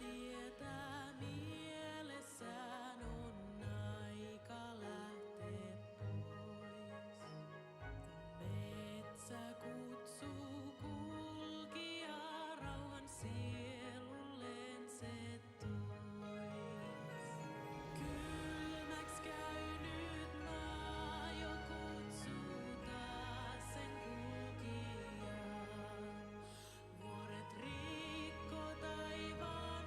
Tietää mielessään on aika lähteä pois. Metsä kutsuu kulkijaa rauhan sielulleen se tois. Kylmäks käynyt maa jo kutsuu taas sen kulkijaa. Vuoret rikko taivaan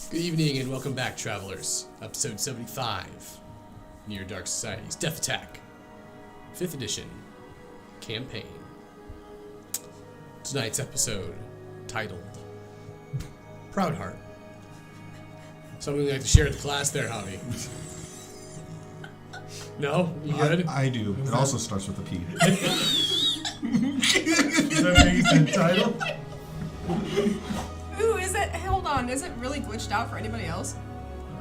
Good evening and welcome back, travelers. Episode 75, Near Dark Society's Death Attack, 5th edition, campaign. Tonight's episode, titled, Proudheart. Something you'd like to share with the class there, Javi? No? You good? I do. It also starts with a P. Is that what you said, title? Ooh, is it? Hold on. Is it really glitched out for anybody else?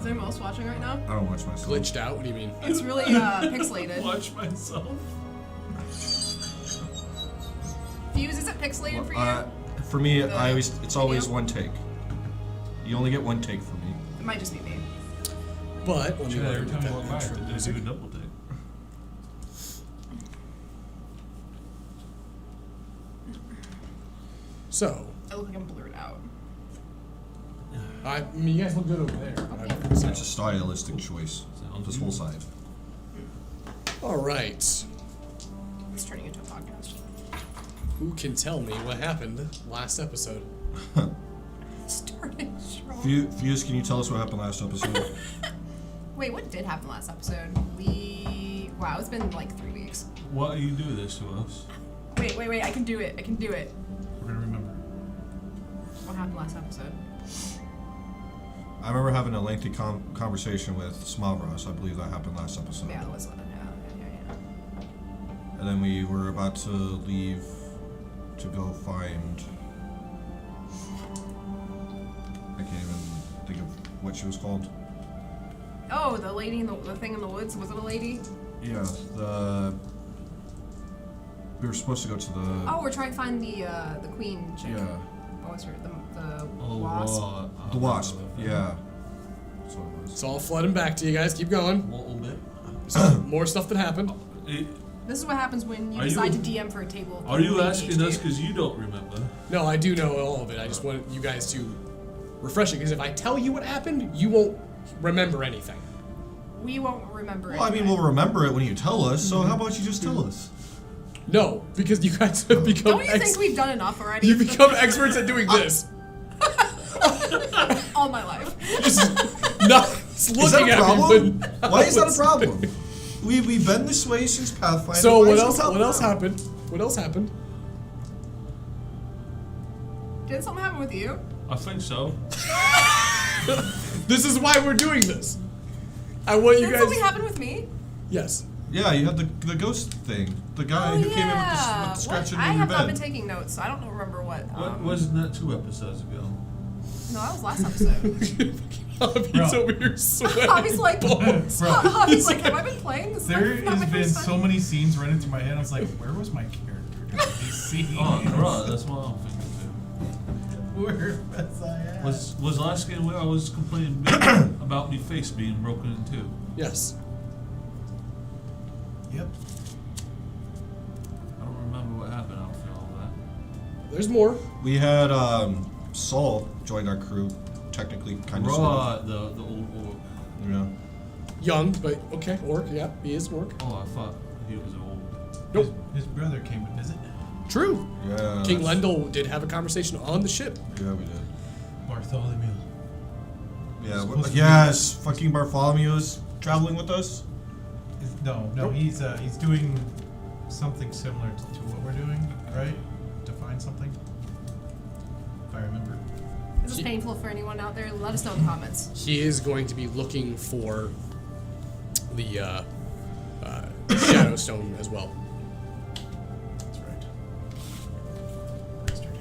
Is anyone else watching right now? I don't watch myself. Glitched out? What do you mean? It's really pixelated. Watch myself. Fuse, is it pixelated for you? For me, it's always one take. You only get one take for me. It might just be me. But when you Every learn time that I walk by, intro I do music, a double take. so, I look like I'm blurred out. I mean, you guys look good over there. Okay. It's a stylistic choice. This whole side. All right. It's turning into a podcast. Who can tell me what happened last episode? Started strong. Fuse, can you tell us what happened last episode? Wait, what did happen last episode? Wow, it's been like 3 weeks. Why do you do this to us? Wait, I can do it. We're gonna remember. What happened last episode? I remember having a lengthy conversation with Smavros. I believe that happened last episode. Yeah, it was yeah. And then we were about to leave to go find... I can't even think of what she was called. Oh, the lady in the thing in the woods. Was it a lady? Yeah, we were supposed to go to the... Oh, we're trying to find the queen chick. Yeah. What was her? The wasp. The wasp, yeah. That's what it was. It's all flooding back to you guys. Keep going. A little bit. So, more stuff that happened. This is what happens when you Are decide you- to DM for a table. Are you with asking ADHD. us because you don't remember? No, I do know all of it. I just want you guys to refresh it, because if I tell you what happened, you won't remember anything. We won't remember it. Well, I mean, we'll remember it when you tell us, so how about you just tell us? No, because you guys have become Don't you think we've done enough already? You've become experts at doing this. All my life. Just not Is looking that a at problem? me. But Why is that a problem? We've been this way since Pathfinder. So Why what is it a else? problem What else now? happened? What else happened? Did something happen with you? I think so. This is why we're doing this. I want you Did guys. something happen with me? Yes. Yeah, you had the ghost thing. The guy who came in with the scratching I in your have not been bed. taking notes, so I don't remember what. Wasn't that 2 episodes ago? No, that was last episode. Hobby's over here sweating. Hobby's like, balls. Hobby's like, have I been playing this? There Not my has been first so time. many scenes running through my head. I was like, where was my character during these scenes? Oh, right. That's what I'm thinking Where was I at? too. Was last game where I was complaining about my face being broken in 2? Yes. Yep. I don't remember what happened after all that. There's more. We had Saul join our crew. Technically, kind of. Right, the old orc. Yeah. Young, but okay. Orc. Yeah, he is orc. Oh, I thought he was old. Nope. His brother came with visit. True. Yeah. King Lendl did have a conversation on the ship. Yeah, we did. Bartholomew. Yeah. Supposed to be- Yes. Fucking Bartholomew is traveling with us. No, Nope. he's doing something similar to what we're doing, right? To find something. If I remember. Is this painful for anyone out there? Let us know in the comments. He is going to be looking for the Shadowstone as well. That's right. Bastard.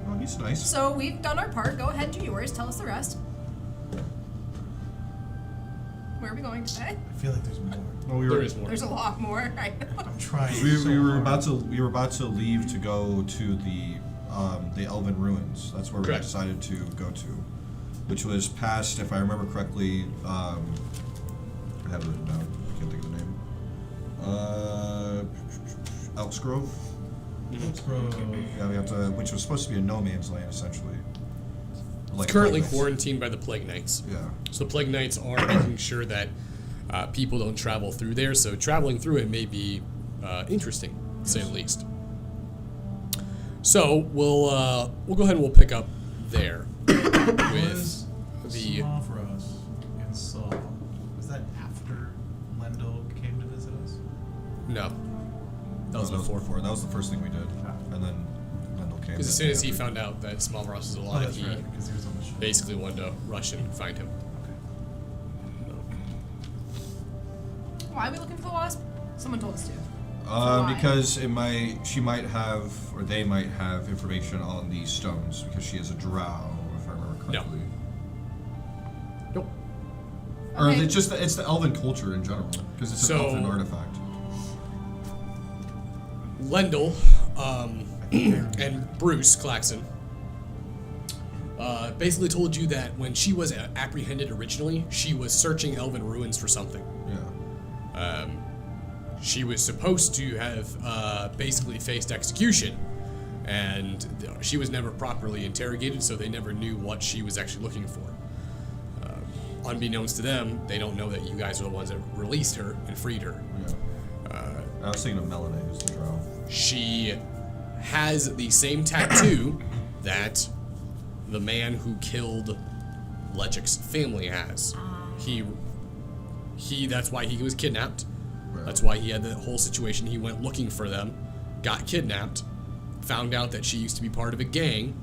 Oh, he's nice. So we've done our part. Go ahead and do yours. Tell us the rest. Where are we going today? I feel like there's more. No, we There were. is more. There's a lot more. I'm trying. We so were hard. about to leave to go to the Elven Ruins. That's where Correct. we decided to go to, which was past, if I remember correctly. I had it written down. Can't think of the name. Elks Grove. Let's grow. Yeah, we have to, which was supposed to be a no man's land essentially. It's currently Plague Knights. quarantined by the Plague Knights. Yeah. So the Plague Knights are making sure that people don't travel through there. So traveling through it may be interesting, to say the least. So we'll go ahead and we'll pick up there with the Smavros and Saul. Was that after Lendl came to visit us? no, that was No, before. That was the first thing we did, and then Lendl came. Because as soon as he found out that Smallross was Oh, alive, that's he right, because he was on the ship. basically wanted to rush and find him. Why are we looking for the wasp? Someone told us to. Why? Because she might have, or they might have information on these stones because she is a drow, if I remember correctly. Nope. Or Okay. it's the elven culture in general because it's an elven artifact. Lendl and Bruce Claxon basically told you that when she was apprehended originally, she was searching elven ruins for something. Yeah. She was supposed to have basically faced execution, and she was never properly interrogated, so they never knew what she was actually looking for. Unbeknownst to them, they don't know that you guys are the ones that released her and freed her. Yeah. I was thinking of Melanie, who's the drow. She has the same tattoo that the man who killed Legic's family has. That's why he was kidnapped. Right. That's why he had the whole situation. He went looking for them, got kidnapped, found out that she used to be part of a gang,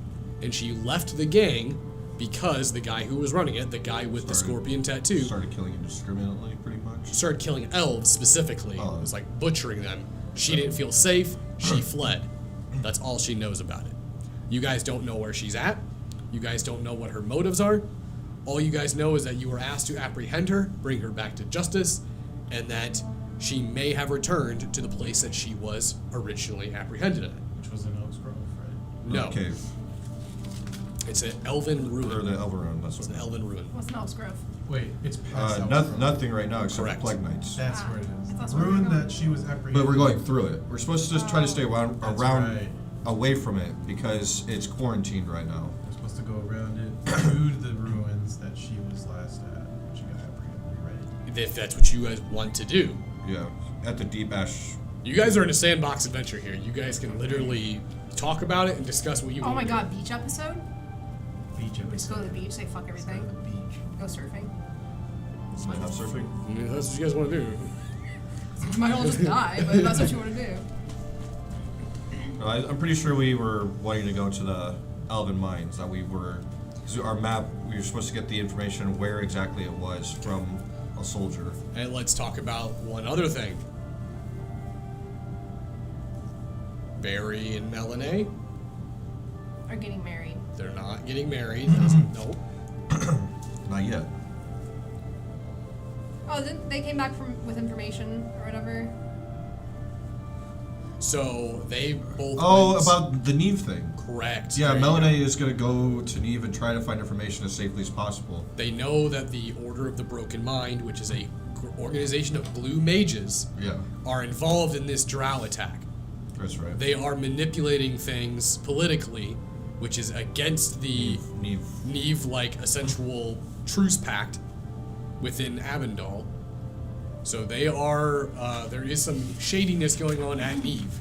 and she left the gang because the guy who was running it, the guy with the scorpion tattoo, Started killing indiscriminately, pretty much. started killing elves specifically. Oh. It was like butchering them. She didn't feel safe. She fled. That's all she knows about it. You guys don't know where she's at. You guys don't know what her motives are. All you guys know is that you were asked to apprehend her, bring her back to justice, and that she may have returned to the place that she was originally apprehended at. Which was in Oaks Grove, right? No, Cave. it's an elven Or ruin. the elven ruin, that's It's what an elven ruin. What's an Elf's Grove? Wait, it's past Oaks Grove. Nothing right now except Correct. for Plague Knights. That's where it is. That's The where we're ruin going. that she was apprehended. But we're going through it. We're supposed to just try to stay around That's right. away from it because it's quarantined right now. We're supposed to go around it to the ruins that she was last at when she got apprehended, right? If that's what you guys want to do. Yeah, at the Deep Ash. You guys are in a sandbox adventure here. You guys can literally talk about it and discuss what you Oh want my to god, beach episode? Beach We just go to the beach, say fuck Let's go everything. to the beach. Go surfing. Not surfing. do. Yeah, that's what you guys want to do. You might all just die, but if that's what you want to do. No, I'm pretty sure we were wanting to go to the Elven Mines. That we were, because our map, we were supposed to get the information where exactly it was from a soldier. And let's talk about one other thing. Barry and Melanie, Or getting married. they're not getting married. Nope. Not yet. Oh, they came back with information or whatever. So they both. Oh, went- about the Neve thing. Correct. Yeah, There you Melanie go. is going to go to Neve and try to find information as safely as possible. They know that the Order of the Broken Mind, which is a organization of blue mages, Yeah, are involved in this drow attack. that's right. They are manipulating things politically, which is against the Neve. Neve-like essential truce pact within Avondale. So they are, there is some shadiness going on at Neve.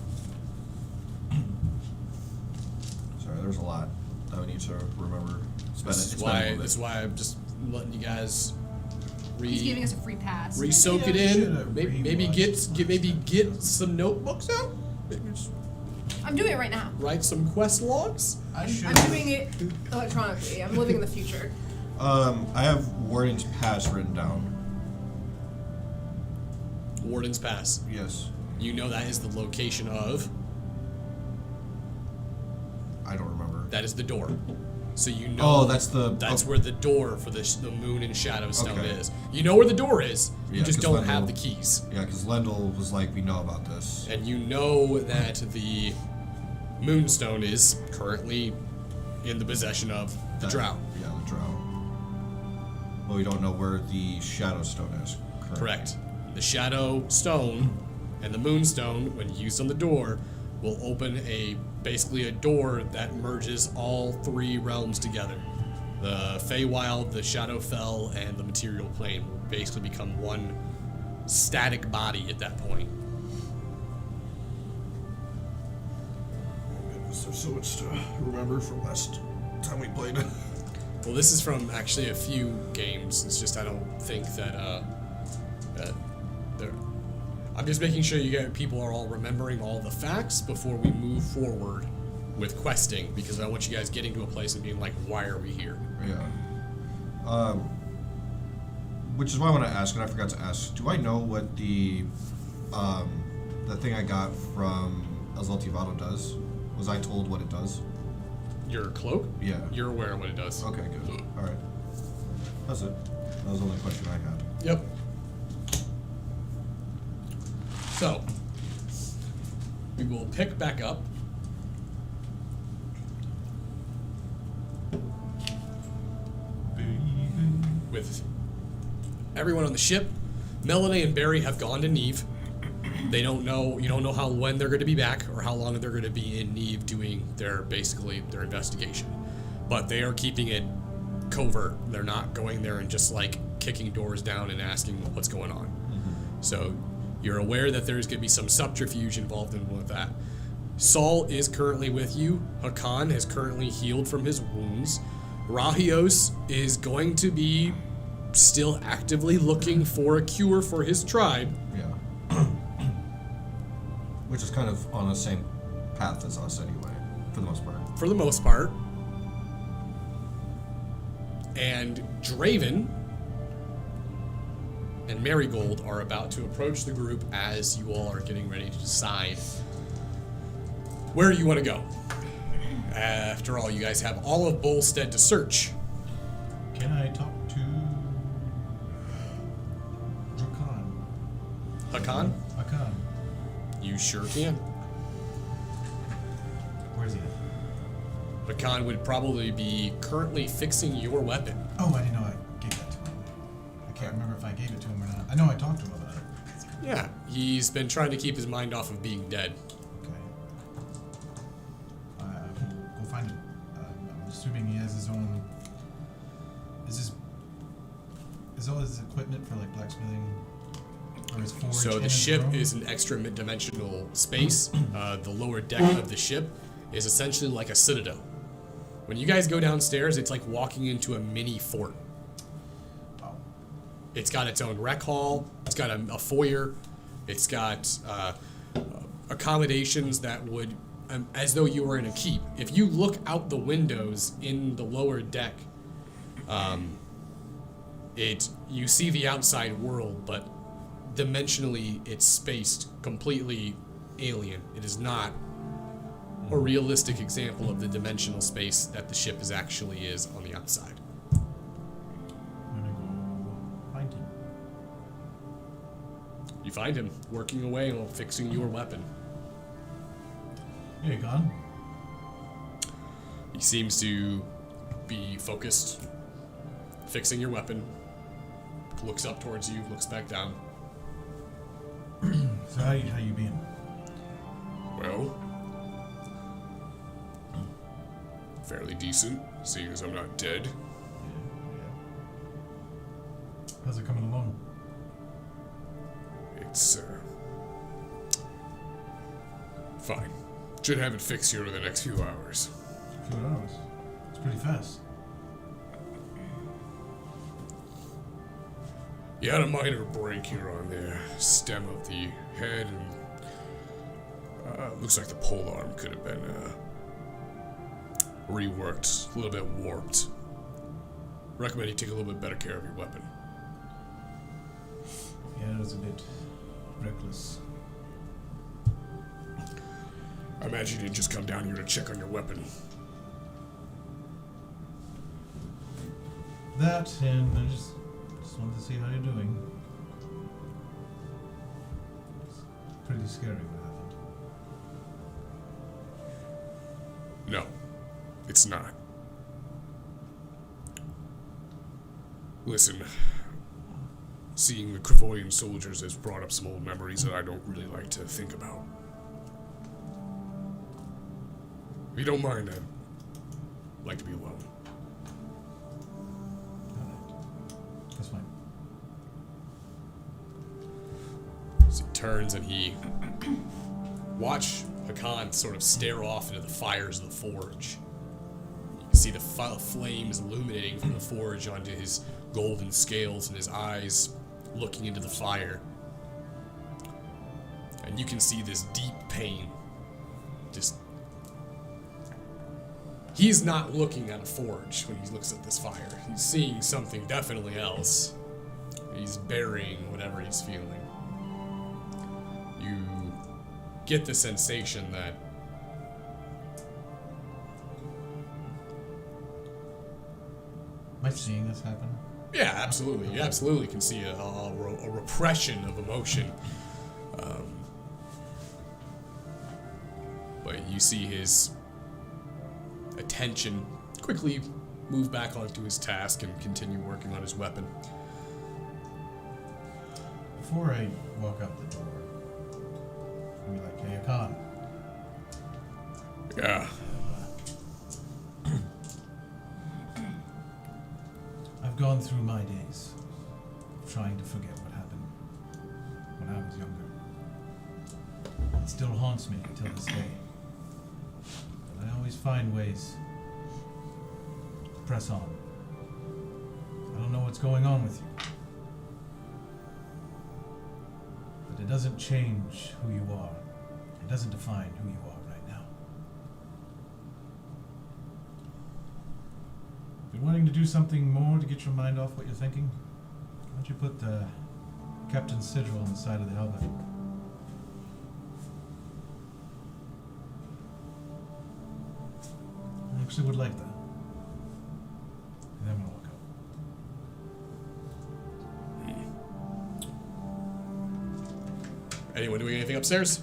Sorry, there's a lot that we need to remember. It's been, That's it's been a little bit. why I'm just letting you guys He's giving us a free pass. soak it Maybe I in. should've Maybe rewatched get some notebooks out. Maybe just I'm doing it right now. write some quest logs. I I'm should. doing it electronically. I'm living in the future. I have Warden's Pass written down. Warden's Pass. Yes. You know that is the location of. I don't remember. That is the door. So you know. Oh, that's That's where the door for the Moon and Shadow Stone Okay. is. You know where the door is. You Yeah, just 'cause don't have Lendl- the keys. Yeah, because Lendl was like, we know about this. And you know that the Moonstone is currently in the possession of the Drow. Yeah, the Drow. But we don't know where the Shadow Stone is. Correct. The Shadow Stone and the Moonstone, when used on the door, will open basically a door that merges all three realms together. The Feywild, the Shadowfell, and the Material Plane will basically become one static body at that point. Oh goodness, there's so much to remember from last time we played. Well, this is from actually a few games. It's just I don't think that they're. I'm just making sure people are all remembering all the facts before we move forward with questing, because I want you guys getting to a place and being like, why are we here? Yeah. Which is why I want to ask, and I forgot to ask, do I know what the thing I got from El Zoltivado does? Was I told what it does? Your cloak? Yeah. You're aware of what it does. Okay, good. Alright. That's it. That was the only question I had. Yep. So, we will pick back up. With everyone on the ship. Melanie and Barry have gone to Neve. They don't know, you don't know when they're going to be back or how long they're going to be in Neve doing their investigation. But they are keeping it covert. They're not going there and just like kicking doors down and asking what's going on. Mm-hmm. So you're aware that there's going to be some subterfuge involved in with that. Saul is currently with you. Hakan has currently healed from his wounds. Rahios is going to be still actively looking for a cure for his tribe. Yeah. Which is kind of on the same path as us anyway, for the most part. For the most part. And Draven and Marigold are about to approach the group as you all are getting ready to decide where you want to go. After all, you guys have all of Bolstead to search. Can I talk to Hakan? Hakan? You sure can. Where's he at? Hakan would probably be currently fixing your weapon. Oh, I didn't know I gave that to him. I can't remember if I gave it to him or not. I know I talked to him about it. Yeah, he's been trying to keep his mind off of being dead. Okay. Go find him. I'm assuming he has his own... Is all his equipment for like blacksmithing? Or his forge So in the his ship room? is an extra dimensional space. The lower deck of the ship is essentially like a citadel. When you guys go downstairs, it's like walking into a mini fort. Oh. It's got its own rec hall. It's got a foyer. It's got accommodations that would, as though you were in a keep. If you look out the windows in the lower deck, you see the outside world, but dimensionally it's spaced completely alien. It is not a realistic example of the dimensional space that the ship actually is on the outside. I'm gonna go find him. You find him working away on fixing your weapon. Hey, gone. He seems to be focused, fixing your weapon, looks up towards you, looks back down. So how you been? Well, fairly decent, seeing as I'm not dead. Yeah. How's it coming along? It's, fine. Should have it fixed here in the next few hours. A few hours. It's pretty fast. You had a minor break here on the stem of the head, and looks like the pole arm could have been reworked, a little bit warped. Recommend you take a little bit better care of your weapon. Yeah, it was a bit reckless. I imagine you didn't just come down here to check on your weapon. That, and I just wanted to see how you're doing. It's pretty scary what happened. No, it's not. Listen, seeing the Kravoian soldiers has brought up some old memories that I don't really like to think about. If you don't mind, I'd like to be alone. That's fine. So he turns and he watch Hakan sort of stare off into the fires of the forge. You can see the flames illuminating from the forge onto his golden scales and his eyes looking into the fire. And you can see this deep pain. Just... He's not looking at a forge when he looks at this fire. He's seeing something definitely else. He's burying whatever he's feeling. You get the sensation that Am I seeing this happen? yeah, absolutely. You absolutely can see a repression of emotion. But you see his attention quickly move back onto his task and continue working on his weapon. Before I walk out the door, I'll be like, hey, Akan. Yeah. I've gone through my days of trying to forget what happened when I was younger. It still haunts me till this day. But I always find ways to press on. I don't know what's going on with you. But it doesn't change who you are. It doesn't define who you are right now. Been wanting to do something more to get your mind off what you're thinking? Why don't you put the Captain's sigil on the side of the helmet? I actually would like that. And then I'm gonna walk out. Anyone doing anything upstairs?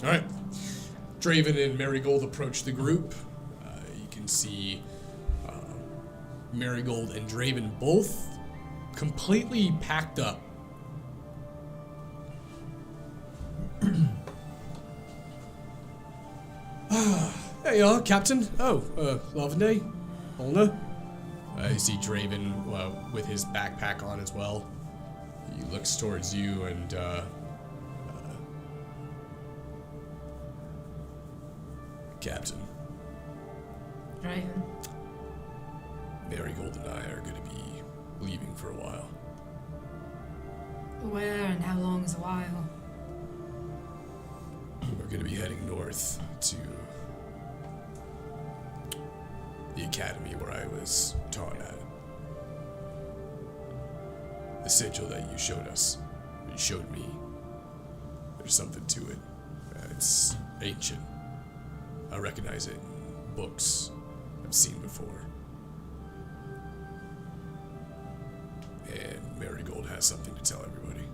Alright. Draven and Marigold approach the group. You can see Marigold and Draven both completely packed up. There you are, Captain. Oh, Lavender, Olna. You see Draven with his backpack on as well. He looks towards you and, Captain, Draven. Marigold and I are going to be leaving for a while. Where and how long is a while? We're going to be heading north to the academy where I was taught at. The sigil that you showed us, you showed me, there's something to it. It's ancient. I recognize it in books I've seen before. And Marigold has something to tell everybody.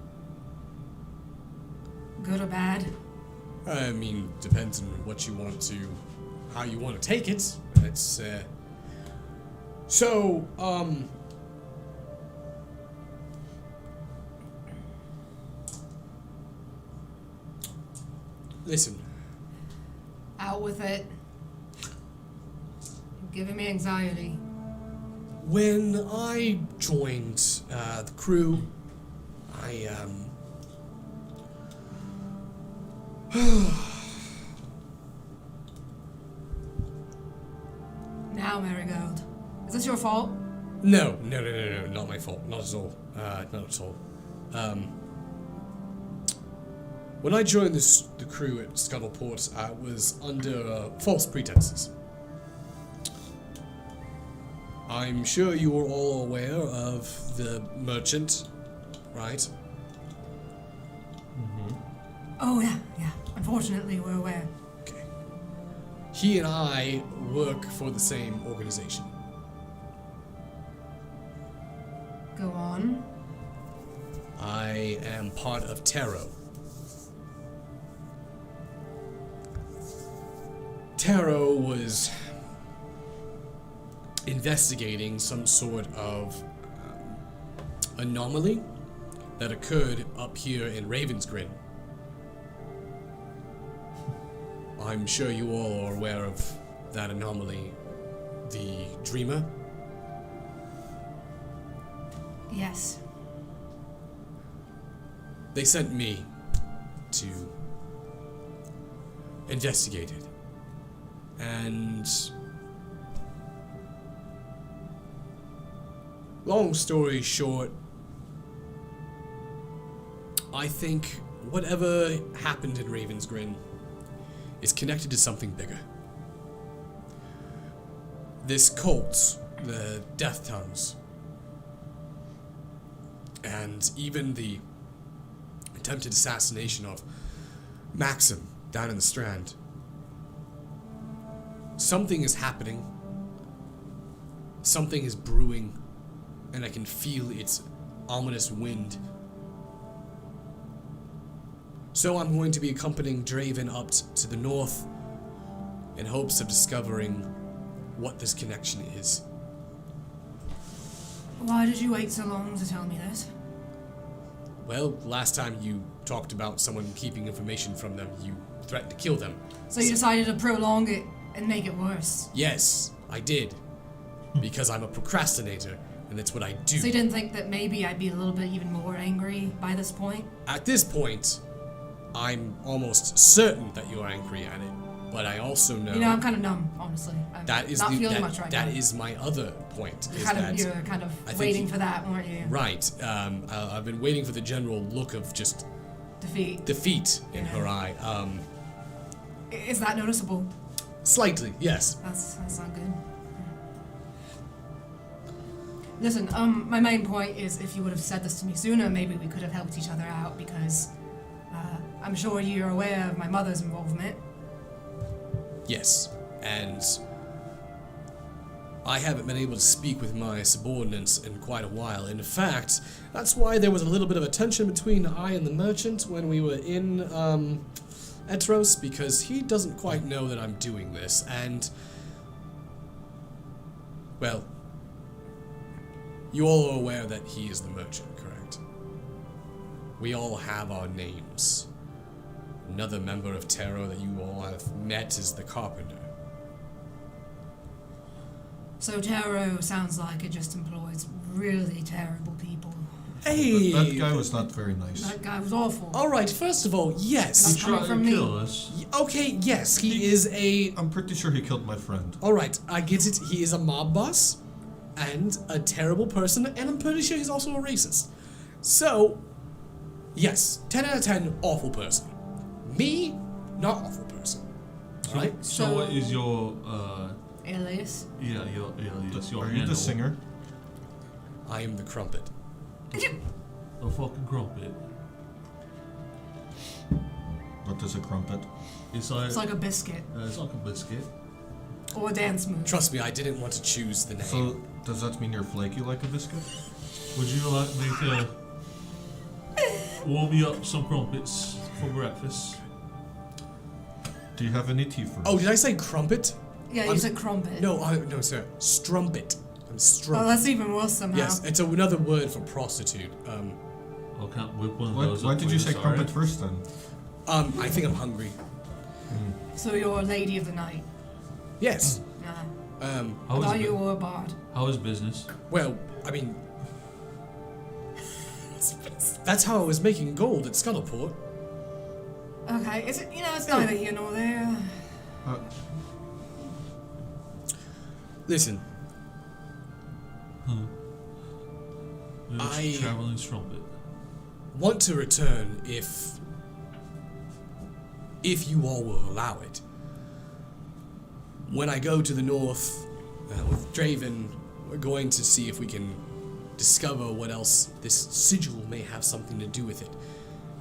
Good or bad? I mean, depends on what you want to, how you want to take it. It's, listen. Out with it. You're giving me anxiety. When I joined the crew, Now, Marigold. Is this your fault? No, not my fault, not at all, not at all. When I joined the crew at Scuttleport, I was under false pretenses. I'm sure you are all aware of the merchant, right? Oh, yeah. Unfortunately, we're aware. Okay. He and I work for the same organization. Go on. I am part of Tarot. Tarot was investigating some sort of anomaly that occurred up here in Ravensgrin. I'm sure you all are aware of that anomaly, the Dreamer. Yes. They sent me to investigate it. And long story short, I think whatever happened in Raven's Grin is connected to something bigger. This cult, the Death Tongues, and even the attempted assassination of Maxim down in the Strand. Something is happening. Something is brewing, and I can feel its ominous wind. So I'm going to be accompanying Draven up to the north in hopes of discovering what this connection is. Why did you wait so long to tell me this? Well, last time you talked about someone keeping information from them, you threatened to kill them. So you decided to prolong it and make it worse? Yes, I did. Because I'm a procrastinator, and that's what I do. So you didn't think that maybe I'd be a little bit even more angry by this point? At this point, I'm almost certain that you're angry at it. But I also know... You know, I'm kind of numb, honestly. I'm that is not feeling that, much right now. That is my other point. You're Is kind that of, you're kind of I think waiting for that, weren't you? Right. I've been waiting for the general look of just Defeat. in her eye. Is that noticeable? Slightly, yes. That's not good. Listen, my main point is if you would have said this to me sooner, maybe we could have helped each other out because I'm sure you're aware of my mother's involvement. Yes, and I haven't been able to speak with my subordinates in quite a while. In fact, that's why there was a little bit of a tension between I and the merchant when we were in Etros, because he doesn't quite know that I'm doing this, and, well, you all are aware that he is the merchant, correct? We all have our names. Another member of Tarot that you all have met is the Carpenter. So Tarot sounds like it just employs really terrible people. Hey! That guy was not very nice. That guy was awful. Alright, first of all, yes. That's coming from me. Kill us. Okay, yes, he is a... I'm pretty sure he killed my friend. Alright, I get it. He is a mob boss and a terrible person, and I'm pretty sure he's also a racist. So, yes, 10 out of 10, awful person. Me, not awful person. Alright? So what is your Alias? your Are you handle? the singer? I am the Crumpet. The fucking crumpet. What is a crumpet? It's like a biscuit. it's like a biscuit. Or a dance move. Trust me, I didn't want to choose the name. So, does that mean you're flaky like a biscuit? Would you like me to warm you up some crumpets for breakfast? Do you have any tea for us? Oh, did I say Crumpet? Yeah, you said crumpet. No, no, sir. Strumpet. I'm strumpet. Oh, that's even worse somehow. Yes, it's another word for prostitute. I can't whip one of those. Why up did for you say sorry. crumpet first then? I think I'm hungry. So you're a lady of the night. Yes. Nah. How I is thought bu- you were a bard. How is business? Well, I mean, that's how I was making gold at Scuttleport. Okay, it's neither here nor there. Listen, It's traveling trumpet. want to return if you all will allow it. When I go to the north with Draven, we're going to see if we can discover what else this sigil may have something to do with it.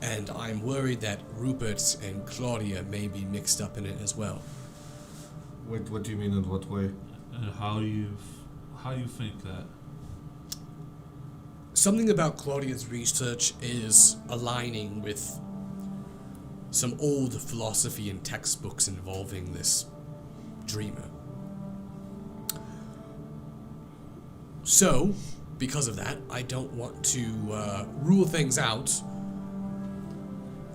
And I'm worried that Rupert and Claudia may be mixed up in it as well. Wait, what do you mean in what way? And how you think that? Something about Claudia's research is aligning with some old philosophy and textbooks involving this dreamer. So, because of that, I don't want to rule things out.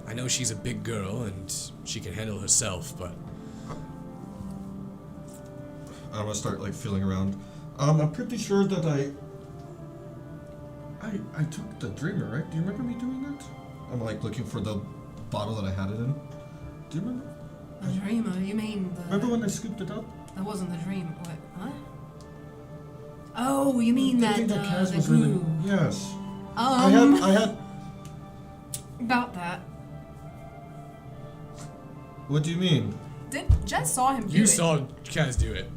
I know she's a big girl and she can handle herself, but I'm gonna start like feeling around. I'm pretty sure that I took the dreamer, right? Do you remember me doing that? I'm like looking for the bottle that I had it in. Do you remember? A dreamer? You mean the... Remember when I scooped it up? That wasn't the dream. What? Huh? Oh, you mean I that, think that Kaz the was really... goo. Yes. Um, I had... About that. What do you mean? Jet saw him do You it. saw Kaz do it.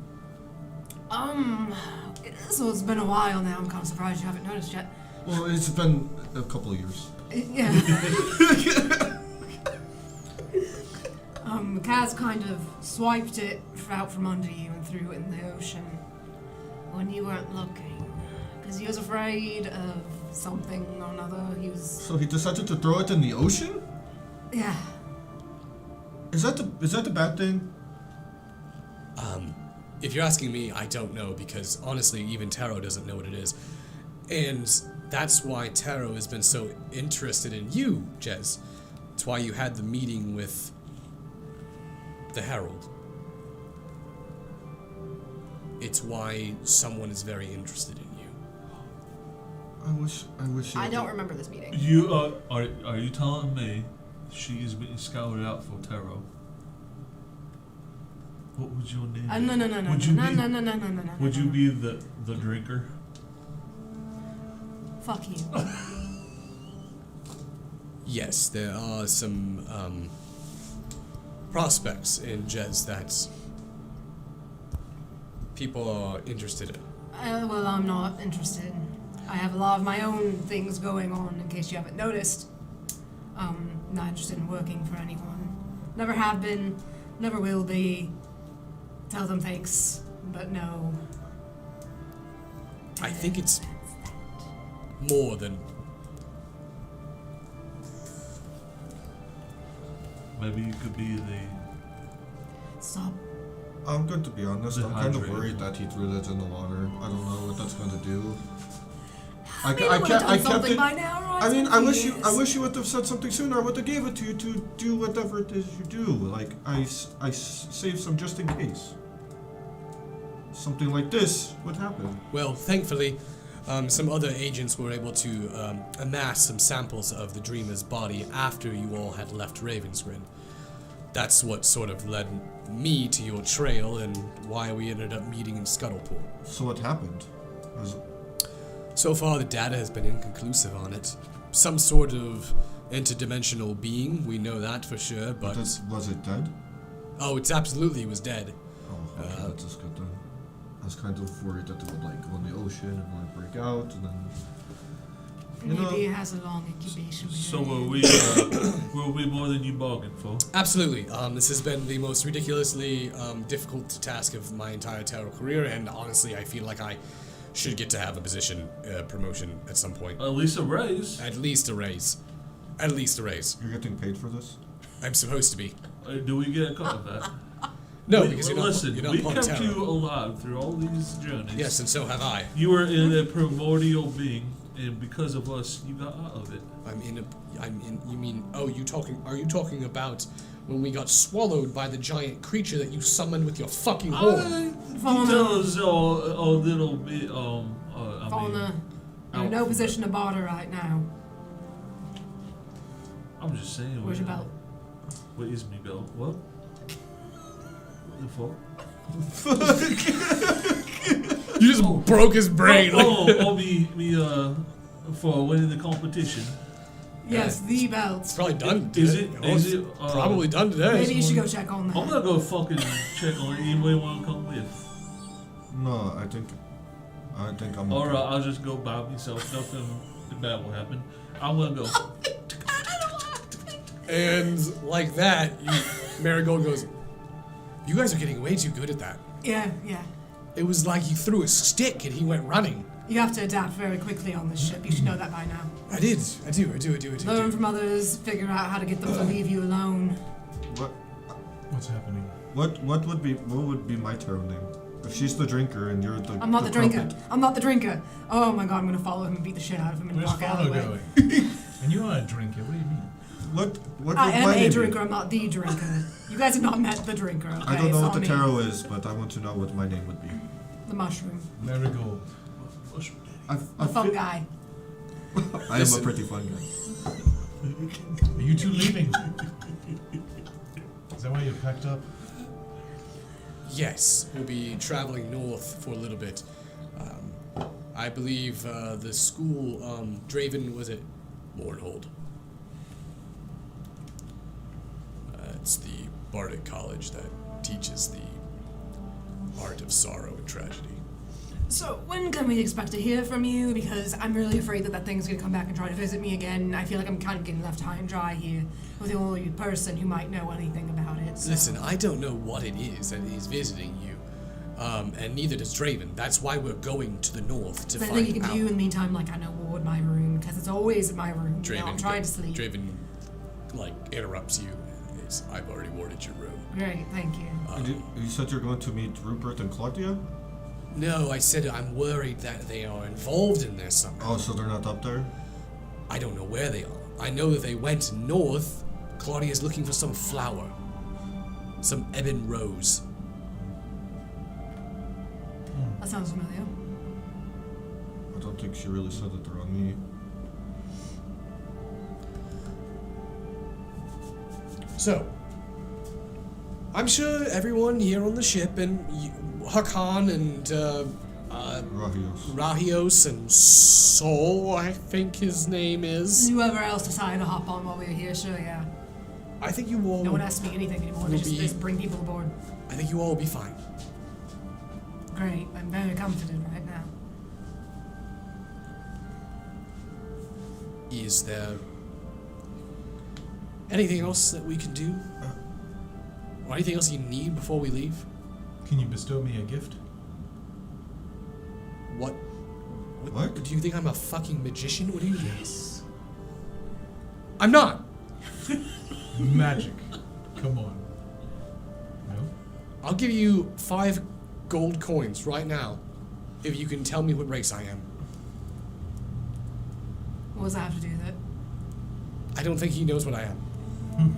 So it's been a while now. I'm kind of surprised you haven't noticed yet. Well, it's been a couple of years. Yeah. Kaz kind of swiped it out from under you and threw it in the ocean when you weren't looking. Because he was afraid of something or another. He was... So he decided to throw it in the ocean? Yeah. Is that the bad thing? If you're asking me, I don't know, because honestly, even Taro doesn't know what it is. And that's why Taro has been so interested in you, Jez. It's why you had the meeting with the Herald. It's why someone is very interested in you. I wish you... I don't remember this meeting. You are you telling me she is being scouted out for Taro? What would your name? No. Would you be the drinker? Fuck you. Yes, there are some prospects in Jez that people are interested in. Well, I'm not interested. I have a lot of my own things going on, in case you haven't noticed. Not interested in working for anyone. Never have been, never will be. Tell them thanks, but no. I think it's more than... Maybe you could be the... Stop. I'm going to be honest, I'm kind of Dehydrated. worried that he threw that in the water. I don't know what that's going to do. I Done something by now, right? I mean, I wish you would have said something sooner. I would have gave it to you to do whatever it is you do. Like, I saved some just in case. Something like this would happen. Well, thankfully, some other agents were able to amass some samples of the dreamer's body after you all had left Ravensgrin. That's what sort of led me to your trail and why we ended up meeting in Scuttleport. So what happened? So far, the data has been inconclusive on it. Some sort of interdimensional being, we know that for sure, but... Was it dead? Oh, it's absolutely was dead. Oh, okay, that's just good then. I was kind of worried that it would like go in the ocean and like break out and then... Maybe it has a long incubation period. So were we more than you bargained for? Absolutely. This has been the most ridiculously difficult task of my entire Tarot career, and honestly, I feel like I should get to have a position promotion at some point. At least a raise. At least a raise. At least a raise. You're getting paid for this? I'm supposed to be. Do we get a cut of that? No, We- because listen, you're not we part of kept Tarot. you alive through all these journeys. Yes, and so have I. You were in a primordial being, and because of us, you got out of it. You mean, are you talking about when we got swallowed by the giant creature that you summoned with your fucking horn? Tell us a little bit, Fauna, you're in no position to barter right now. I'm just saying. Where's your belt? What is me belt? What? The fuck? You just broke his brain. For winning the competition. Yes, the belt. Probably done. Is today. it? Oh, Is it's it? probably done today. Maybe you should go check on that. I'm gonna go fucking check on it. Anybody want to come with? No, I think I'm... Or I'll just go by myself. Nothing bad will happen. I'm gonna go. And like that, Marigold goes, "You guys are getting way too good at that." Yeah. It was like you threw a stick and he went running. You have to adapt very quickly on this ship. You should know that by now. I do. Learn from others, figure out how to get them to leave you alone. What's happening? What would be my tarot name? If she's the drinker and you're the... I'm not the drinker. puppet. I'm not the drinker. Oh my god, I'm gonna follow him and beat the shit out of him and Where's walk out of Fano the way. going? And you are a drinker. What do you mean? What would I am my a name drinker, be? I'm not the drinker. You guys have not met the drinker, okay? I don't know It's what the on me. tarot is, but I want to know what my name would be. The mushroom. Marigold. The fun guy. I am a pretty fun guy. Are you two leaving? Is that why you packed up? Yes, we'll be traveling north for a little bit. I believe the school, Draven, was it Mournhold? It's the Bardic College that teaches the art of sorrow and tragedy. So, when can we expect to hear from you? Because I'm really afraid that thing's gonna come back and try to visit me again. I feel like I'm kind of getting left high and dry here with the only person who might know anything about it. So. Listen, I don't know what it is that is visiting you, and neither does Draven. That's why we're going to the north to Is there find anything you can out. do in the meantime? Like, I know ward my room, because it's always in my room. You know, I'm trying to sleep. Draven, interrupts you. I've already warded your room. Great, thank you. You said you're going to meet Rupert and Claudia? No, I said I'm worried that they are involved in this somehow. Oh, so they're not up there? I don't know where they are. I know that they went north. Claudia's looking for some flower. Some ebon rose. That sounds familiar. I don't think she really said that they're on me. So, I'm sure everyone here on the ship and Hakan and Rahios and Sol, I think his name is. Whoever else decided to hop on while we were here, sure, yeah. I think you all. No one asks me anything anymore. They just bring people aboard. I think you all will be fine. Great. I'm very confident right now. Is there anything else that we can do? Or anything else you need before we leave? Can you bestow me a gift? What? What? Do you think I'm a fucking magician? What do you think? I'm not! Magic. Come on. No? I'll give you 5 gold coins right now if you can tell me what race I am. What does that have to do with it? I don't think he knows what I am.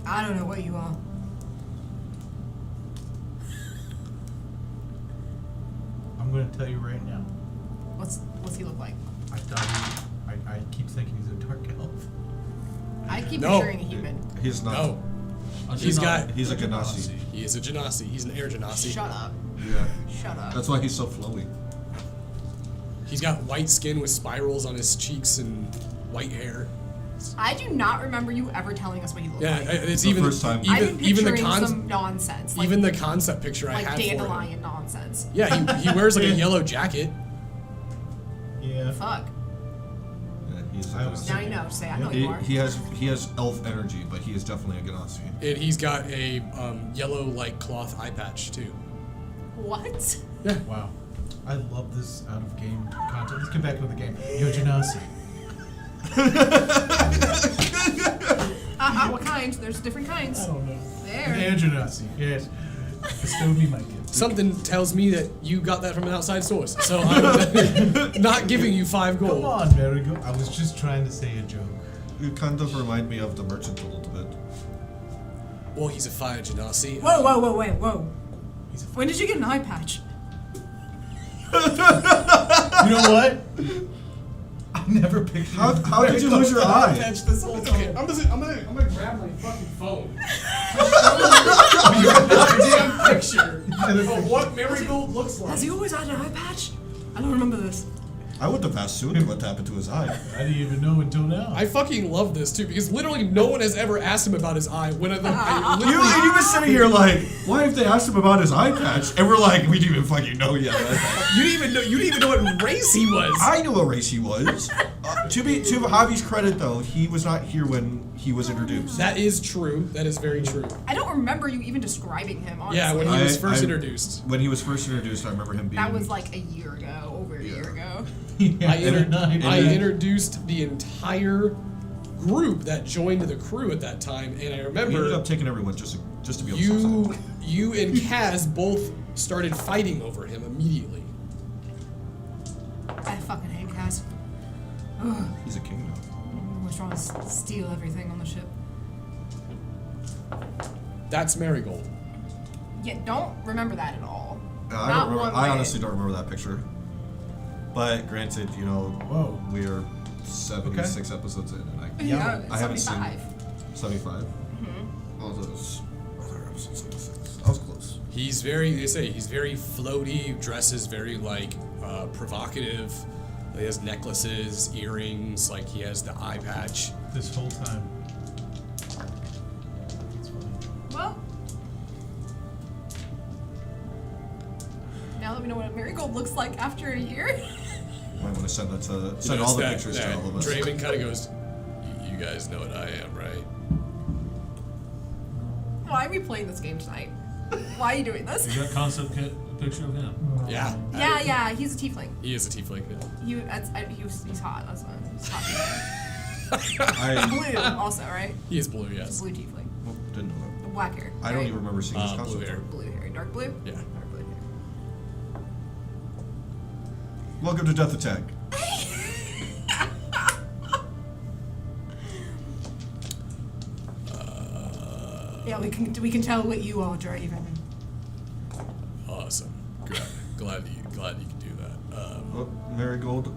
I don't know what you are. I'm gonna tell you right now. What's he look like? I thought I keep thinking he's a dark elf. I keep No. picturing a human. He's not. No. He's He's a Ganassi. He is a Genasi. He's an air Genasi. Shut up. Yeah. Shut up. That's why he's so flowy. He's got white skin with spirals on his cheeks and white hair. I do not remember you ever telling us what he looked Yeah, like. it's The even first time. I've been even the picturing con- some nonsense. Like, even the concept picture I like had for him. dandelion nonsense. Yeah, he wears like a yellow jacket. Yeah. Fuck. Yeah, he's a I was Ganassi. Now you know. Say I know you are. He has elf energy, but he is definitely a Ganassi. And he's got a yellow like cloth eye patch too. What? Yeah. Wow. I love this out of game content. Let's get back to the game. You're Genasi. What kind? There's different kinds. I don't know. There. You're Genasi. Yes. Bestow me my gift. Something tells me that you got that from an outside source. So I'm not giving you 5 gold. Come on, Marigo. I was just trying to say a joke. You kind of remind me of the merchant a little bit. Well, he's a fire Genasi. Whoa. He's a When did you get an eye patch? You know what? I never pictured. How did you lose your eye? Patch this whole Okay, time. I'm gonna grab my fucking phone. Damn picture of what Marigold looks like. Has he always had an eye patch? I don't remember this. I would have assumed what happened to his eye. I didn't even know until now. I fucking love this too because literally no one has ever asked him about his eye. When I You've been sitting here like, why have they asked him about his eye patch? And we're like, we didn't even fucking know yet. you didn't even know what race he was. I knew what race he was. To Javi's credit, though, he was not here when he was introduced. That is true. That is very true. I don't remember you even describing him, honestly. Yeah, when he was first I- introduced. When he was first introduced, I remember him being. That was like a year ago, over a year ago. Yeah, I introduced the entire group that joined the crew at that time, and I We ended remember up taking everyone just to be on the side. you and Kaz both started fighting over him immediately. I fucking hate Kaz. Ugh. He's a king now. We're trying to steal everything on the ship. That's Marigold. Yeah, don't remember that at all. I Not don't remember. one I way. honestly don't remember that picture. But granted, you know, Whoa. we're 76 episodes in, and I Yeah, I haven't 75. seen 75. All those other Opposite of 6. I was close. He's very floaty, dresses very like provocative. He has necklaces, earrings, like he has the eye patch. This whole time. It's funny. Well, now that we know what a marigold looks like after a year. Might want to send that to send all the pictures to all of us. Draven kind of goes, you guys know what I am, right? Why are we playing this game tonight? Why are you doing this? Is that concept kit a picture of him? Yeah. Yeah, he's a tiefling. He is a tiefling. Yeah. He's hot. That's what he's hot. Blue also, right? He is blue, yes. Blue tiefling. Oh, didn't know that. Black hair. I don't right? even remember seeing this Blue concept. hair. Blue hair. Dark blue? Yeah. Dark blue hair. Welcome to Death Attack. Yeah, we can tell what you are, Draven. Awesome. Glad you can do that. Oh, Marigold.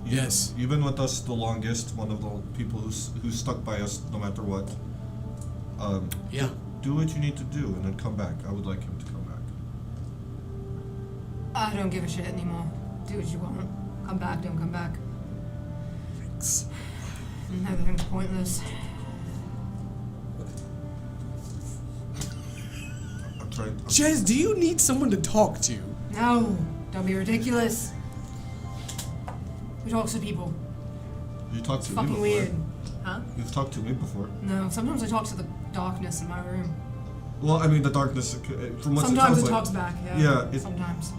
Yes. You've been with us the longest. One of the people who's stuck by us no matter what. Yeah. Do what you need to do and then come back. I would like him to come back. I don't give a shit anymore. Do what you want. Come back, don't come back. Thanks. Everything's pointless. I'm trying. Jez, do you need someone to talk to? No, don't be ridiculous. Who talks to people? You talked It's to me fucking before. weird. Huh? You've talked to me before. No, sometimes I talk to the darkness in my room. Well, I mean, the darkness. From what Sometimes it it sounds talks like, back, Yeah, sometimes.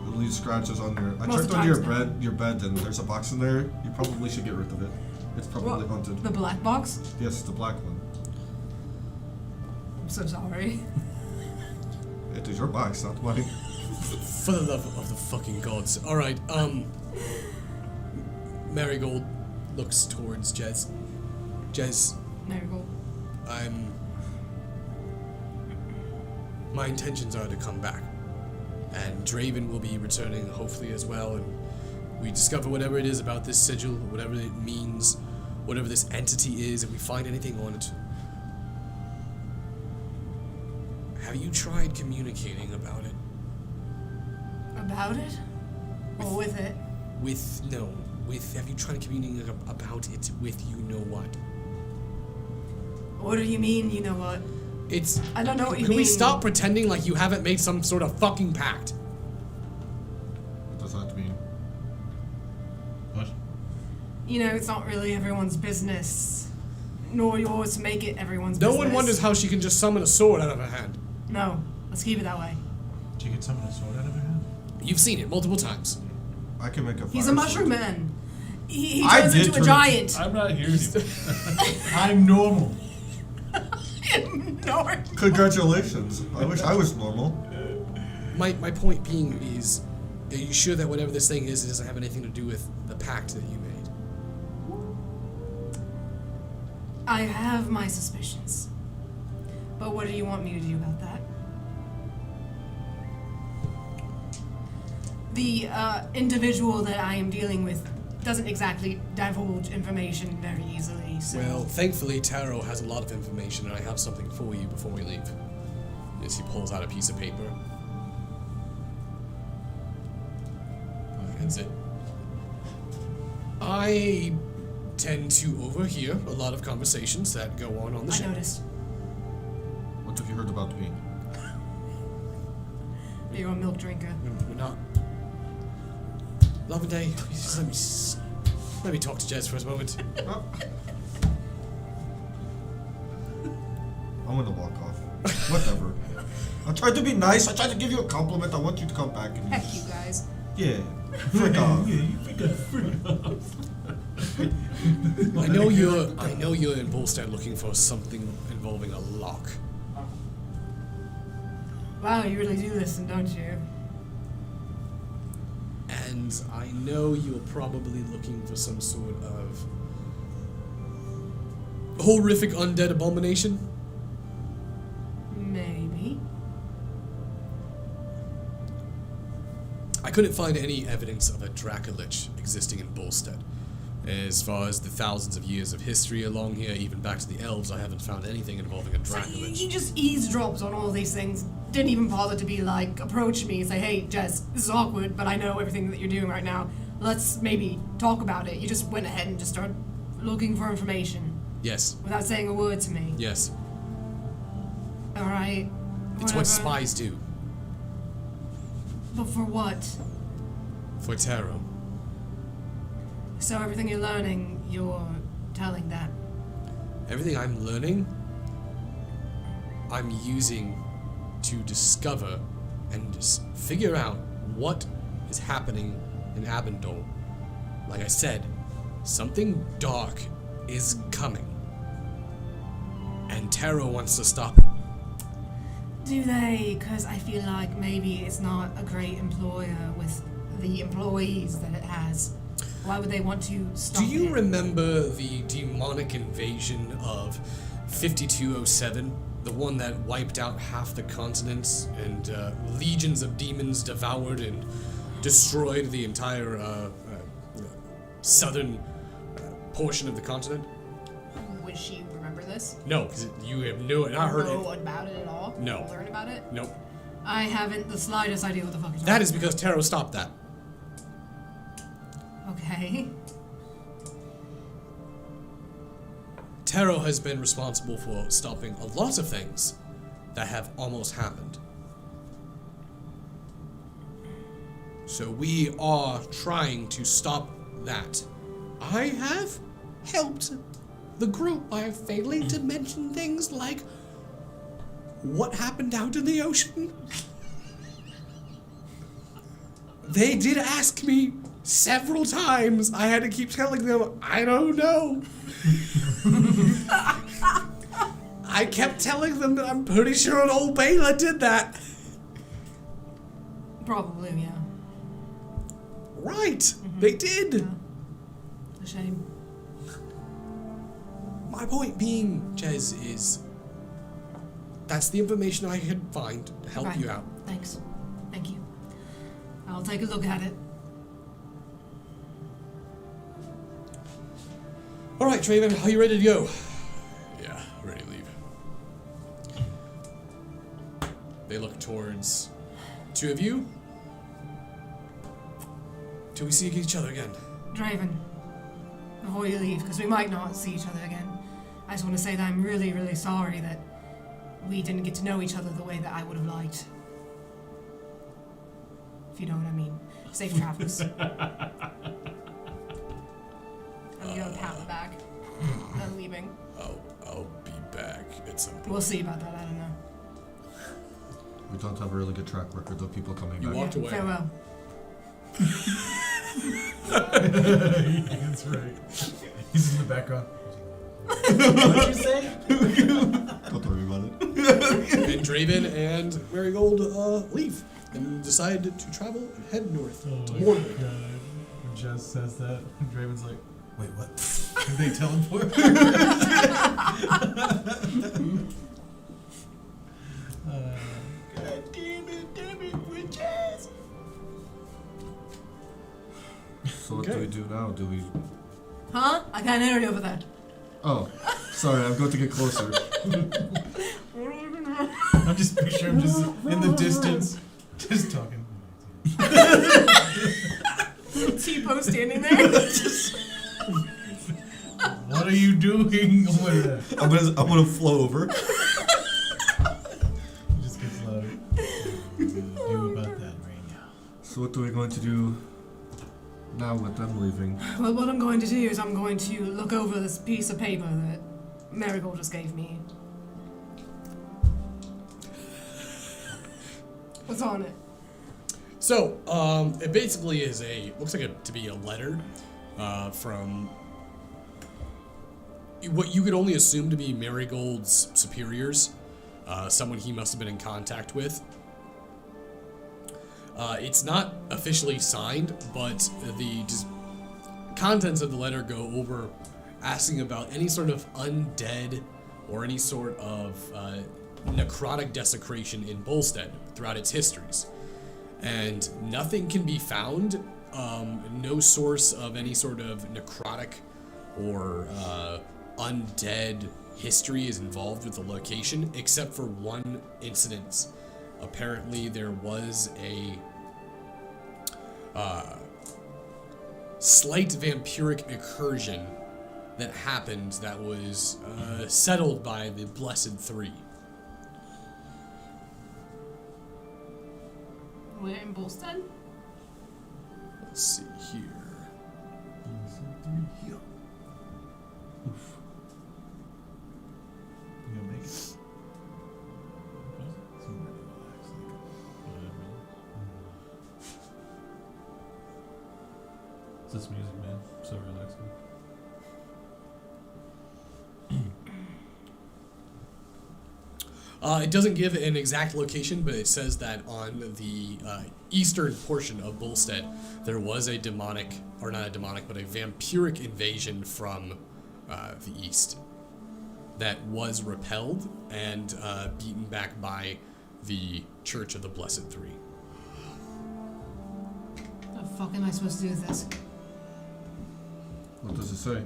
it leaves scratches on your. I Most of checked the under times, your bed, and there's a box in there. You probably should get rid of it. It's probably What? haunted. The black box? Yes, the black one. I'm so sorry. It is your box, not mine. For the love of the fucking gods. Alright, Marigold looks towards Jez. Jez, Marigold. my intentions are to come back. And Draven will be returning hopefully as well, and we discover whatever it is about this sigil, whatever it means, whatever this entity is, if we find anything on it. Have you tried communicating about it? About it? Or with it? Have you tried communicating about it with you know what? What do you mean, you know what? I don't know what you Can mean. we stop pretending like you haven't made some sort of fucking pact? What does that mean? What? You know, it's not really everyone's business. Nor yours to make it everyone's No business. one wonders how she can just summon a sword out of her hand. No, let's keep it that way. Did you get someone a sword out of her hand? You've seen it multiple times. I can make a. He's fire a mushroom sword. man. He I turns did into a turn- giant. I'm not here anymore. I'm normal. No. Congratulations. I wish I was normal. My point being is, are you sure that whatever this thing is, it doesn't have anything to do with the pact that you made? I have my suspicions. But what do you want me to do about that? The individual that I am dealing with doesn't exactly divulge information very easily, so... Well, thankfully, Taro has a lot of information, and I have something for you before we leave. As he pulls out a piece of paper. Hands it. I tend to overhear a lot of conversations that go on the I ship. noticed. What have you heard about me? You're a milk drinker. We're not. Lavender, let me talk to Jez for a moment. I'm gonna walk off. Whatever. I tried to be nice. I tried to give you a compliment. I want you to come back and Heck, you guys. Yeah. Frick off. Yeah, you think I'm freak off. I know you're in Bolstead looking for something involving a lock. Wow, you really do listen, don't you? And I know you're probably looking for some sort of horrific undead abomination. Maybe. I couldn't find any evidence of a Dracolich existing in Bolstead. As far as the thousands of years of history along here, even back to the elves, I haven't found anything involving a So Dracolich. he just eavesdropped on all these things. Didn't even bother to be like, approach me and say, hey, Jess, this is awkward, but I know everything that you're doing right now. Let's maybe talk about it. You just went ahead and just started looking for information Yes. without saying a word to me. Yes. Alright. It's what spies do. But for what? For Taro. So everything you're learning, you're telling that. Everything I'm learning, I'm using to discover and just figure out what is happening in Abendol. Like I said, something dark is coming. And Taro wants to stop it. Do they? Because I feel like maybe it's not a great employer with the employees that it has. Why would they want to stop Do you it? remember the demonic invasion of 5207? The one that wiped out half the continent and legions of demons devoured and destroyed the entire southern portion of the continent? Would she remember this? No, because you have not heard know it. about it at all? No. Learn about it? Nope. I haven't the slightest idea what the fuck you're That talking is because Taro stopped that. about. Okay. Taro has been responsible for stopping a lot of things that have almost happened. So we are trying to stop that. I have helped the group by failing to mention things like what happened out in the ocean. They did ask me several times. I had to keep telling them, I don't know. I kept telling them that I'm pretty sure an old Bela did that. Probably, yeah. Right, they did. Yeah. A shame. My point being, Jez, is that's the information I could find to help Okay. you out. Thanks. Thank you. I'll take a look at it. All right, Draven, are you ready to go? Yeah, ready to leave. They look towards two of you. Till we see each other again. Draven, before you leave, because we might not see each other again, I just want to say that I'm really, really sorry that we didn't get to know each other the way that I would have liked. If you know what I mean. Safe travels. I'm gonna pat the back. I'm leaving. I'll be back at some point. We'll see about that, I don't know. We don't have a really good track record of people coming You back. walked away. Farewell. That's right. He's in the background. What'd you say? Don't worry about it. And Draven and Marigold leave and decide to travel and head north to Mornwood. When Jess says that, Draven's like, wait, what? Did they tell him for? God damn it, we're Jess. So what do we do now? Do we... Huh? I can't hear you over there. Oh, sorry, I'm going to get closer. I'm just picturing him just in the distance, just talking. T-Post standing there. What are you doing over there? I'm gonna flow over. It just gets louder. What do you do about that right now? So what are we going to do now with them leaving? Well, what I'm going to do is I'm going to look over this piece of paper that Marigold just gave me. What's on it? So, it basically is looks like to be a letter from what you could only assume to be Marigold's superiors, someone he must have been in contact with. It's not officially signed, but the contents of the letter go over asking about any sort of undead or any sort of necrotic desecration in Bolstead throughout its histories. And nothing can be found no source of any sort of necrotic or undead history is involved with the location, except for one incident. Apparently, there was a slight vampiric incursion that happened that was settled by the Blessed Three. We're in Bolstead? Let's see here. Oof. You gonna make it? Seems really relaxed, It's this music, man. So relaxing. It doesn't give an exact location, but it says that on the eastern portion of Bolstead, there was a demonic, or not a demonic, but a vampiric invasion from the east that was repelled and beaten back by the Church of the Blessed Three. What the fuck am I supposed to do with this? What does it say?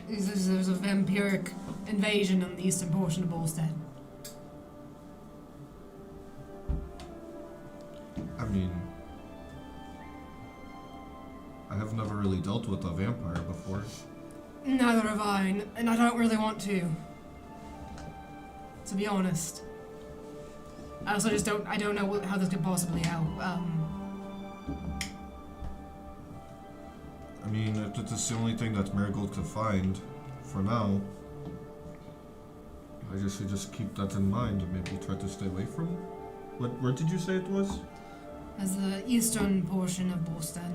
There's a vampiric invasion on the eastern portion of Bolstead. I mean, I have never really dealt with a vampire before. Neither have I, and I don't really want to be honest. I also just don't know how this could possibly help. I mean, if it's the only thing that Marigold could find for now, I guess we just keep that in mind and maybe try to stay away from. Where did you say it was? As the eastern portion of Bolstead.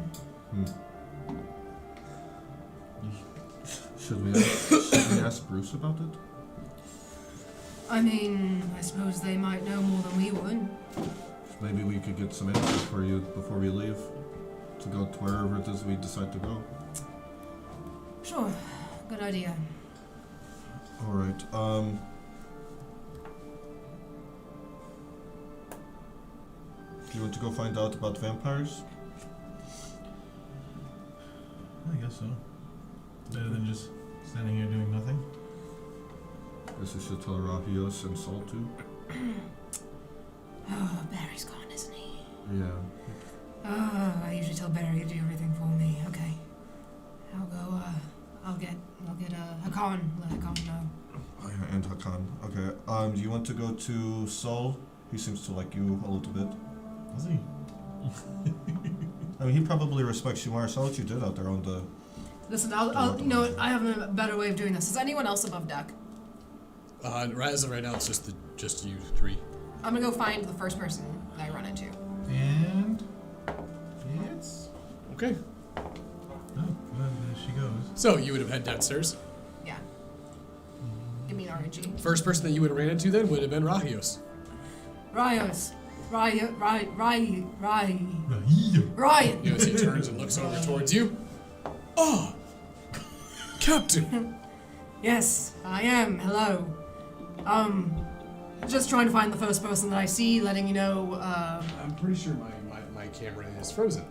Should we ask Bruce about it? I mean, I suppose they might know more than we would. Maybe we could get some answers for you before we leave to go to wherever it is we decide to go. Sure, good idea. All right. Do you want to go find out about vampires? I guess so. Better than just standing here doing nothing. Guess I should tell Rahios and Saul too. Oh, Barry's gone, isn't he? Yeah. Oh, I usually tell Barry to do everything for me. Okay. I'll go, I'll get Hakan, let Hakan know. Oh, yeah, and Hakan. Okay. Do you want to go to Saul? He seems to like you a little bit. Does he? I mean, he probably respects you more. I saw what you did out there on the... Listen, I'll you know what, I have a better way of doing this. Is anyone else above deck? As of right now, it's just you three. I'm gonna go find the first person that I run into. And it's Okay. oh, well, there she goes. So you would have head downstairs. Yeah. Give me an RNG. First person that you would have ran into then would have been Rahios. Ryan. You know, as he turns and looks over towards you. Oh, Captain. Yes, I am. Hello. Just trying to find the first person that I see, letting you know, I'm pretty sure my camera is frozen.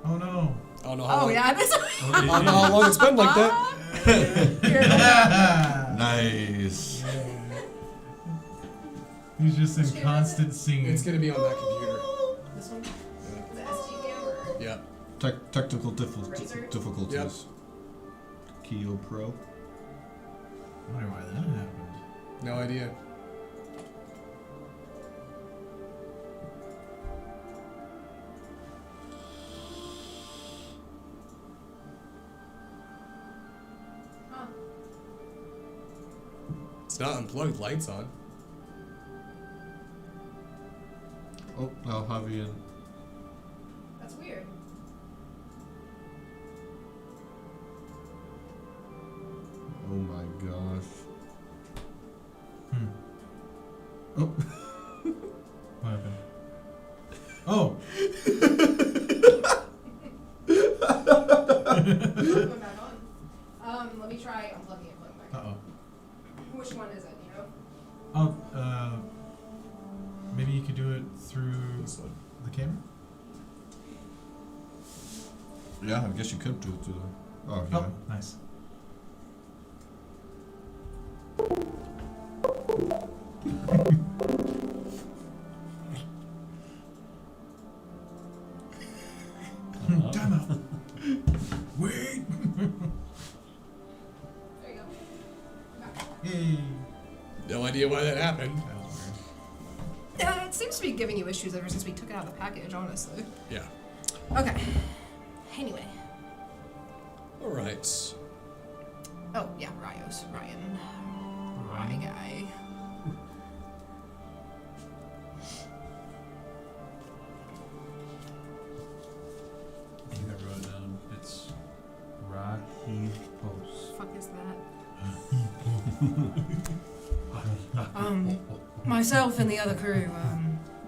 Oh no. I don't know how long, yeah, this I don't know how long it's been like that. Nice. He's just in constant singing. It's gonna be on that computer. This one? The STM or? Yeah. Technical Razor? difficulties. Yep. Keo Pro. I wonder why that happened. No idea. Huh. It's not unplugged lights on. Oh, now Javi and... That's weird. Oh my gosh. Oh. What happened? Oh! Going back on. Let me try unplugging it, plugging back. Uh-oh. Which one is it, you know? Oh, maybe you could do it through the camera? Yeah, I guess you could do it to the. Oh, yeah. Oh, nice. Time out. Wait. There you go. Hey. No idea why that happened. That was weird. Yeah, it seems to be giving you issues ever since we took it out of the package, honestly. Yeah. Okay. Anyway. All right. Oh, yeah, Ryan. Rye guy. You got wrote it down. It's Rahipos. Fuck is that? Myself and the other crew,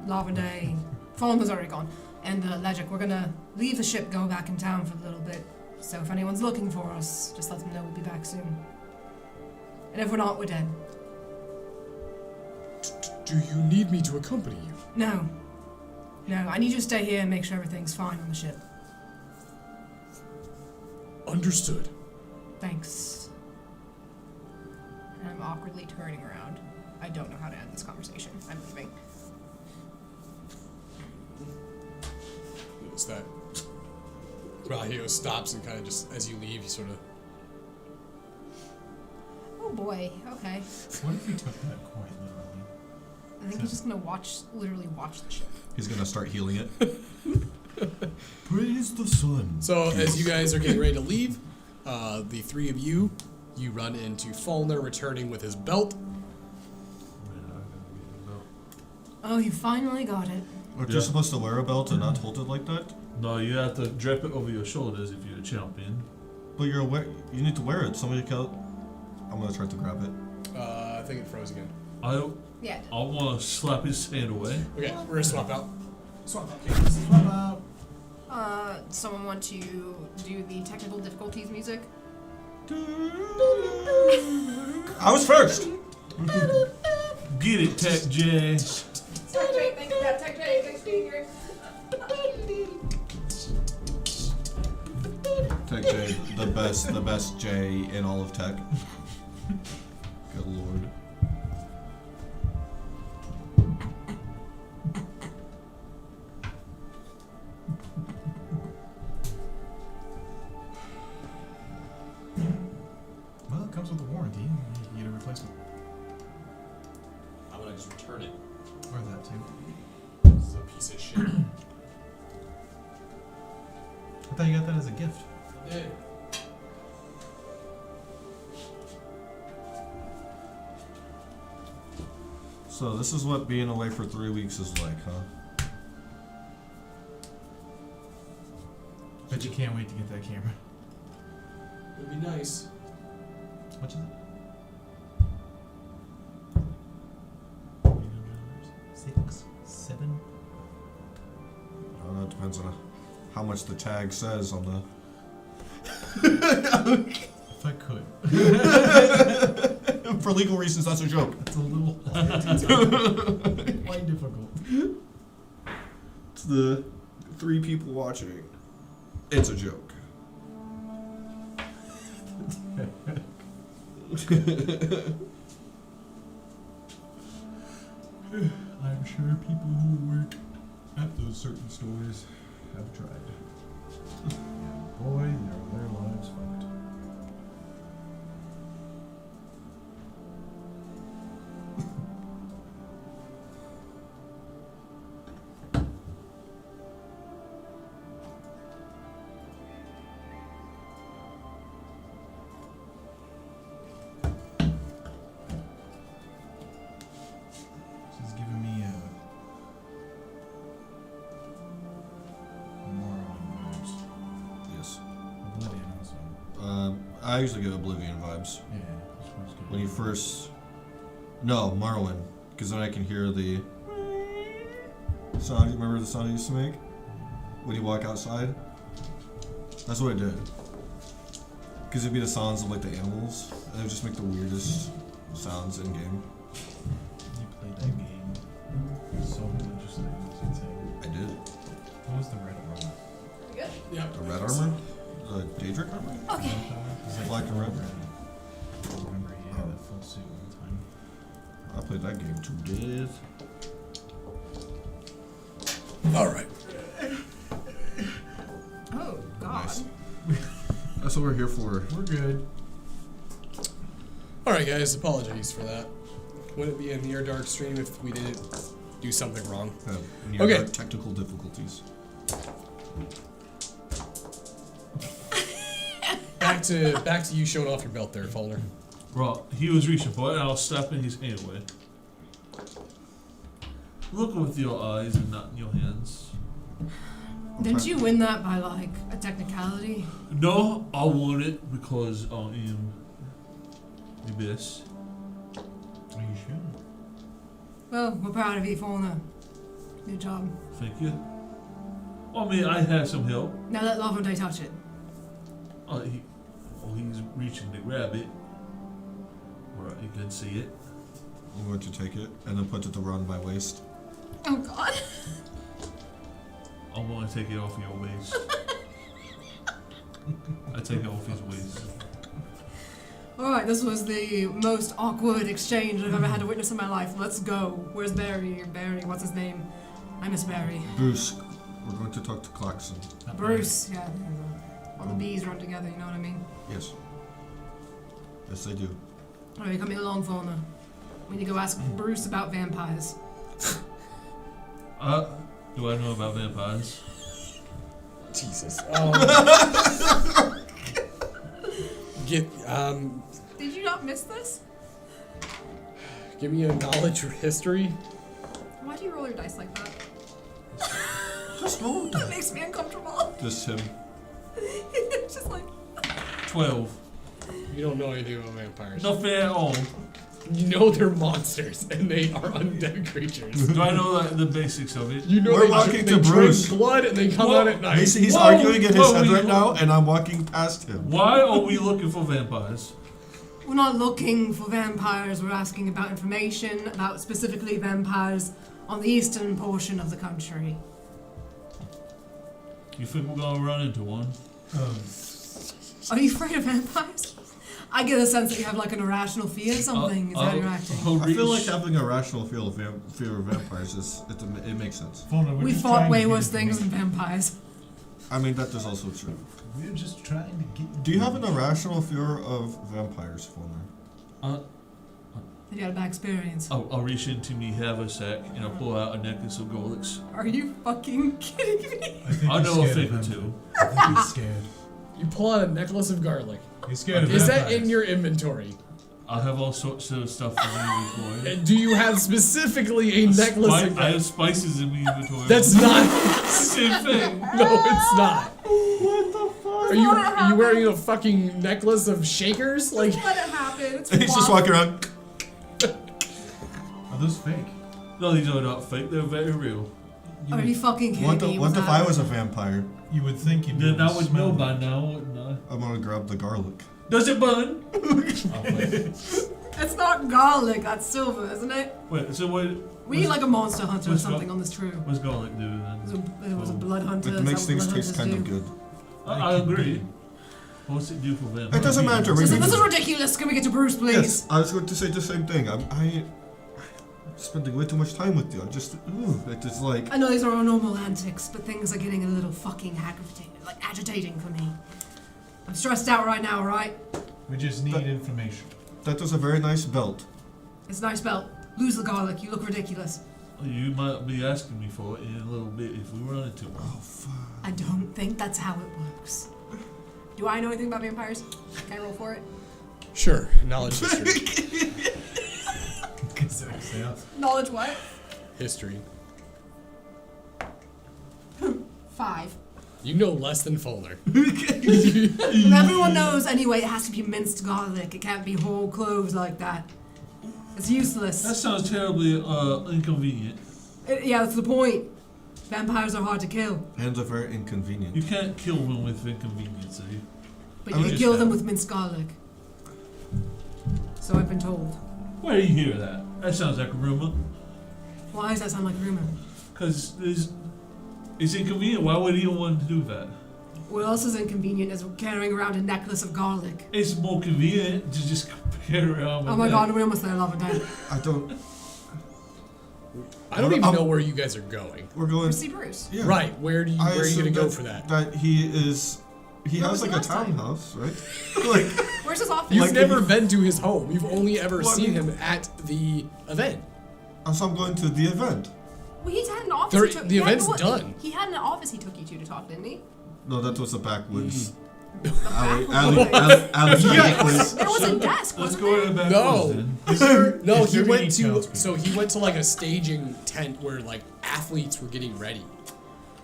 Lava Day, Fallen was already gone, and Legic, we're gonna leave the ship, go back in town for a little bit. So if anyone's looking for us, just let them know we'll be back soon. And if we're not, we're dead. Do you need me to accompany you? No. No, I need you to stay here and make sure everything's fine on the ship. Understood. Thanks. And I'm awkwardly turning around. I don't know how to end this conversation. I'm leaving. Notice that Rahio stops and kind of just, as you leave, he sort of. Oh boy, okay. What if you took that quite literally? I think he's just gonna literally watch the ship. He's gonna start healing it. Praise the sun. So as you guys are getting ready to leave, the three of you run into Fallner returning with his belt. Oh, you finally got it. Aren't you supposed to wear a belt and not hold it like that? No, you have to drape it over your shoulders if you're a champion. But you need to wear it. Somebody can. I'm gonna try to grab it. I think it froze again. Yeah. I want to slap his hand away. Okay, we're gonna swap out. Swap out cameras. Swap out. Someone want to do the technical difficulties music? I was first. Get it, Tech J. Tech J, thanks for that. Tech J, thanks for being here. Tech J, the best J in all of tech. Good lord. Well, it comes with a warranty. You get a replacement. I'm gonna just return it. Or that too. This is a piece of shit. I thought you got that as a gift. Yeah. So this is what being away for 3 weeks is like, huh? Bet you can't wait to get that camera. It'd be nice. How much is it? $6, $7. I don't know, it depends on how much the tag says on the. If I could. For legal reasons, that's a joke. It's a little quite difficult. To the 3 people watching, it's a joke. I'm sure people who work at those certain stores have tried. And boy, are their lives fucked. She's giving me moron vibes. Yes. Oblivion also. I usually get Oblivion vibes. Yeah, this one's good. When you first. No, Marwin. Because then I can hear the sound. You remember the sound I used to make? When you walk outside? That's what I did. Because it'd be the sounds of like the animals. And it would just make the weirdest sounds in game. You played that game so religiously, it's insane. I did. What was the red armor? You good? Yeah. The red armor? Daedric armor? Okay. It's like Black and red. Remember, he had a full suit all the time. I played that game to death. All right. Oh, God. Nice. That's what we're here for. We're good. All right, guys. Apologies for that. Wouldn't be a near dark stream if we didn't do something wrong. Near Okay. dark technical difficulties. Back to you showing off your belt there, Falner. Well, he was reaching for it, and I was slapping his hand away. Look with your eyes and not in your hands. Didn't you win that by, like, a technicality? No, I won it because I am the best. Are you sure? Well, we're proud of you, Fauna. Good job. Thank you. I mean, I had some help. Now let Lavonde touch it. He's reaching to grab it. Where you can see it. I'm going to take it and then put it around my waist. Oh, God. I'm going to take it off your waist. I take it off his waist. Alright, this was the most awkward exchange I've ever had to witness in my life. Let's go. Where's Barry? Barry, what's his name? I miss Barry. Bruce, we're going to talk to Klaxon. Bruce, yeah. All the bees run together, you know what I mean? Yes. Yes, they do. Alright, coming along, Fauna. We need to go ask Bruce about vampires. Do I know about vampires? Jesus. Did you not miss this? Give me a knowledge or history. Why do you roll your dice like that? Just roll. That makes me uncomfortable. Just him. It's just like... 12. You don't know anything about vampires. Nothing at all. You know they're monsters and they are undead creatures. Do I know the basics of it? You know We're they, walking they to drink Bruce. blood and they come Whoa. out at night. He's Whoa, arguing in his whoa, head we- right now, and I'm walking past him. Why are we looking for vampires? We're not looking for vampires, we're asking about information about specifically vampires on the eastern portion of the country. You think we're gonna run into one? Are you afraid of vampires? I get a sense that you have like an irrational fear of something. Is how you're acting. I feel like having a rational fear of vampires it makes sense. Fauna, we're We just fought trying way to get worse things than information. vampires. I mean, that is also true. We're just trying to get. Do you have an irrational fear of vampires, Fulner? Have you had a bad experience? I'll reach into me haversack and I'll pull out a necklace of garlics. Are you fucking kidding me? I think I he's know a scared thing or of two. them. I think he's scared. You pull out a necklace of garlic. He's scared of Is that vampires. in your inventory? I have all sorts of stuff in my inventory. And do you have specifically a necklace of I have spices in my inventory. That's not. same thing. No, it's not. What the fuck? Are you wearing a fucking necklace of shakers? Like, Let it happen. It's He's just fluff. walking around. Are those fake? No, these are not fake. They're very real. Are you fucking kidding me? What if I was a vampire? You would think you'd be Then able I to would smell know them. by now, wouldn't I? I'm gonna grab the garlic. Does it burn? Oh, wait. It's not garlic. That's silver, isn't it? Wait, so what? We need like a monster hunter or what's something gar- on this troop. What's garlic do It was a then? blood hunter. It makes that's things what blood taste hunters kind do. of good. I agree. What's it do for vampires? It doesn't matter. Listen, this is ridiculous. Can we get to Bruce, please? Yes, I was going to say the same thing. I'm spending way too much time with you. It is like I know these are our normal antics, but things are getting a little fucking agitating for me. I'm stressed out right now, right? We just need information. that was a very nice belt. It's a nice belt. Lose the garlic. You look ridiculous. You might be asking me for it in a little bit if we run into one. Oh fuck. I don't think that's how it works. Do I know anything about vampires? Can I roll for it? sure, knowledge history. Knowledge what? History. 5. You know less than Fulner. Everyone knows anyway it has to be minced garlic. It can't be whole cloves like that. It's useless. That sounds terribly inconvenient. Yeah, that's the point. Vampires are hard to kill. And they're very inconvenient. You can't kill them with inconvenience, eh? But I you mean, can kill them with minced garlic. So I've been told. Where do you hear that? That sounds like a rumor. Why does that sound like a rumor? Because it's inconvenient. Why would anyone want to do that? What else is inconvenient is carrying around a necklace of garlic. It's more convenient to just carry around with Oh my that. god, we're almost there, love and dead. I don't. I don't even know where you guys are going. We're going. See Bruce. Yeah. Right, where are you assume gonna go for that? That he is. He Where has was he like a last time? townhouse, right? like. Where's his office? You've Like, never if you- been to his home. You've only ever Well, I seen mean- him at the event. So I'm going to the event. Well, he's had an office. There- he took, the he had event's no- done. He had an office he took you to talk, didn't he? No, that was the backwoods. The Alley, backwoods. place. There was a desk, Let's wasn't go there? to the back No. doors then. No, Is he there went any to townspeople? so he went to like a staging tent where like athletes were getting ready,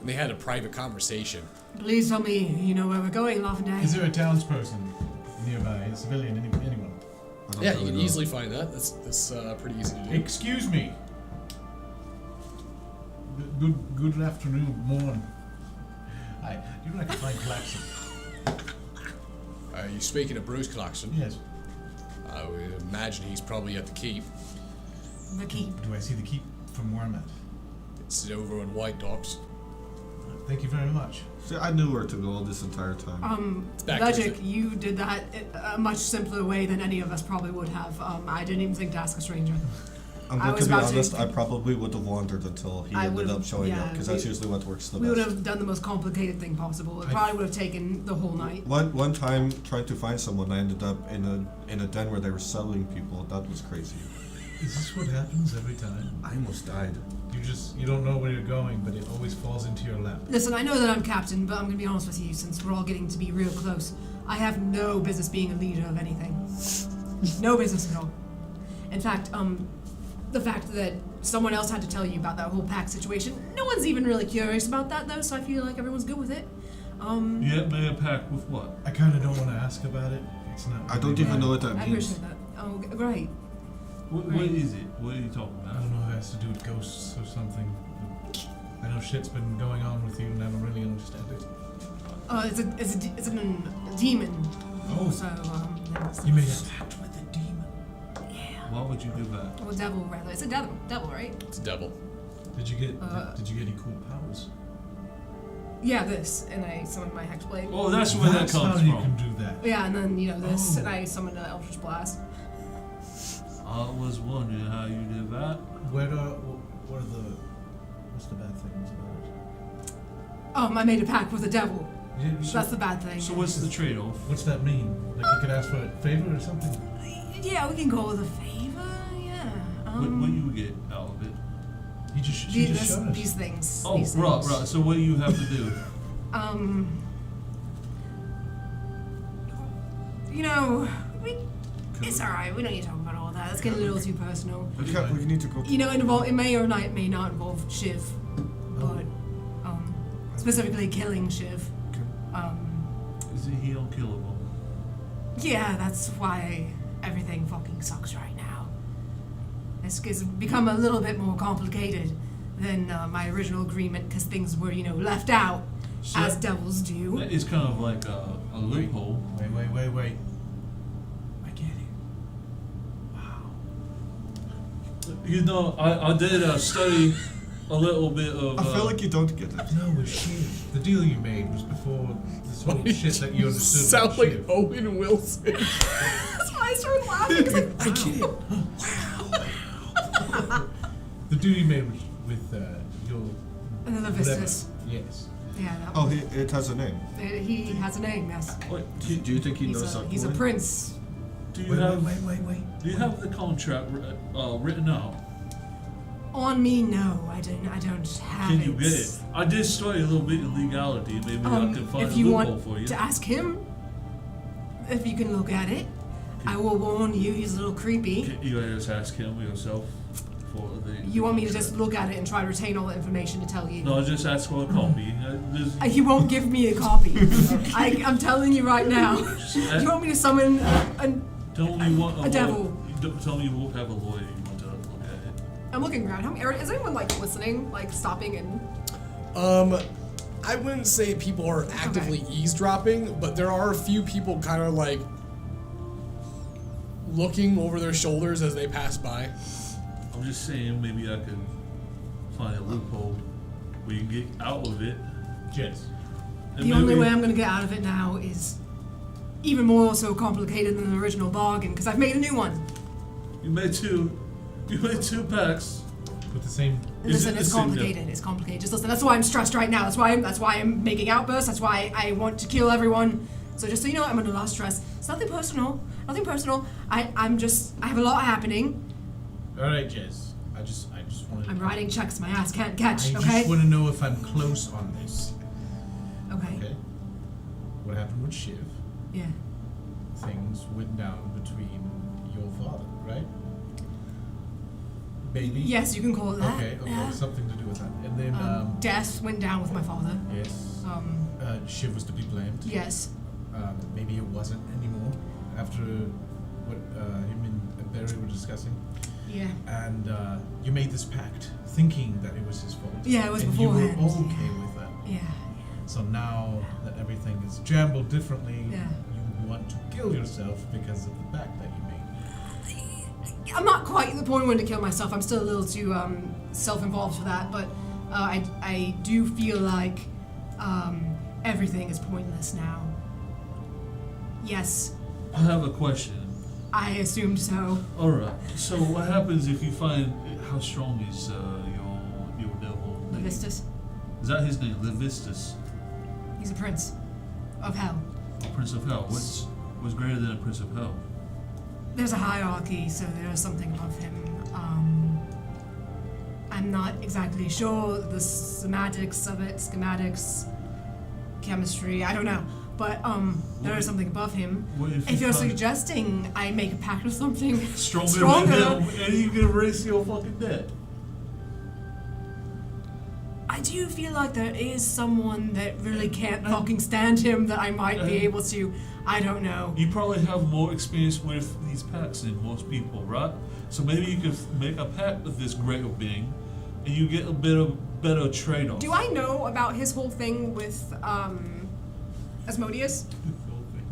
and they had a private conversation. Please tell me you know where we're going, love and Is dead. there a townsperson nearby? A civilian? Anyone? I don't Yeah, really you can know. easily find that. That's pretty easy to do. Excuse me. Good afternoon, morning. I do you like to find Claxon? You speaking of Bruce Clarkson? Yes. I would imagine he's probably at the keep. The keep. Do I see the keep from where I'm at? It's over in White Docks. Thank you very much. See, I knew where to go this entire time. back Logic, to you did that a much simpler way than any of us probably would have. I didn't even think to ask a stranger. I'm I going was to be about to- honest, I probably would have wandered until he I ended would've- up showing up, yeah, because that's we- usually what works the We would best. have done the most complicated thing possible. It I- probably would have taken the whole night. One time, trying to find someone, I ended up in a den where they were selling people. That was crazy. Is this what happens every time? I almost died. You don't know where you're going, but it always falls into your lap. Listen, I know that I'm captain, but I'm gonna be honest with you, since we're all getting to be real close. I have no business being a leader of anything. No business at all. In fact, the fact that someone else had to tell you about that whole pack situation, no one's even really curious about that though, so I feel like everyone's good with it. Yeah, may I pack with what? I kind of don't want to ask about it. It's not. I don't even know what that I means. appreciate that. Oh, great. What Right. is it? What are you talking I about? don't know if it has to do with ghosts or something. I know shit's been going on with you, and I don't really understand it. It's a demon. Oh. So, You made a pact with a demon. yeah. Why would you do that? Well, devil rather. It's a devil, right? It's a devil. Did you get? Uh, did you get any cool powers? Yeah, this, and I summoned my hexblade. Oh, that's where that That's comes how you from. can do that. Yeah, and then this, Oh. and I summoned an eldritch blast. I was wondering how you did that. What are the? What's the bad things about it? I made a pact with the devil. So That's the bad thing. So what's the trade-off? what's that mean? Like you could ask for a favor or something? Yeah, we can go with a favor. Yeah. What you get out of it? She just showed us. These things. Oh, these right, things. right. So what do you have to do? It's alright. We don't need to talk about all that. That's getting a little too personal. We need to go. It may or may not involve Shiv, but specifically killing Shiv. Is he unkillable? Yeah, that's why everything fucking sucks right now. It's become a little bit more complicated than my original agreement because things were, left out So as devils do. It's kind of like a loophole. Wait. I get it. Wow. You know, I did study a little bit of. I feel like you don't get it. No, it's shit. The deal you made was before this whole shit that you understood. Sound was like shit. Owen Wilson. That's why I started laughing. 'Cause like, I get it. The deal you made was with your. And then the whatever. Vistas. Yes. Yeah, that Oh, one. it has a name. He has a name, yes. Wait, Do you think he knows that? He's a prince. do you Wait. do you have the contract written out? On me, no, I don't have Can it. you get it? I did study a little bit of legality. Maybe I can find if a you loophole want for you. to ask him, if you can look at it, I will warn you, he's a little creepy. Can you just ask him yourself for the? You want me to just look at it and try to retain all the information to tell you? No, just ask for a copy. He won't give me a copy. I'm telling you right now. You want me to summon Tell me what a devil. Tell me you won't have a lawyer. You want to look at it. I'm looking around. Is anyone listening? Stopping and I wouldn't say people are actively eavesdropping, but there are a few people kind of looking over their shoulders as they pass by. I'm just saying, maybe I could find a loophole where you can get out of it. Yes. The only way I'm going to get out of it now is even more so complicated than the original bargain, because I've made a new one. You made two packs. With the same. Listen, it's complicated. It's complicated. Just listen. That's why I'm stressed right now. That's why I'm making outbursts. That's why I want to kill everyone. So just so you know, I'm under a lot of stress. It's nothing personal. Nothing personal. I have a lot happening. All right, Jez. I just want to. I'm writing checks my ass can't catch. I Okay. just want to know if I'm close on this. Okay. Okay. What happened with Shiv? Yeah. Things went down between your father, right? Maybe. Yes, you can call it that. Okay. Yeah. Something to do with that. And then. Death went down with my father. Yes. Shiv was to be blamed. Yes. Maybe it wasn't anymore after what him and Barry were discussing. Yeah. And you made this pact thinking that it was his fault. Yeah, it was and beforehand. you were okay with that. Yeah. So now that everything is jumbled differently, Yeah. you want to kill yourself because of the pact that you made. I'm not quite at the point where to kill myself. I'm still a little too self-involved for that, but I do feel like everything is pointless now. Yes, I have a question. I assumed so. All right. So what happens if you find how strong is your devil? Levistus. Is that his name? Levistus, He's a prince of hell. a prince of hell. What's greater than a prince of hell? There's a hierarchy, so there is something above him. I'm not exactly sure the semantics of it, schematics, chemistry, I don't know. But there is something above him. What If you're find suggesting I make a pact with something stronger than him, and you can erase your fucking debt. I do feel like there is someone that really can't fucking stand him that I might be able to. I don't know. You probably have more experience with these pacts than most people, right? So maybe you could make a pact with this greater being, and you get a bit of better trade-off. Do I know about his whole thing with Asmodeus?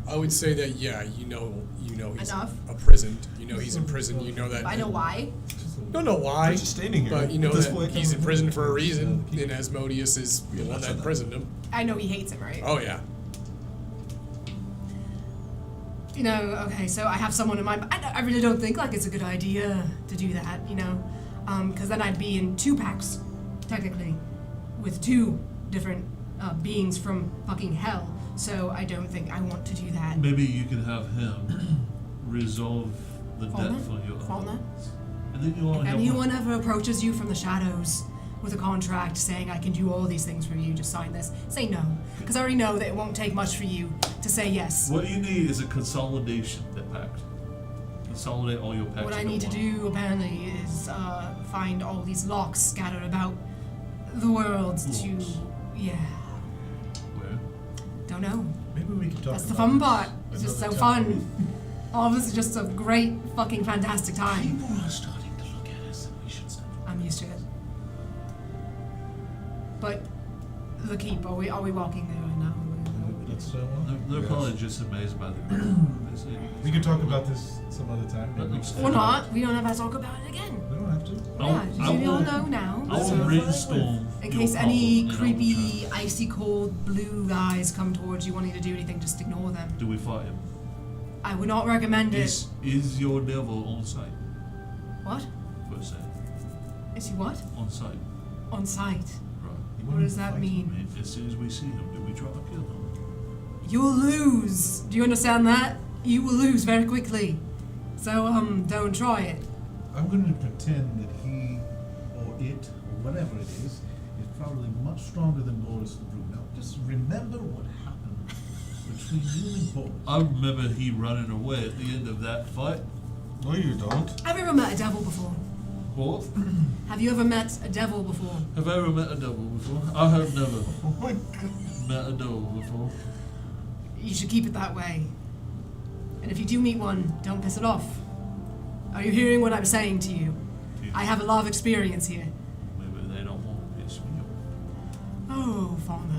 I would say that you know he's Enough. imprisoned. You know he's in prison. You know that. I know why. Don't know why. We're just standing here But you know at this that point. he's in prison for a reason, and Asmodeus is the one that imprisoned him. I know he hates him, right? Oh yeah. You know, okay, so I have someone in mind. I really don't think like it's a good idea to do that, you know, because then I'd be in two packs, technically, with two different beings from fucking hell. So I don't think I want to do that. Maybe you could have him resolve the debt Faulkner? for you. Faulkner? And then you only If have anyone ever approaches you from the shadows with a contract saying I can do all these things for you, just sign this. Say no, because I already know that it won't take much for you to say yes. What you need is a consolidation pact. Consolidate all your pacts. What I into need to one. do apparently is find all these locks scattered about the world to, Locks. yeah, Where? don't know. Maybe we can talk That's the about fun this part. It's just so another time. fun. All of this is just a great fucking fantastic time. People are starting to look at us, and we should stop. I'm used to it. But the keep, are we walking there right now? Let's, They're Yes. probably just amazed by the. we can talk about this some other time. Maybe. Or not. We don't have to talk about it again. We don't have to. Yeah, we all know now. I will So, brainstorm. in your case any problem, and I will creepy, icy cold blue guys come towards you wanting to do anything, just ignore them. try. Do we fight him? I would not recommend it. Is your devil on site? What? Per se. Is he what? On site. On site. Right. What does that I mean? mean, as soon as we see him, do we try to kill him? You'll lose. Do you understand that? You will lose very quickly. So, don't try it. I'm going to pretend that he or it or whatever it is probably much stronger than Boris the Brute. Now, just remember what happened between you and Boris. I remember he running away at the end of that fight. No, you don't. Have you ever met a devil before? What? Have you ever met a devil before? Have I ever met a devil before? I have never Oh my god. met a devil before. You should keep it that way. And if you do meet one, don't piss it off. Are you hearing what I'm saying to you? I have a lot of experience here. Maybe they don't want to piss me off. Oh, Fauna.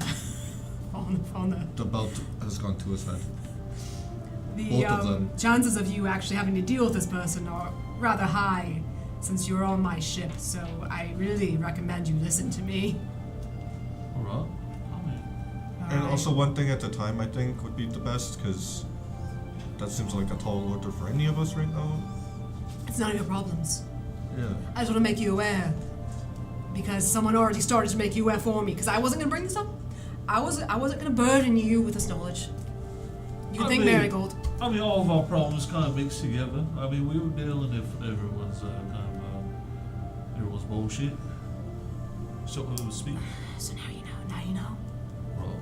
Fauna. The belt has gone to his head. The Both of them. chances of you actually having to deal with this person are rather high since you're on my ship, so I really recommend you listen to me. Alright. I mean, And Alright. also one thing at a time, I think, would be the best, because that seems like a tall order for any of us right now. It's none of your problems. Yeah. I just want to make you aware. Because someone already started to make you aware for me. Because I wasn't going to bring this up. I wasn't going to burden you with this knowledge. You can I thank mean- Marigold. I mean, all of our problems kind of mixed together. I mean, we were dealing with everyone's everyone's bullshit. So to speak. So now you know. Now you know. Well,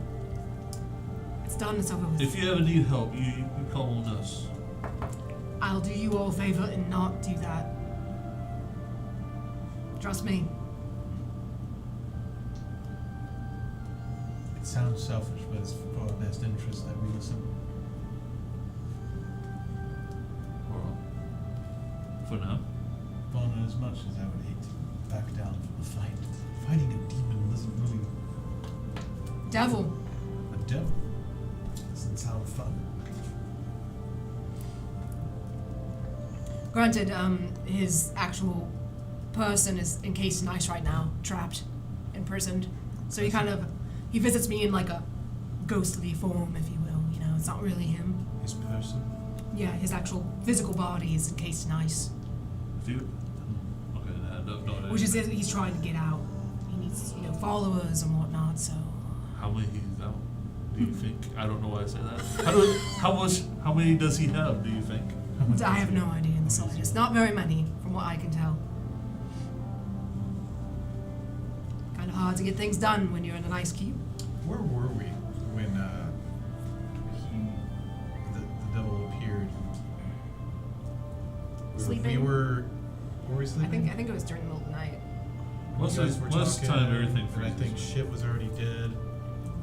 It's done. It's over with. if you ever need help, you call on us. I'll do you all a favor and not do that. Trust me. It sounds selfish, but it's for our best interest that we listen. Well, for now. Bon, as much as I would hate to back down from a fight, fighting a demon isn't really Devil. a devil. Doesn't sound fun. Granted, his actual person is encased in ice right now, trapped, imprisoned. So he visits me in like a ghostly form, if you will. You know, it's not really him. His person. Yeah, his actual physical body is encased in ice, If you. Okay, no. which is he's trying to get out. He needs, followers and whatnot. So How many he's out? Do you think? I don't know why I say that. How many does he have? Do you think? I have no idea in the slightest. Not very many, from what I can tell. Kind of hard to get things done when you're in an ice cube. Where were we when the devil appeared? Sleeping? Were we sleeping? I think it was during the middle of the night. Most You guys were talking, time everything and I freezes. think shit was already dead.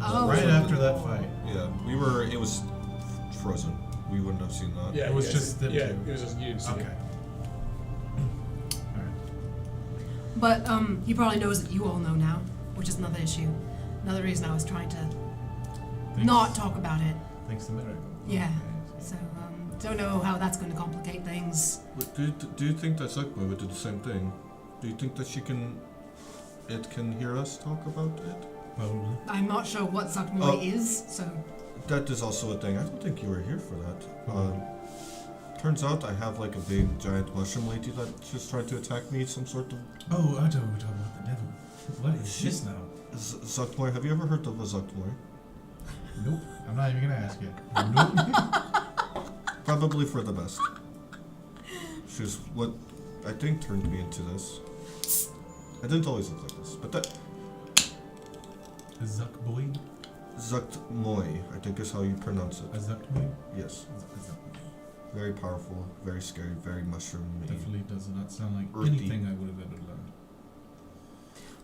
Oh. Right after that fight. Yeah, it was frozen. We wouldn't have seen that. Yeah, It was you just guys- them yeah, two. it was just you didn't see Okay. it. Alright. But he probably knows that you all know now, which is another issue. Another reason I was trying to not talk about it. Thanks to Miracle. Yeah. So don't know how that's going to complicate things. But do you think that Zuckboy would do the same thing? Do you think that it can hear us talk about it? Probably. I'm not sure what Zuckmoy Oh. is, so That is also a thing. I don't think you were here for that. Turns out I have like a big giant mushroom lady that's just trying to attack me. Some sort of Oh, I don't talk about the devil. What is this now? Zuckmoy. Have you ever heard of a Zuckmoy? Nope. I'm not even gonna ask you. Nope. Probably for the best. She's what I think turned me into this. I didn't always look like this, but that A Zuck boy? Zuckmoy, I think is how you pronounce A it. Zuck boy? Yes. A Zuck boy. Very powerful, very scary, very mushroomy. Definitely does not sound like Earthy. anything I would have ever learned.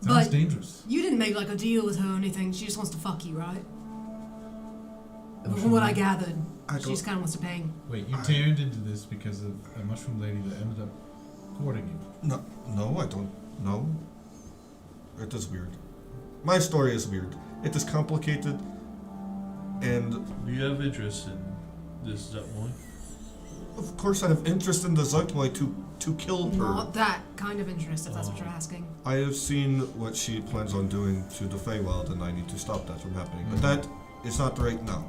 Sounds But- dangerous. you didn't make like a deal with her or anything. She just wants to fuck you, right? From what I gathered, I she don't- just kind of wants to bang. Wait, you I- turned into this because of a mushroom lady that ended up courting you. No, I don't know. It is weird. My story is weird. It is complicated, and Do you have interest in this Zuckmoy? of course I have interest in the Zuckmoy to kill her. Not that kind of interest, if that's what you're asking. I have seen what she plans on doing to the Feywild, and I need to stop that from happening. But that is not right now.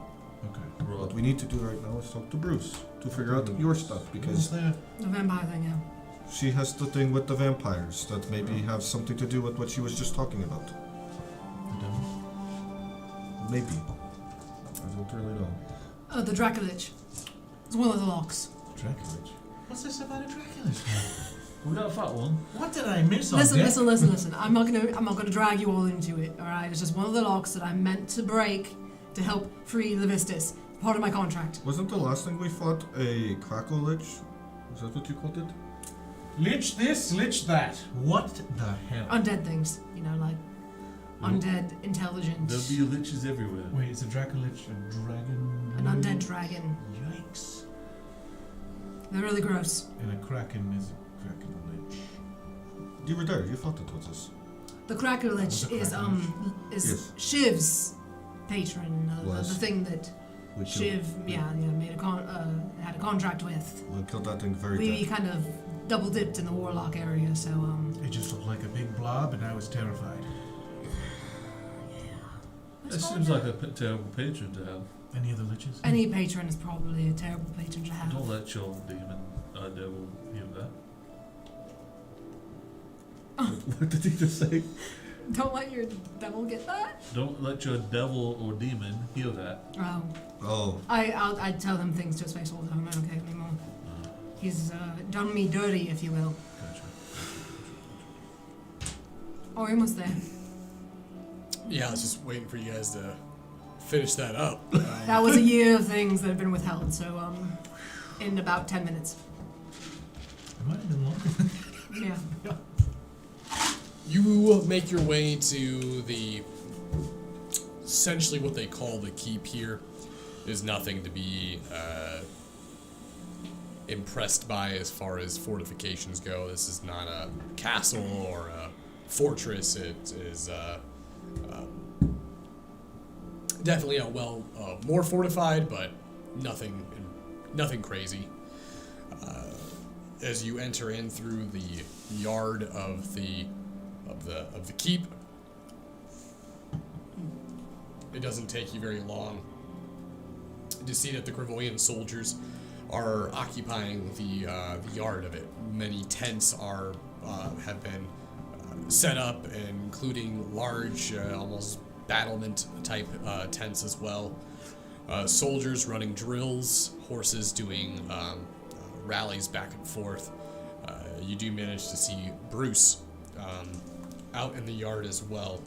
Okay. What we need to do right now is talk to Bruce to figure out your stuff, What's because that? The vampire thing, yeah. she has the thing with the vampires that maybe have something to do with what she was just talking about. The devil? Maybe. I don't really know. The Dracolich. It's one of the locks. Draculich. What's this about a Draculich now? We got a fat one. What did I miss on Listen, deck? listen. I'm not gonna drag you all into it. All right, it's just one of the locks that I'm meant to break to help free Levistus. Part of my contract. Wasn't the last thing we fought a Crackle Lich? Is that what you called it? Lich this, lich that. What the hell? Undead things, like undead intelligence. There'll be liches everywhere. Wait, is a Draculich a dragon? An undead dragon. Yikes. They're really gross. And a kraken is a kraken lich. You were there. You fought it with us. The Krakelich What's a is Krakelich? is Yes. Shiv's patron. The Was. thing that We Shiv, made had a contract with. We killed that thing very We dead. kind of double dipped in the warlock area, so It just looked like a big blob and I was terrified. It seems like a terrible patron to have. Any other liches? Any patron is probably a terrible patron to have. Don't let your demon devil hear that. Oh. What did he just say? Don't let your devil get that? Don't let your devil or demon hear that. Oh. Oh, I tell him things to his face all the time. I don't care anymore. He's done me dirty, if you will. Gotcha. Oh, you're almost there. Yeah, I was just waiting for you guys to finish that up. That was a year of things that have been withheld, so in about 10 minutes. It might have been longer than Yeah. You make your way to the essentially what they call the keep here. There's nothing to be impressed by as far as fortifications go. This is not a castle or a fortress. It is definitely more fortified, but nothing crazy. As you enter in through the yard of the keep, it doesn't take you very long to see that the Gravoyan soldiers are occupying the yard of it. Many tents have been set up, including large, almost battlement type tents as well. Soldiers running drills, horses doing rallies back and forth. You do manage to see Bruce out in the yard as well.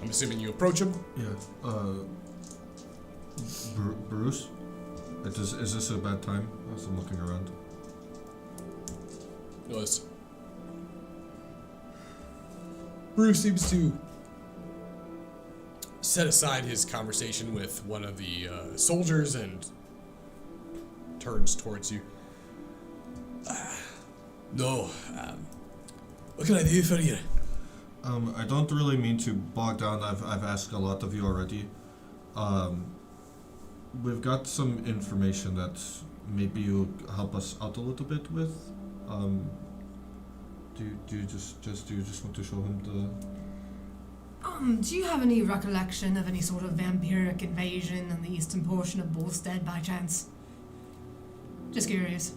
I'm assuming you approach him. yeah. Bruce? Is this a bad time? As I'm looking around. Notice. Bruce seems to set aside his conversation with one of the soldiers and turns towards you. No. What can I do for you? I don't really mean to bog down. I've asked a lot of you already. We've got some information that maybe you'll help us out a little bit with. Do you just want to show him the? Do you have any recollection of any sort of vampiric invasion in the eastern portion of Bolstead by chance? Just curious.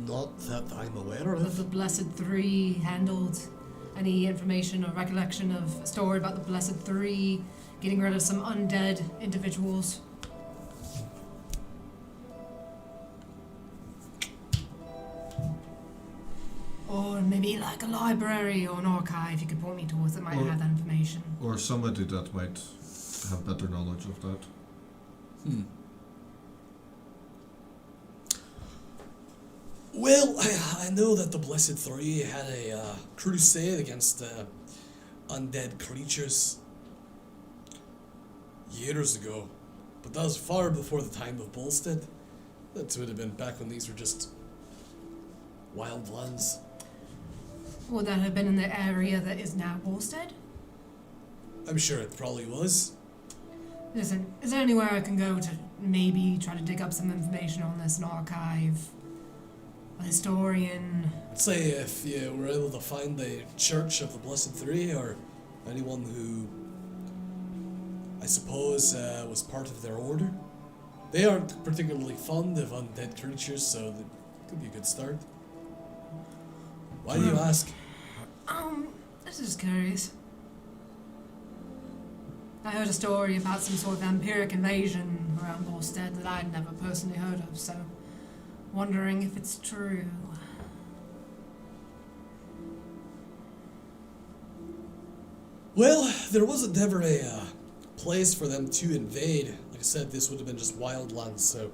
Not that I'm aware Have the Blessed Three handled any information or recollection of a story about the Blessed Three getting rid of some undead individuals? Or maybe like a library or an archive you could point me towards that might Or- have that information. Or somebody that might have better knowledge of that. Well, I know that the Blessed Three had a crusade against undead creatures years ago, but that was far before the time of Bolstead. That would have been back when these were just wild lands. Would that have been in the area that is now Bolstead? I'm sure it probably was. Listen, is there anywhere I can go to maybe try to dig up some information on this, an archive, a historian? I'd say if you were able to find the Church of the Blessed Three, or anyone who, I suppose, was part of their order. They aren't particularly fond of undead creatures, so that could be a good start. Why do you ask? This is curious. I heard a story about some sort of vampiric invasion around Bolstead that I'd never personally heard of, so wondering if it's true. Well, there wasn't ever a place for them to invade. Like I said, this would have been just wild lands, so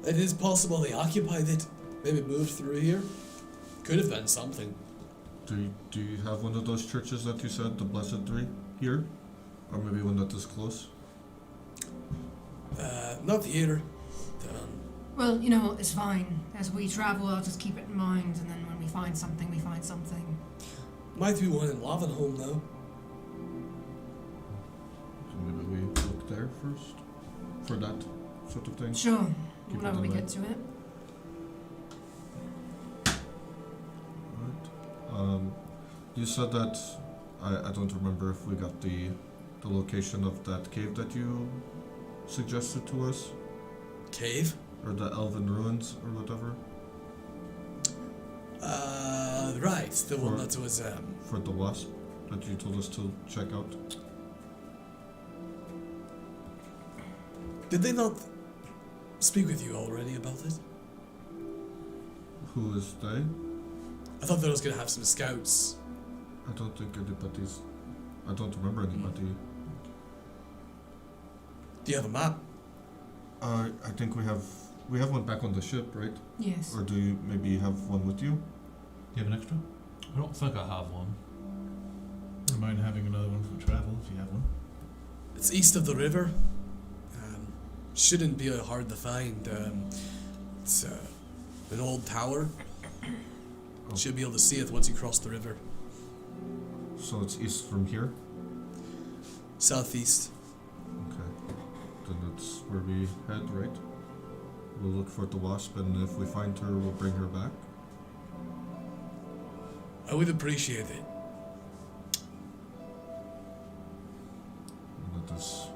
it is possible they occupied it. Maybe moved through here. Could have been something. Do you have one of those churches that you said, the Blessed Three, here? Or maybe one that is close? Not here. Well, you know, it's fine. As we travel, I'll just keep it in mind, and then when we find something, we find something. Might be one in Lavenholm, though. So maybe we look there first? For that sort of thing? Sure, Keep it whenever we in get to it. You said that I don't remember if we got the location of that cave that you suggested to us, Cave? or the elven ruins or whatever, Right. The one For- that was, for the wasp that you told us to check out. Did they not speak with you already about it? Who is they? I thought that I was gonna have some scouts. I don't think anybody's. I don't remember anybody. Do you have a map? I think we have one back on the ship, right? Yes. Or do you maybe have one with you? Do you have an extra? I don't think I have one. Wouldn't mind having another one for travel if you have one. It's east of the river. Shouldn't be hard to find. It's an old tower. Oh. Should be able to see it once you cross the river. So it's east from here. Southeast. Okay. Then that's where we head, right? We'll look for the wasp, and if we find her, we'll bring her back. I would appreciate it. And that is.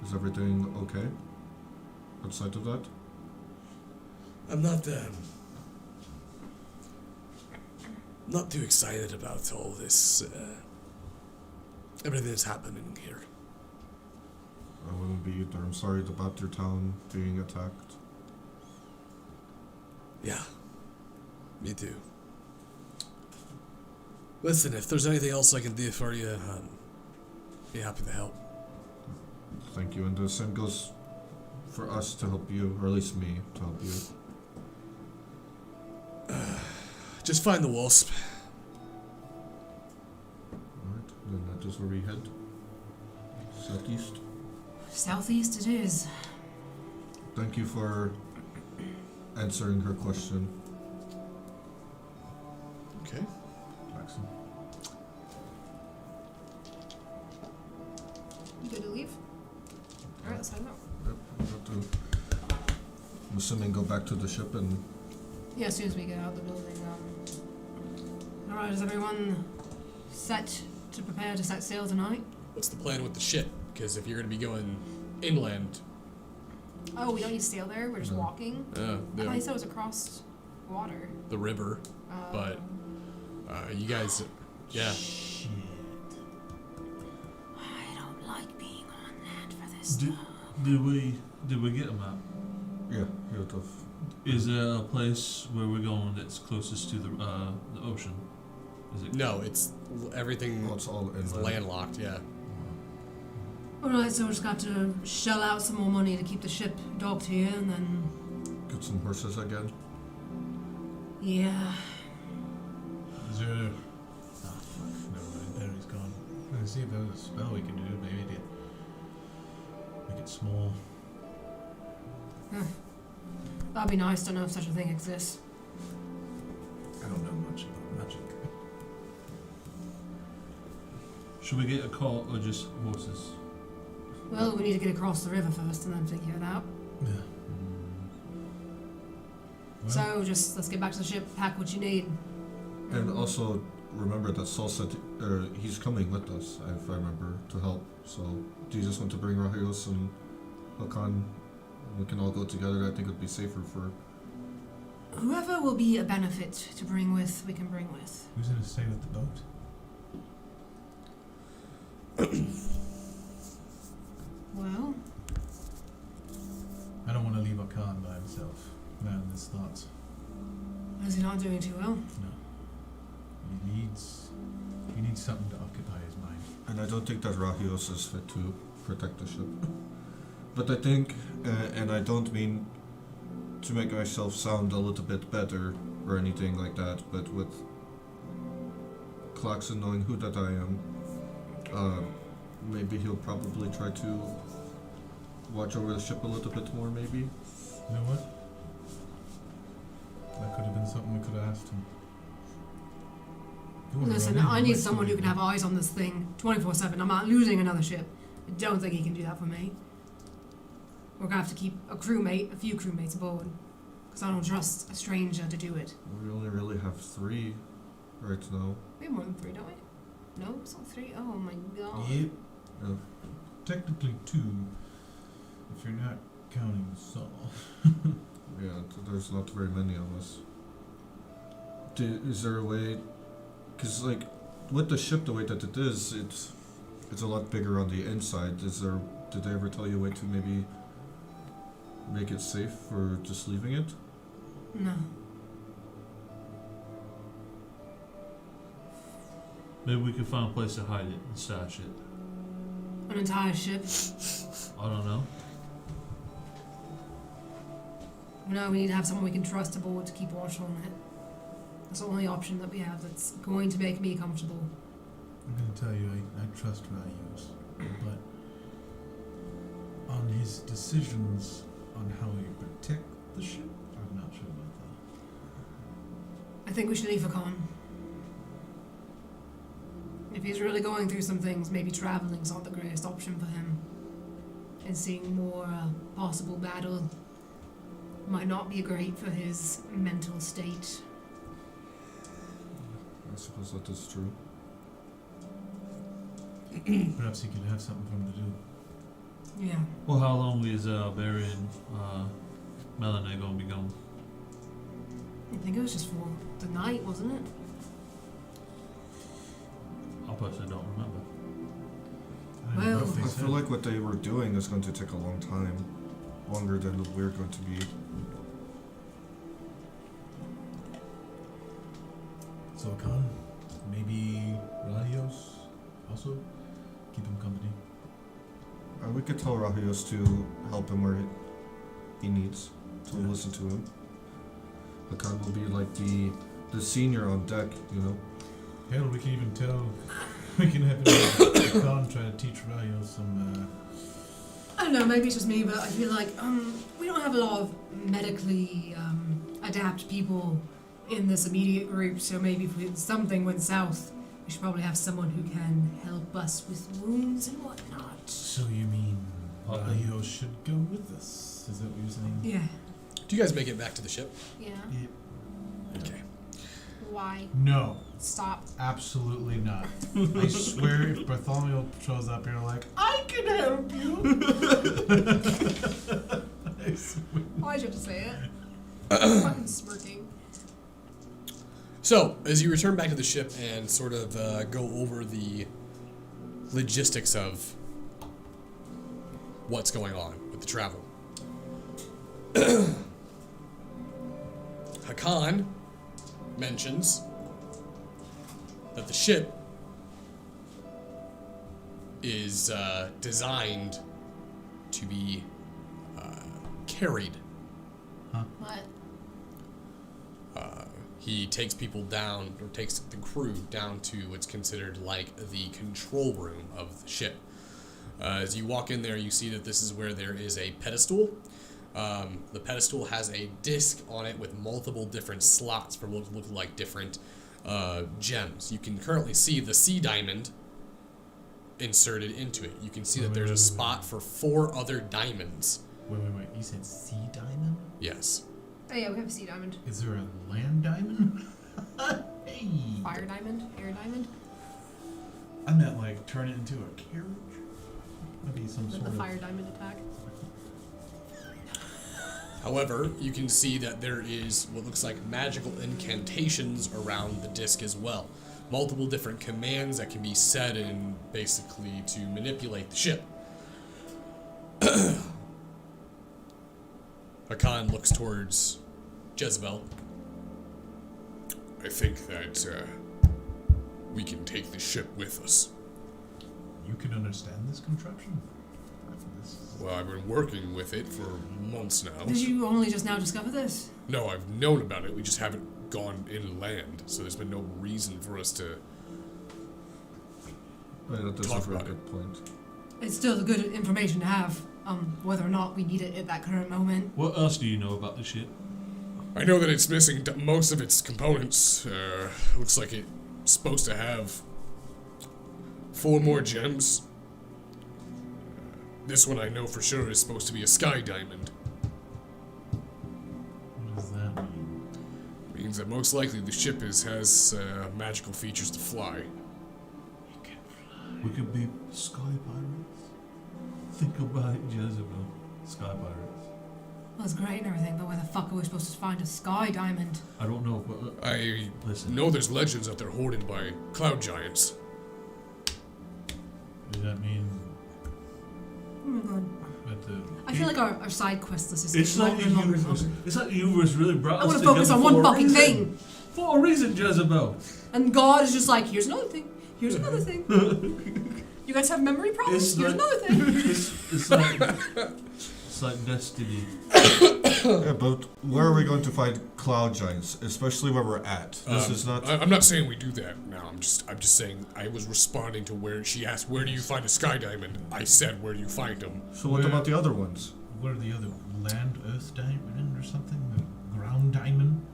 Is everything okay? Outside of that? I'm not too excited about all this, everything that's happening here. I wouldn't be either. I'm sorry about your town being attacked. Yeah, me too. Listen, if there's anything else I can do for you, be happy to help. Thank you, and the same goes for us to help you, or at least me to help you. Just find the wasp. Alright, then that is where we head. Southeast. Southeast it is. Thank you for answering her question. Okay. Jackson. You good to leave? Alright, let's head out. Yep, we have to, I'm assuming, go back to the ship and. Yeah, as soon as we get out of the building. Alright, is everyone set to prepare to set sail tonight? What's the plan with the ship? Because if you're going to be going inland, Oh, we don't need to sail there, we're just No. walking? I thought you the said it was across water. river, but you guys, yeah. Shit. I don't like being on land for this Did we get a map? Yeah, you have. Is there a place where we're going that's closest to the ocean? Is it? No, everything Well, it's all is inland. landlocked, yeah. Alright, so we just got to shell out some more money to keep the ship docked here, and then... Get some horses again. Yeah. Is there a... Oh, fuck. Never mind. Barry's gone. Let's see if there's a spell we can do. Maybe to make it small. That'd be nice to know if such a thing exists. I don't know much about magic. Should we get a cart or just horses? Well, we need to get across the river first and then figure it out. Yeah. Well, So just let's get back to the ship, pack what you need. And also remember that Saul said he's coming with us, if I remember, to help. So do you just want to bring Rahios and Hakan? We can all go together. I think it'd be safer for. Whoever will be a benefit to bring with, we can bring with. who's gonna stay with the boat? Well, I don't want to leave Akan by himself. Man, his thoughts. is he not doing too well? No. He needs something to occupy his mind. And I don't think that Rahios is fit to protect the ship. But I think, and I don't mean to make myself sound a little bit better or anything like that, but with Klaxon knowing who that I am, maybe he'll probably try to watch over the ship a little bit more, maybe. You know what? That could have been something we could have asked him. You wanna Listen, run in, I you need might someone who still can have eyes on this thing 24/7. I'm not losing another ship. I don't think he can do that for me. We're gonna have to keep a few crewmates aboard. Because I don't trust a stranger to do it. We only really have 3 right now. We have more than 3, don't we? No, it's not 3. Oh my god. Yep. Yeah. Technically 2, if you're not counting Saul. Yeah, there's not very many of us. Is there a way? Because like, with the ship the way that it is, it's a lot bigger on the inside. Did they ever tell you a way to maybe make it safe for just leaving it? No. Maybe we could find a place to hide it and stash it. An entire ship. I don't know. No, we need to have someone we can trust aboard to keep watch on it. That's the only option that we have that's going to make me comfortable. I'm gonna tell you, I trust Rayos, but on his decisions on how you protect the ship, I'm not sure about that. I think we should leave Hakan. If he's really going through some things, maybe traveling's not the greatest option for him. And seeing more possible battle might not be great for his mental state. I suppose that is true. Perhaps he could have something for him to do. Yeah. Well, how long is Barry and Melanie gonna be gone? I think it was just for the night, wasn't it? I personally don't remember. I don't know Well, if they I said. feel like what they were doing is going to take a long time, longer than we're going to be. So Khan, maybe Rayos also keep him company. We could tell Rahios to help him where he needs to listen to him. Hakan will be like the senior on deck, you know. Hell, we can even tell. We can have Khan try to teach Rayos some. I don't know, maybe it's just me, but I feel like we don't have a lot of medically adept people in this immediate group, so maybe if something went south, we should probably have someone who can help us with wounds and whatnot. So you mean Okay. Rayos should go with us? Is that what you're saying? Yeah. Do you guys make it back to the ship? Yeah. Okay. Why? No, Stop. absolutely not. I swear, if Bartholomew shows up here like, I can help you. I swear. Why'd you have to say it? Fucking smirking. So, as you return back to the ship and sort of go over the logistics of what's going on with the travel, Hakan mentions that the ship is designed to be carried. What? He takes people down, or takes the crew down to what's considered like the control room of the ship. As you walk in there, you see that this is where there is a pedestal. The pedestal has a disc on it with multiple different slots for what look like different gems. You can currently see the sea diamond inserted into it. You can see that there's a spot for 4 other diamonds. Wait. You said sea diamond? Yes. Oh yeah, we have a sea diamond. Is there a land diamond? Hey. Fire diamond? Air diamond? I meant like turn it into a carriage? Maybe some With sort the of. fire diamond attack. However, you can see that there is what looks like magical incantations around the disc as well. Multiple different commands that can be said in basically to manipulate the ship. Hakan looks towards Jezebel. I think that we can take the ship with us. You can understand this contraption? Well, I've been working with it for months now. Did you only just now discover this? No, I've known about it. We just haven't gone inland, so there's been no reason for us to. That is Talk a very about good point. It's still good information to have, whether or not we need it at that current moment. What else do you know about the ship? I know that it's missing most of its components. Looks like it's supposed to have 4 more gems. This one I know for sure is supposed to be a sky diamond. What does that mean? means that most likely the ship has magical features to fly. We could be sky pirates. Think about it, Jezebel. Sky pirates. Well, it's great and everything, but where the fuck are we supposed to find a sky diamond? I don't know, but I listen. know there's legends that they're hoarded by cloud giants. Does that mean Oh my god. that the... I feel like our side quest list is It's getting like longer the and longer and universe. longer. It's like the universe really brought I us want to focus together on one for a fucking reason. thing. For a reason, Jezebel. And God is just like, here's another thing. Here's another thing. You guys have memory problems? It's Here's like- another thing. It's like destiny. Yeah, but where are we going to find cloud giants, especially where we're at? This is not. I'm not saying we do that now. I'm just saying I was responding to where she asked, "Where do you find a sky diamond?" I said, "Where do you find them?" So what about the other ones? What are the other... Land, earth diamond or something? The ground diamond?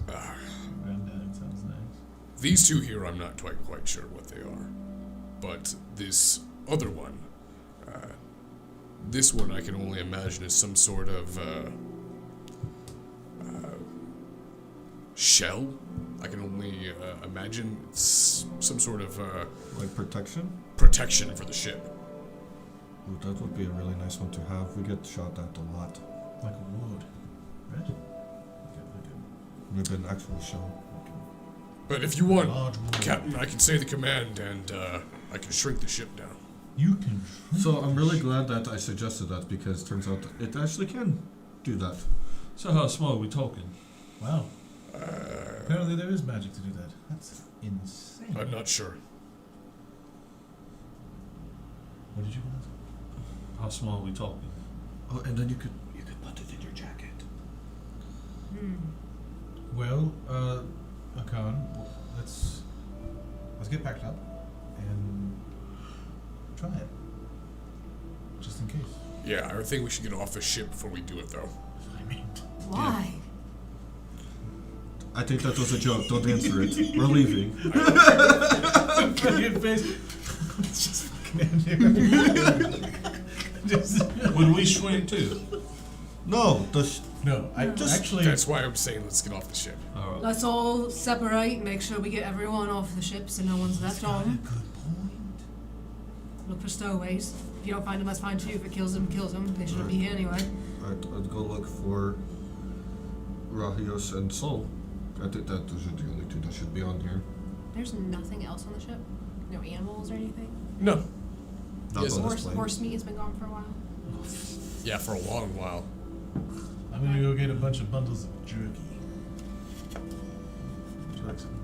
Ground diamond sounds nice. These two here, I'm not quite sure what they are, but this other one, this one I can only imagine is some sort of shell. I can only imagine it's some sort of Like protection? protection for the ship. Ooh, that would be a really nice one to have. We get shot at a lot. Like a wood, right? Maybe an actual shell. But if you want, Large wood. Captain, I can say the command and I can shrink the ship down. You can shrink So I'm the really ship. glad that I suggested that because it turns out it actually can do that. So how small are we talking? Wow. Apparently there is magic to do that. That's insane. I'm not sure. What did you want? How small are we talking? Oh, and then you could put it in your jacket. Well, Akan, let's get packed up and try it. Just in case. Yeah, I think we should get off the ship before we do it, though. I mean, Why? I think that was a joke. Don't answer it. We're leaving. your face. It's just fucking in here. Just, Would we shrink too? No, no, I Just- actually. That's why I'm saying let's get off the ship. Alright. Let's all separate, make sure we get everyone off the ship so no one's left Got a on. good point. Look for stowaways. If you don't find them, let's find two. If it kills them, kills them. They shouldn't be here anyway. I'd go look for Rahios and Sol. I think that those are the only two that should be on here. There's nothing else on the ship? No animals or anything? No. Not Yes, on this Horse, plane. horse meat has been gone for a while. Yeah, for a long while. I'm gonna go get a bunch of bundles of jerky. Would you like some?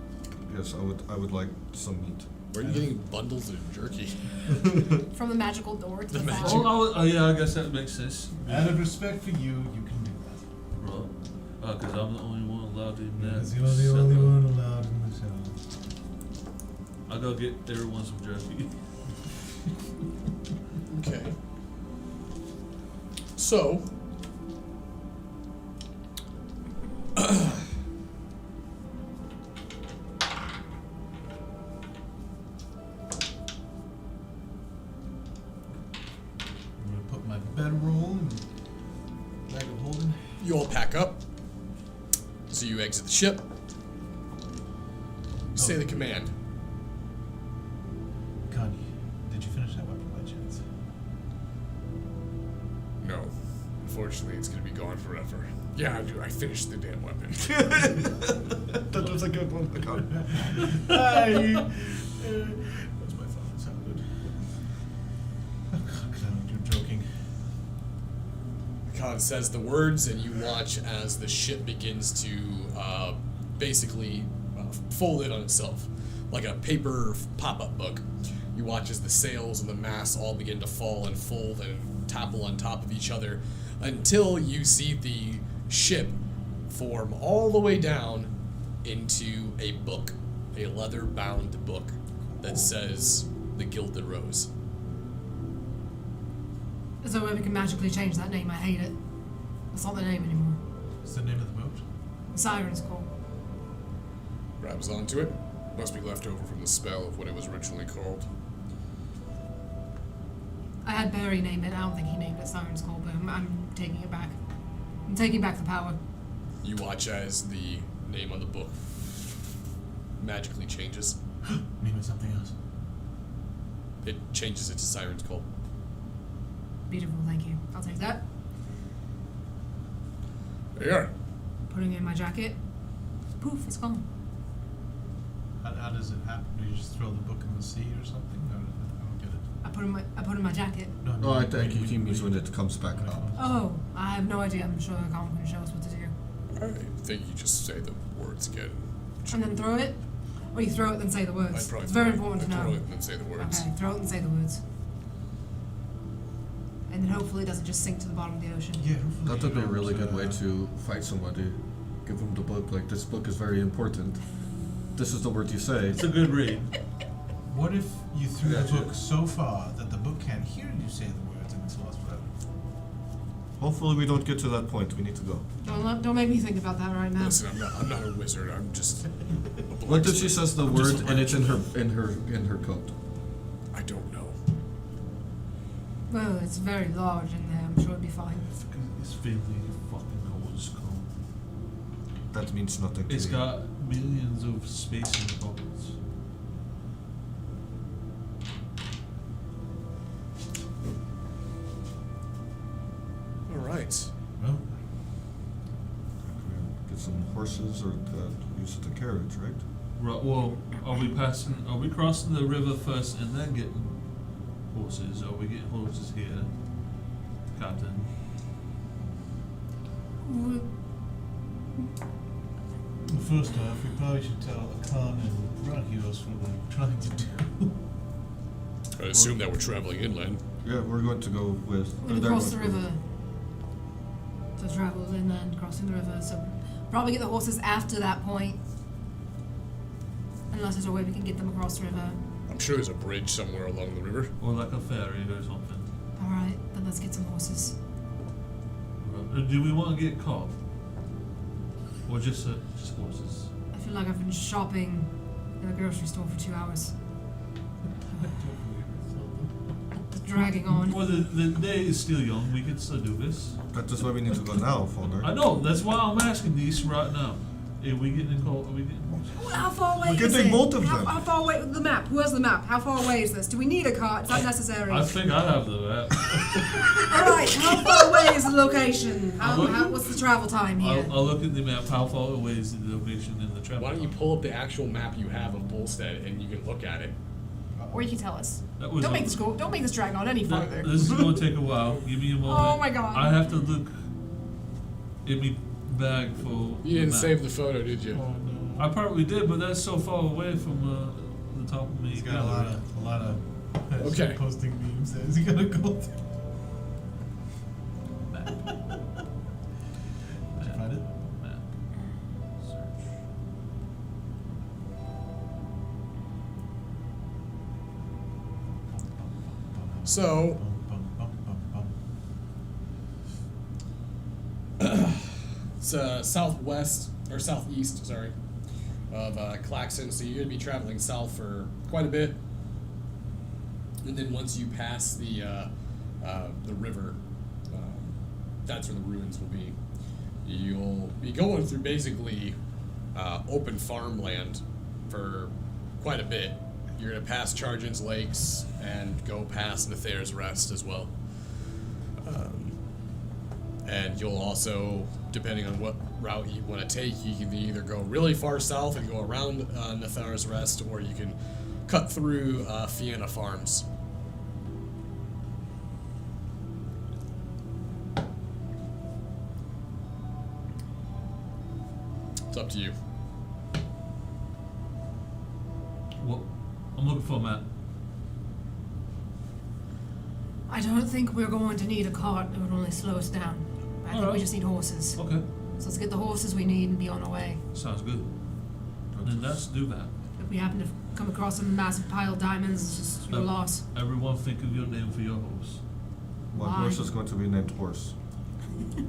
Yes, I would like some meat. Where are you getting bundles of jerky? From the magical door to the, The back. magic- Oh, yeah, I guess that makes sense. Out of respect for you, you can do that. Bro. Because I'm the only one allowed in that. Because you're the only one allowed in the show. I'll go get everyone some jerky. Okay. So, I'm gonna put my bedroll and bag of holding. you all pack up. So you exit the ship. You say the command. Kanye, did you finish that weapon by chance? No. Unfortunately, it's going to be gone forever. Yeah, I do. I finished the damn weapon. That was a good one. That's my fault. It sounded good. Oh, God, Cloud, you're joking. Khan says the words, and you watch as the ship begins to basically fold in on itself, like a paper pop-up book. You watch as the sails and the masts all begin to fall and fold and topple on top of each other until you see the ship form all the way down into a book, a leather-bound book that says The Gilded Rose. Is there a way we can magically change that name? I hate it. That's not the name anymore. What's the name of the boat? The Siren's Call. Grabs onto it. Must be left over from the spell of what it was originally called. I had Barry name it. I don't think he named it Siren's Call, but I'm taking it back. I'm taking back the power. You watch as the name on the book magically changes. Name it something else. It changes it to Siren's Call. Beautiful, thank you. I'll take that. There you are. Putting it in my jacket. Poof, it's gone. How does it happen? Do you just throw the book in the sea or something? I don't get it. I put it in my jacket. No, Oh, I think he means when it comes back up. Oh, I have no idea. I'm sure the comic can show us what to do. I think you just say the words again. And then throw it? Or you throw it then say the words? I'd probably It's very throw important to I'd know. throw it and then say the words. Okay, throw it and say the words. And then hopefully it doesn't just sink to the bottom of the ocean. Yeah, hopefully That would be a you really don't, good way to fight somebody. Give them the book, like, this book is very important. This is the word you say. It's a good read. What if you threw Yeah, the book so far that the book can't hear you say the words and it's lost forever? Hopefully we don't get to that point. We need to go. Don't make me think about that right now. Listen, I'm not a wizard. I'm just. a What if she blacksmith. says the I'm just word a and it's in blacksmith. her coat? I don't know. Well, it's very large in there. I'm sure it'd be fine. It's fairly fucking horse coat. That means nothing to It's me. got millions of space in the pockets. All right. Well, Get some horses or use the carriage, right? Right, well, are we crossing the river first and then getting horses? Or are we getting horses here, Captain? first off, we probably should tell Khan and Brachio's what we're trying to do. I assume that we're traveling inland. Yeah, we're going to go with. We're gonna they're cross the going to go- river. To travel inland, crossing the river. So probably get the horses after that point. Unless there's a way we can get them across the river. I'm sure there's a bridge somewhere along the river. Or like a ferry or something. Alright, then let's get some horses. Do we want to get caught? Or just horses? I feel like I've been shopping in the grocery store for 2 hours. It's dragging on. Well, the day is still young. We can still do this. That's why we need to go now, Folder. I know. That's why I'm asking these right now. Are we getting caught? Are we getting horses? How far away We're is getting it? both of how, them. How far away? The map. Who has the map? How far away is this? Do we need a cart? Is that necessary? I think I have the map. Alright, how far away is the location? I'll look- What's the travel time here? I'll look at the map. How far away is the location in the travel? Why don't you pull up the actual map you have of Bullstead and you can look at it? Or you can tell us. That was Don't a- make this drag on any further. This is going to take a while. Give me a moment. Oh my God. I have to look in my bag for. You didn't map. save the photo, did you? Oh no. I probably did, but that's so far away from the top of me. He's got a lot of Okay. posting memes that he's gonna go through. Map. Did you find it? Map. Search. So, it's southwest, or southeast, sorry, of Claxon, so you're going to be traveling south for quite a bit. And then once you pass the river, that's where the ruins will be. You'll be going through basically open farmland for quite a bit. You're going to pass Chargent's Lakes and go past Nathair's Rest as well. And you'll also, depending on what route you want to take, you can either go really far south and go around Nathair's Rest, or you can cut through Fianna Farms. It's up to you. Well, I'm looking for a map. I don't think we're going to need a cart. It would only slow us down. I think we Alright. just need horses. Okay, So let's get the horses we need and be on our way. sounds good. Then let's do that. If we happen to come across a massive pile of diamonds, it's just your loss. Everyone, think of your name for your horse. My Why? horse is going to be named Horse.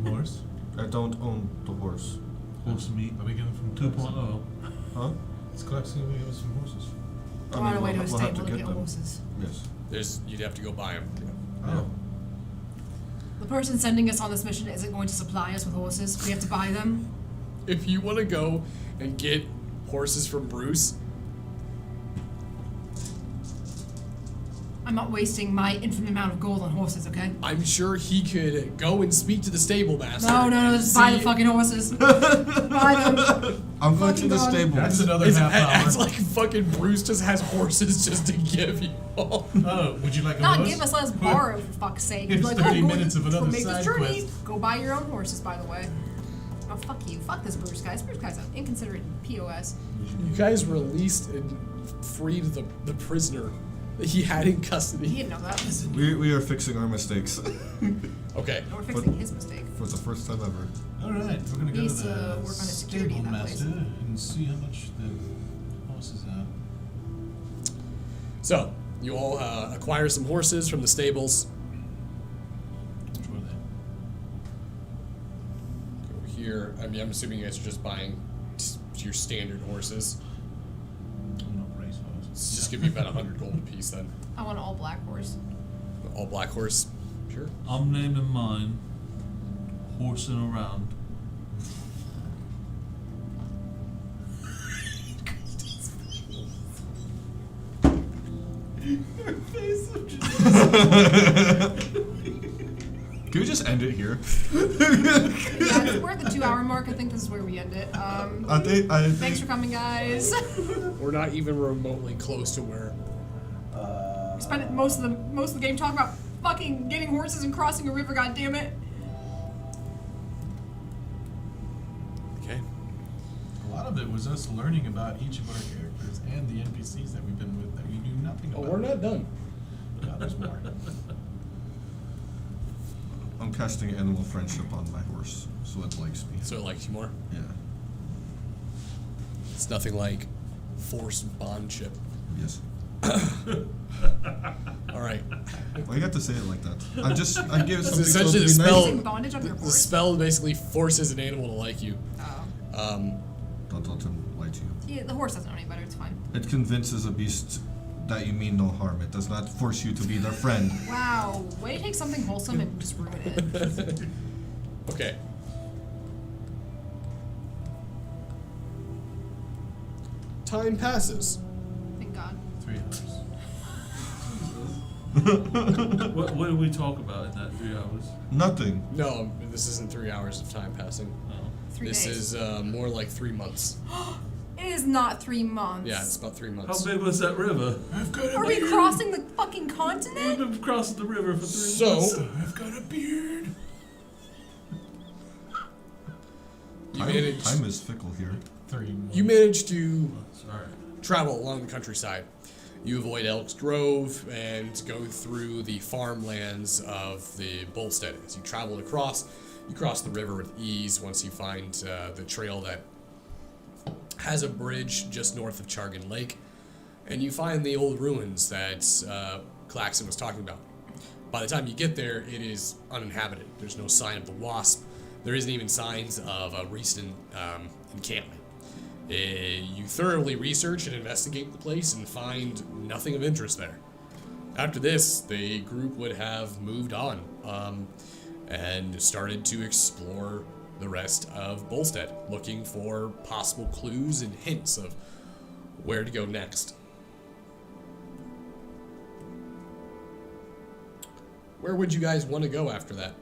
Horse? I don't own the horse. Horse meat Are we getting from 2.0. Huh? It's collecting we have some horses. Go on our way to a we'll have stable to to get get them. horses. Yes. You'd have to go buy them. Oh. The person sending us on this mission isn't going to supply us with horses. We have to buy them. if you want to go and get horses from Bruce, I'm not wasting my infinite amount of gold on horses, okay? I'm sure he could go and speak to the stable master. No, just buy the fucking horses. Buy them. I'm going to the God. stable. That's another half hour. It's like fucking Bruce just has horses just to give you all. Oh, would you like a Not horse? give us, let us borrow, for fuck's sake. Here's Like, 30 go minutes of another make this side journey. quest. Go buy your own horses, by the way. Oh, fuck you. Fuck this Bruce guy. This Bruce guy's an inconsiderate POS. You guys released and freed the prisoner that he had in He custody. didn't know that. We are fixing our mistakes Okay. We're fixing his mistake. for the first time ever. All right, we're gonna go Needs to to the work on his security stable in that place. master and see how much the horses are. So, you all acquire some horses from the stables. Which were they? Go here. I mean, I'm assuming you guys are just buying your standard horses. I'm not race horses. It's just gonna be about 100 gold a piece then. I want an all black horse. All black horse. Sure. I'm naming mine Horsing Around. Can we just end it here? Yeah, we're at the 2-hour mark. I think this is where we end it. I think. Thanks for coming, guys. We're not even remotely close to where. We spent most of the game talking about fucking getting horses and crossing a river. God damn it. Okay. A lot of it was us learning about each of our characters and the NPCs that we've been with that we knew nothing Oh, about. we're not done. No, there's more. I'm casting animal friendship on my horse, so it likes me. So it likes you more. Yeah. It's nothing like forced bondship. Yes. All right. Why you have to say it like that? I give So something essentially, the supposed to be spell, Placing bondage on your the horse? spell basically forces an animal to like you. Oh. Don't let him lie to you. Yeah, the horse doesn't know any better. It's fine. It convinces a beast that you mean no harm. It does not force you to be their friend. Wow. Way to take something wholesome and just ruin it. Okay. Time passes. Thank God. 3 hours. What did we talk about in that 3 hours? Nothing. No, this isn't 3 hours of time passing. Oh. 3 This days. is more like 3 months. It is not 3 months. Yeah, it's about 3 How months. big was that river? I've got Are we crossing the fucking continent? We've been crossing the river for 3 So- months. I've got a beard. You managed. Time is fickle here. 3 months. You managed to Sorry. travel along the countryside. You avoid Elk's Grove and go through the farmlands of the Bullstead. As you travel across, you cross the river with ease once you find the trail that has a bridge just north of Chargan Lake, and you find the old ruins that Claxon was talking about. By the time you get there, it is uninhabited. There's no sign of the Wasp. There isn't even signs of a recent encampment. You thoroughly research and investigate the place and find nothing of interest there. After this, the group would have moved on and started to explore the rest of Bolstead, looking for possible clues and hints of where to go next. Where would you guys want to go after that?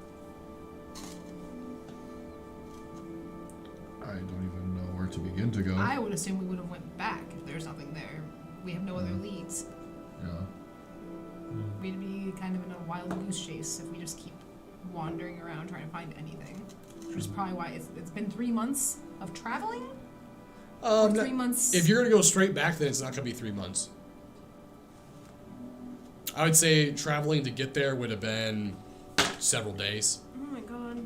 I don't even know where to begin to go. I would assume we would have went back if there's nothing there. We have no other leads. Yeah. We'd be kind of in a wild goose chase if we just keep wandering around trying to find anything. Which is probably why it's been 3 months of traveling? Or 3 months. If you're gonna go straight back, then it's not gonna be 3 months. I would say traveling to get there would have been several days. Oh my god.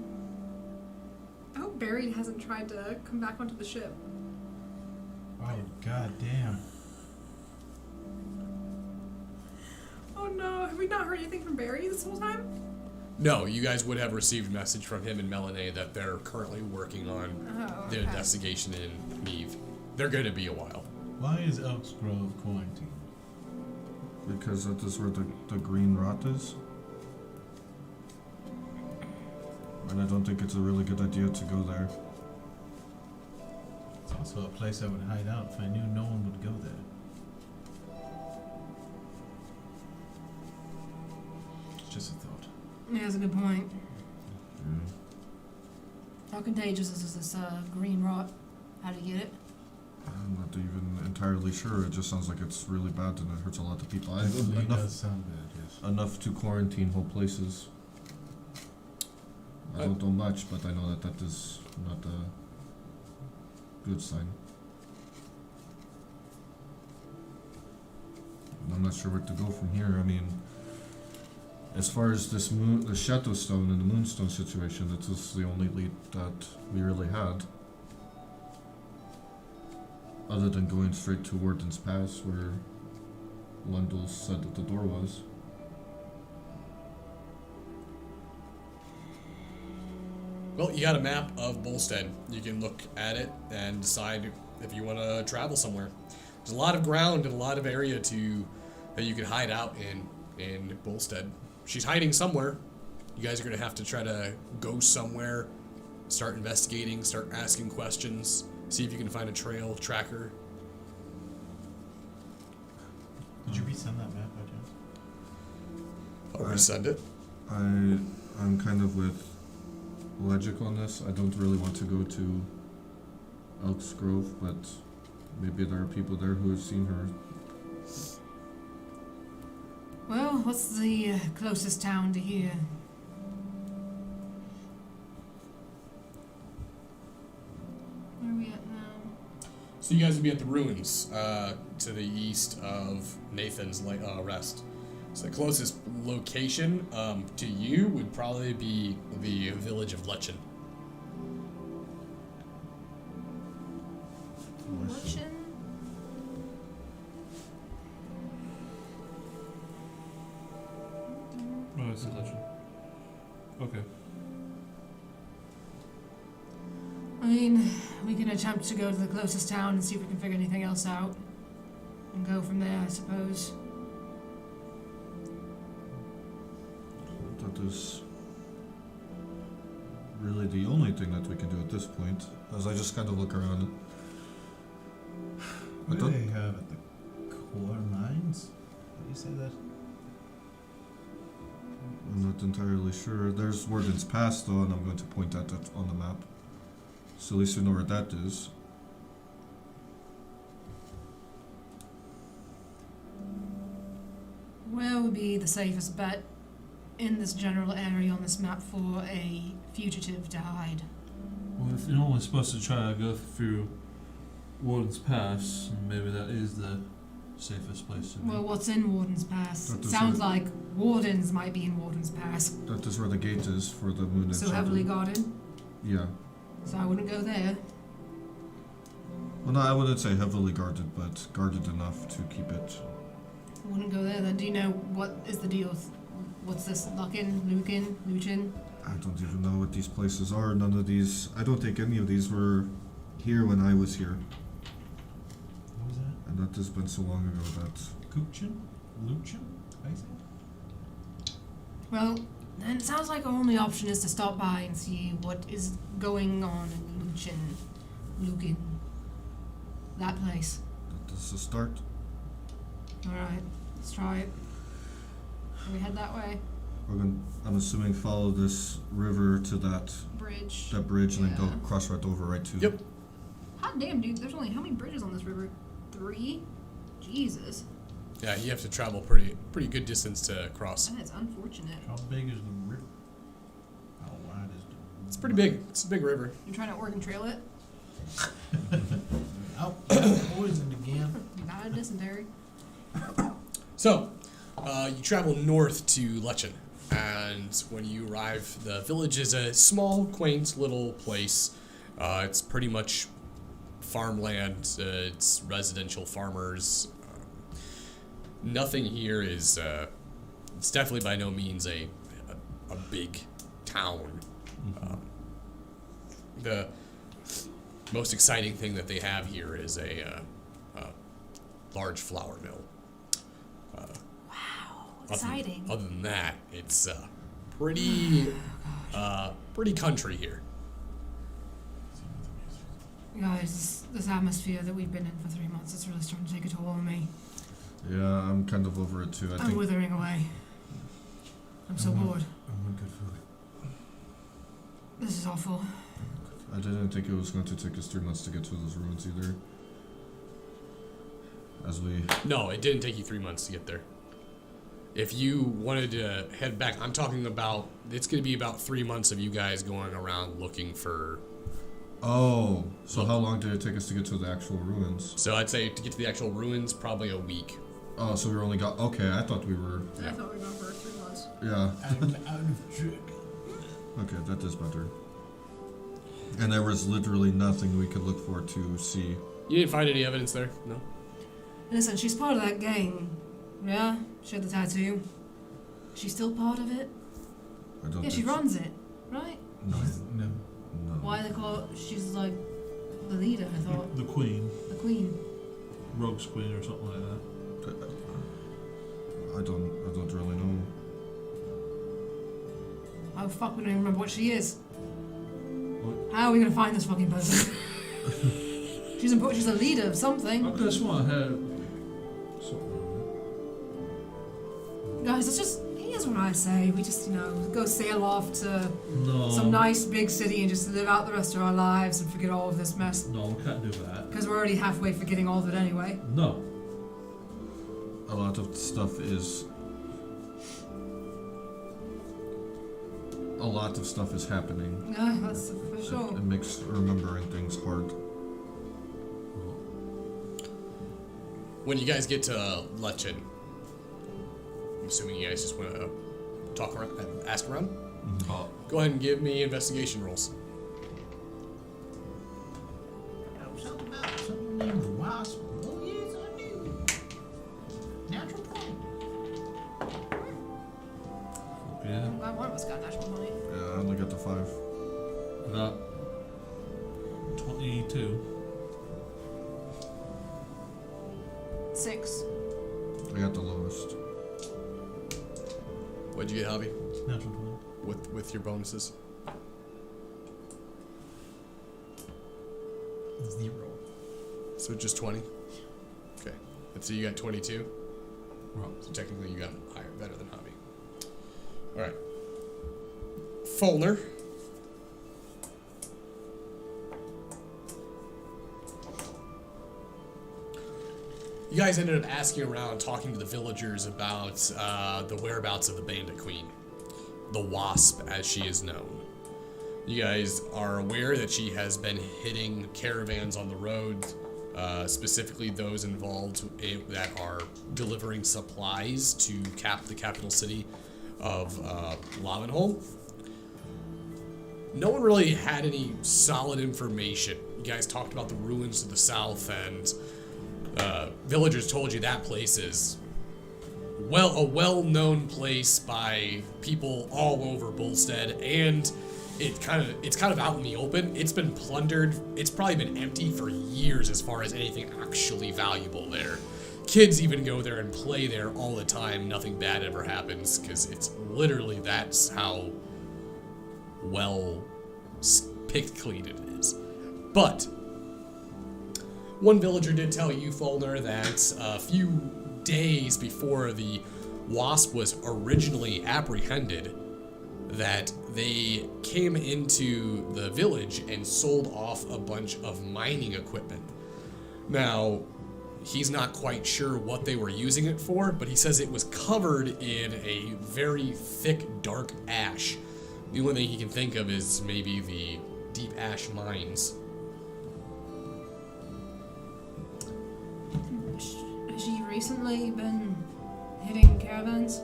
I hope Barry hasn't tried to come back onto the ship. Oh, god damn. Oh no, have we not heard anything from Barry this whole time? No, you guys would have received a message from him and Melanie that they're currently working on Oh, the okay. investigation in Neve. They're going to be a while. Why is Elks Grove quarantined? Because that is where the green rot is. And I don't think it's a really good idea to go there. Also a place I would hide out if I knew no one would go there. It's just a thought. Yeah, that's a good point. Yeah. How contagious is this green rot? How do you get it? I'm not even entirely sure. It just sounds like it's really bad and it hurts a lot of people. I It does enough sound bad, yes. enough to quarantine whole places. I don't know much, but I know that is not a good sign. I'm not sure where to go from here. I mean, as far as this the Shadow Stone and the Moonstone situation, that was the only lead that we really had. Other than going straight to Warden's Pass, where Lundell said that the door was. Well, you got a map of Bolstead. You can look at it and decide if you want to travel somewhere. There's a lot of ground and a lot of area that you can hide out in Bolstead. She's hiding somewhere. You guys are going to have to try to go somewhere, start investigating, start asking questions, see if you can find a trail, tracker. Did you resend that map by chance? I'll resend it. I'm kind of with Logic on this. I don't really want to go to Elks Grove, but maybe there are people there who have seen her. Well, what's the closest town to here? Where are we at now? So you guys would be at the ruins to the east of Nathan's rest. So the closest location to you would probably be the village of Lechen. Lichen? Oh, it's a legend. Okay. I mean, we can attempt to go to the closest town and see if we can figure anything else out. And go from there, I suppose. That is really the only thing that we can do at this point, as I just kind of look around. What do they have at the core mines? How do you say that? I'm not entirely sure. There's Warden's Pass though, and I'm going to point at that on the map. So at least we know where that is. Where would be the safest bet in this general area on this map for a fugitive to hide? Well, if you're only supposed to try to go through Warden's Pass, maybe that is the safest place to be. Well, what's in Warden's Pass? That It is sounds it. like Wardens might be in Warden's Pass. That is where the gate is for the moon and So shadow. heavily guarded. Yeah. So I wouldn't go there. Well, no, I wouldn't say heavily guarded, but guarded enough to keep it. I wouldn't go there then. Do you know what is the deal with what's this? Luchin? I don't even know what these places are. None of these. I don't think any of these were here when I was here. What was that? And that has been so long ago that. Kuchin? Luchin? I think? Well, then it sounds like our only option is to stop by and see what is going on in Lukin. That place. That is a start. Alright, let's try it. Can we head that way? We're gonna, I'm assuming, follow this river to that Bridge. bridge and then go Yeah. cross right over right to. Yep. Hot damn, dude, there's only how many bridges on this river? 3? Jesus. Yeah, you have to travel pretty good distance to cross. That is unfortunate. How big is the river? How wide is the river? It's pretty big. It's a big river. You trying to Oregon Trail it? Out, poisoned again. You got a dysentery. So, you travel north to Lechen, and when you arrive, the village is a small, quaint little place. It's pretty much farmland. It's residential farmers. Nothing here is. It's definitely by no means a big town. The most exciting thing that they have here is a large flour mill. Exciting. Other than that, it's pretty country here. Guys, this atmosphere that we've been in for 3 months is really starting to take a toll on me. Yeah, I'm kind of over it too. I I'm think. withering away. I'm so bored. I want good food. This is awful. I didn't think it was going to take us 3 months to get to those ruins either. As we. No, it didn't take you 3 months to get there. If you wanted to head back, I'm talking about, it's going to be about 3 months of you guys going around looking for. Oh, so how long did it take us to get to the actual ruins? So I'd say to get to the actual ruins, probably a week. Oh, so we only got. Okay, I thought we were. I thought we were going for 3 months. Yeah. I'm out of drink. Okay, that is better. And there was literally nothing we could look for to see. You didn't find any evidence there? No? Listen, she's part of that gang. Yeah? She had the tattoo. She's still part of it? I don't Yeah, she think so. runs it, right? No. No. No. Why they call it, she's like the leader, I thought. The queen, The queen. rogue's queen or something like that. I don't really know. Oh fuck, we don't even remember what she is. What? How are we gonna find this fucking person? She's important, she's a leader of something. I could have sworn I had something. Guys, let's just, here's what I say. We just, go sail off to No. some nice big city and just live out the rest of our lives and forget all of this mess. No, we can't do that. Because we're already halfway forgetting all of it anyway. No. A lot of stuff is. A lot of stuff is happening. Yeah, that's for sure. It makes remembering things hard. When you guys get to Lechin, I'm assuming you guys just want to talk around, ask around? Oh, Go ahead and give me investigation rolls. Something named Wasp. Oh, yes, I do. Natural 20. yeah. I'm glad one of us got natural money. Yeah, I only got the 5. I got 22. 6. I got the lowest. What'd you get, Hobby? Natural 20. With your bonuses? 0. So just 20? Okay. And so you got 22? Right. So technically you got higher, better than Hobby. Alright. Fulner. You guys ended up asking around, talking to the villagers about the whereabouts of the Bandit Queen. The Wasp, as she is known. You guys are aware that she has been hitting caravans on the road, specifically those involved that are delivering supplies to the capital city of Lavenholm. No one really had any solid information. You guys talked about the ruins to the south, and villagers told you that place is a well-known place by people all over Bullstead, and it's kind of out in the open. It's been plundered. It's probably been empty for years as far as anything actually valuable there. Kids even go there and play there all the time. Nothing bad ever happens because it's literally that's how well picked clean it is. But one villager did tell you, Fulner, that a few days before the Wasp was originally apprehended, that they came into the village and sold off a bunch of mining equipment. Now, he's not quite sure what they were using it for, but he says it was covered in a very thick, dark ash. The only thing he can think of is maybe the deep ash mines. Has she recently been hitting caravans?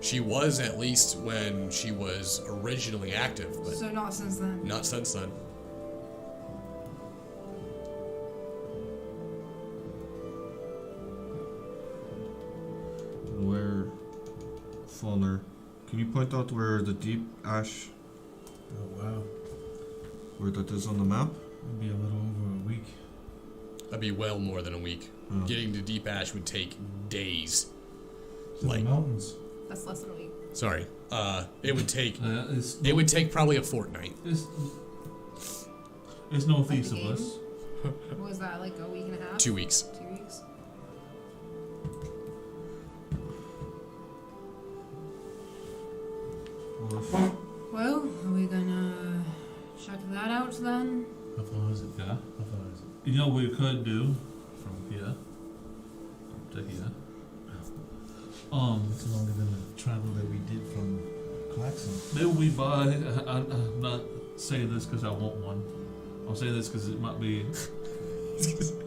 She was, at least when she was originally active, but So not since then. not since then. Where, Fulner, can you point out where the deep ash, Oh, wow. where that is on the map? It'll be a little over a week. That'd be well more than a week. Oh. Getting to deep ash would take days. It's in Like- the mountains. That's less than a week. Sorry. It would take It's it would take probably a fortnight. It's It's northeast Like of the us. What was that, like a week and a half? 2 weeks. 2 weeks? Well, are we gonna check that out then? How far is it? Yeah. How far is it? You know what we could do from here to here. It's longer than the travel that we did from Claxon. Maybe we buy. I'm not saying this because I want one. I'm saying this because it might be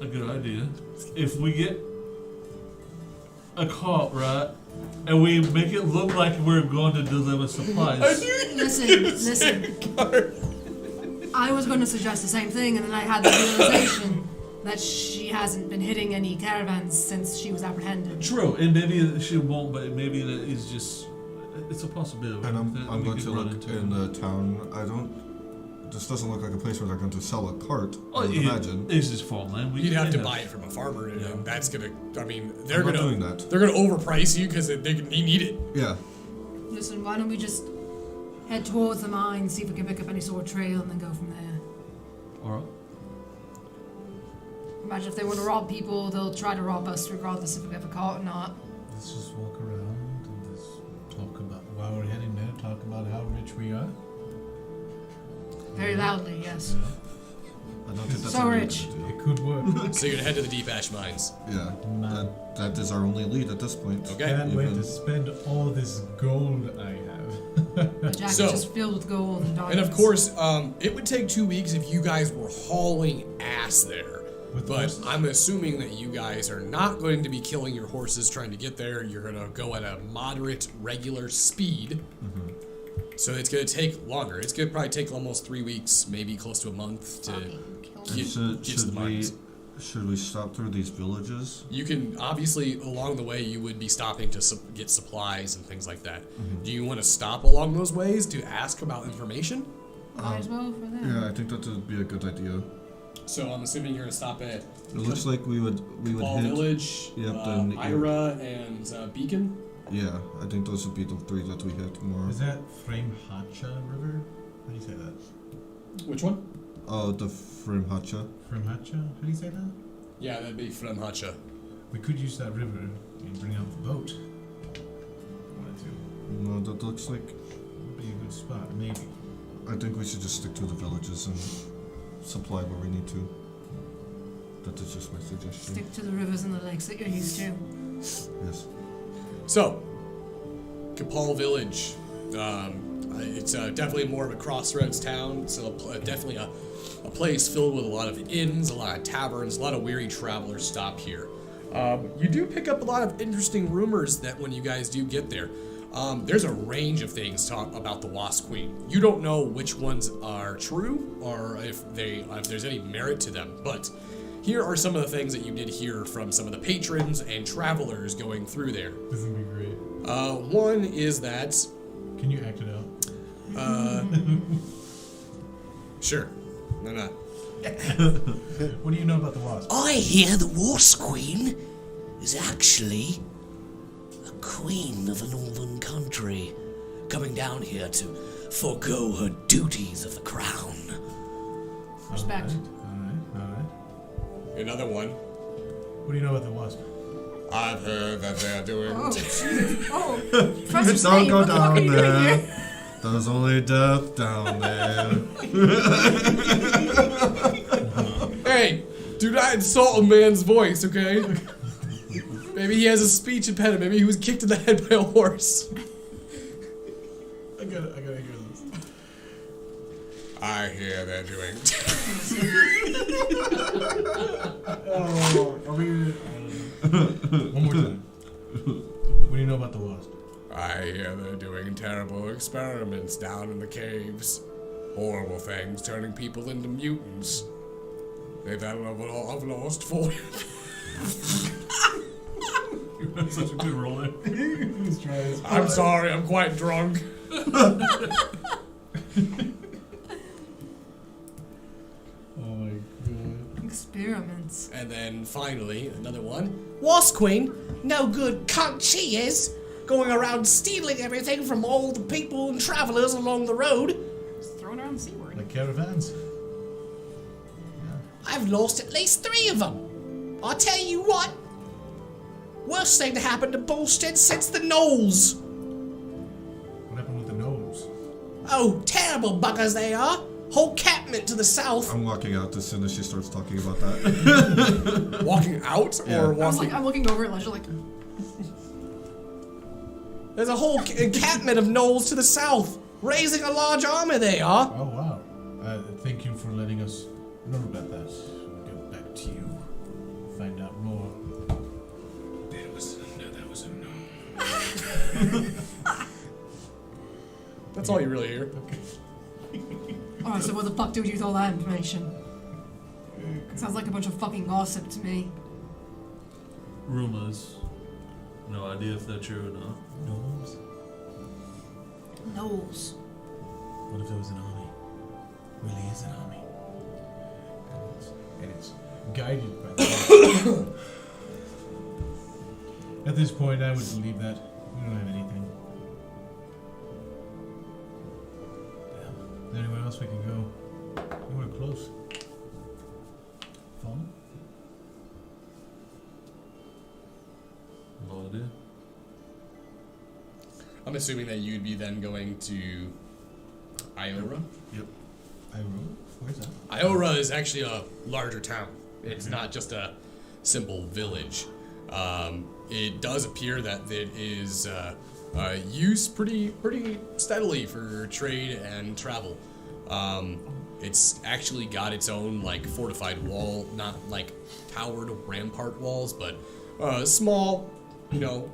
a good idea. If we get a cart, right, and we make it look like we're going to deliver supplies. Listen. I was going to suggest the same thing, and then I had the realization that she hasn't been hitting any caravans since she was apprehended. True, and maybe she won't, but maybe that is just. It's a possibility. And that I'm we going could to run look into. in the town. This doesn't look like a place where they're going to sell a cart, I would imagine. This is farmland. You'd have to buy it from a farmer, and that's gonna. I mean, they're I'm not gonna doing that. they're gonna overprice you because they need it. Yeah. Listen, why don't we just head towards the mine, see if we can pick up any sort of trail, and then go from there? Alright. Imagine if they want to rob people, they'll try to rob us regardless if we have a cart or not. Let's just walk around and just talk about, while we're heading there, talk about how rich we are. Very loudly, yes. I don't think that's So a really rich. good idea. It could work. So you're gonna head to the deep ash mines. Yeah. Man. That is our only lead at this point. Okay. Can't wait Even- to spend all this gold I have. My jacket's So- just filled with gold and diamonds. And of course, it would take 2 weeks if you guys were hauling ass there. With But horses? I'm assuming that you guys are not going to be killing your horses trying to get there. You're gonna go at a moderate, regular speed. So it's gonna take longer. It's gonna probably take almost 3 weeks, maybe close to a month to Fucking kill And me. get to the should mines. should we stop through these villages? You can obviously along the way you would be stopping to get supplies and things like that. Do you want to stop along those ways to ask about information? Might as well for them. Yeah, I think that would be a good idea. So I'm assuming you're gonna stop at It looks like we would Kapal hit. Village, Yep, then Ira, and Beacon. Yeah, I think those would be the three that we hit more. Is that Frimhacha River? How do you say that? Which one? Oh, the Frimhacha. Frimhacha? How do you say that? Yeah, that'd be Fremhacha. We could use that river and bring out the boat. If we wanted to. No, that looks like. Would be a good spot, maybe. I think we should just stick to the villages and supply where we need to. That is just my suggestion. Stick to the rivers and the lakes that you're used to. Yes. So, Kapal Village. It's definitely more of a crossroads town. So definitely a place filled with a lot of inns, a lot of taverns, a lot of weary travelers stop here. You do pick up a lot of interesting rumors that when you guys do get there. There's a range of things about the Wasp Queen. You don't know which ones are true or if there's any merit to them, but here are some of the things that you did hear from some of the patrons and travelers going through there. This would be great. One is that, Can you act it out? sure, no, not. What do you know about the wasp? I hear the Wasp Queen is actually a queen of a northern country, coming down here to forego her duties of the crown. Respect. Alright. Another one. What do you know about the wasp? I've heard that they're doing. Oh, Jesus. Oh, Professor Don't Snape, go what the fuck are down you doing there. here? There's only death down there. Hey, do not insult a man's voice, okay? Maybe he has a speech impediment. Maybe he was kicked in the head by a horse. I gotta hear this. I hear they're doing. Oh, are we... One more time. What do you know about the wasp? I hear they're doing terrible experiments down in the caves. Horrible things, turning people into mutants. They've had I've lost 4. You had such a good role there. Let's try this. I'm sorry, I'm quite drunk. Oh my god. Experiments. And then finally, another one. Wasp Queen, no good cunt she is, going around stealing everything from all the people and travelers along the road. Just throwing around the C word. Like caravans? I've lost at least 3 of them. I tell you what, worst thing to happen to Bullstead since the Knolls. What happened with the nose? Oh, terrible buggers they are. Whole catment to the south. I'm walking out as soon as she starts talking about that. Walking out Yeah. or I was walking? like, I'm looking over at Ledger like, There's a whole encampment of gnolls to the south, raising a large army. They are. Oh, wow. Thank you for letting us know about that. We'll get back to you. Find out more. That was a no. That's all you really hear. alright, so what the fuck do we do with all that information? Sounds like a bunch of fucking gossip to me. Rumors. No idea if they're true or not. Gnomes? Knowles. What if it was an army? Really is an army. And it's guided by the At this point, I would believe that. We don't have anything. Damn. Is there anywhere else we can go? Anywhere close? Phone? No idea. I'm assuming that you'd be then going to Iora. Yep. I wrote? Where's that? Iora is actually a larger town. It's not just a simple village. It does appear that it is used pretty steadily for trade and travel. It's actually got its own like fortified wall, not like towered rampart walls, but small,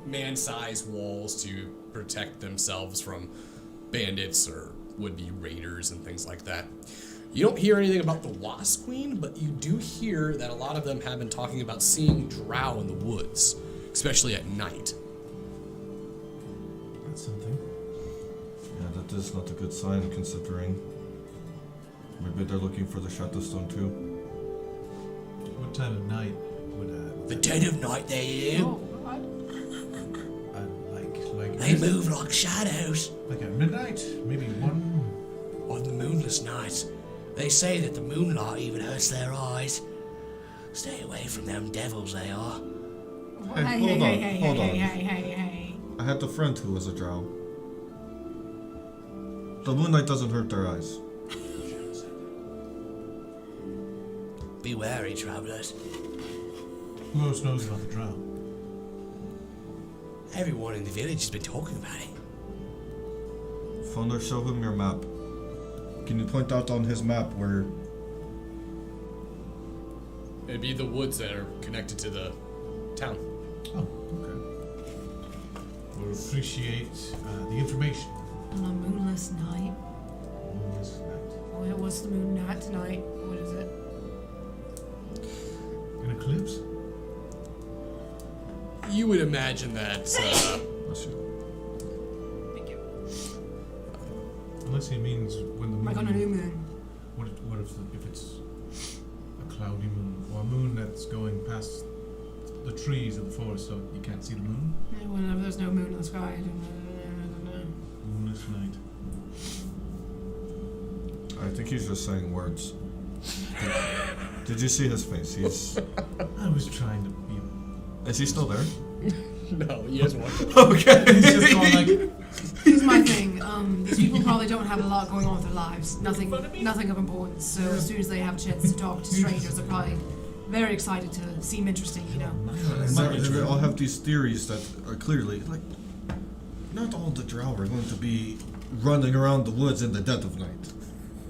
man-sized walls to protect themselves from bandits or would-be raiders and things like that. You don't hear anything about the Wasp Queen, but you do hear that a lot of them have been talking about seeing drow in the woods, especially at night. That's something. Yeah, that is not a good sign considering maybe they're looking for the Shadowstone too. What time of night would The dead of night they do. Oh, what? like They move like shadows. like at midnight? Maybe one? On the moonless nights, they say that the moonlight even hurts their eyes. Stay away from them devils, they are. Hey, hold on, hold on. Hey. I had a friend who was a drow. The moonlight doesn't hurt their eyes. Be wary, travelers. Who else knows about the drow? Everyone in the village has been talking about it. Funder, show him your map. Can you point out on his map where... It'd be the woods that are connected to the town. Oh, okay. We'll appreciate the information. On a moonless night. Moonless night. Oh, it was the moon night tonight. What is it? An eclipse? You would imagine that. Bless you. Thank you. Unless he means when the moon... Like on a new moon. What if it's a cloudy moon? Or a moon that's going past the trees of the forest so you can't see the moon? Yeah, whenever there's no moon in the sky, I don't know. Moonless night. I think he's just saying words. Did you see his face? He's... I was trying to be... Is he still there? No, he has one. Okay. He's just going like... Here's my thing. These people probably don't have a lot going on with their lives. Nothing of importance. So as soon as they have a chance to talk to strangers, they're probably very excited to seem interesting, And they all have these theories that are clearly, like, not all the drow are going to be running around the woods in the dead of night.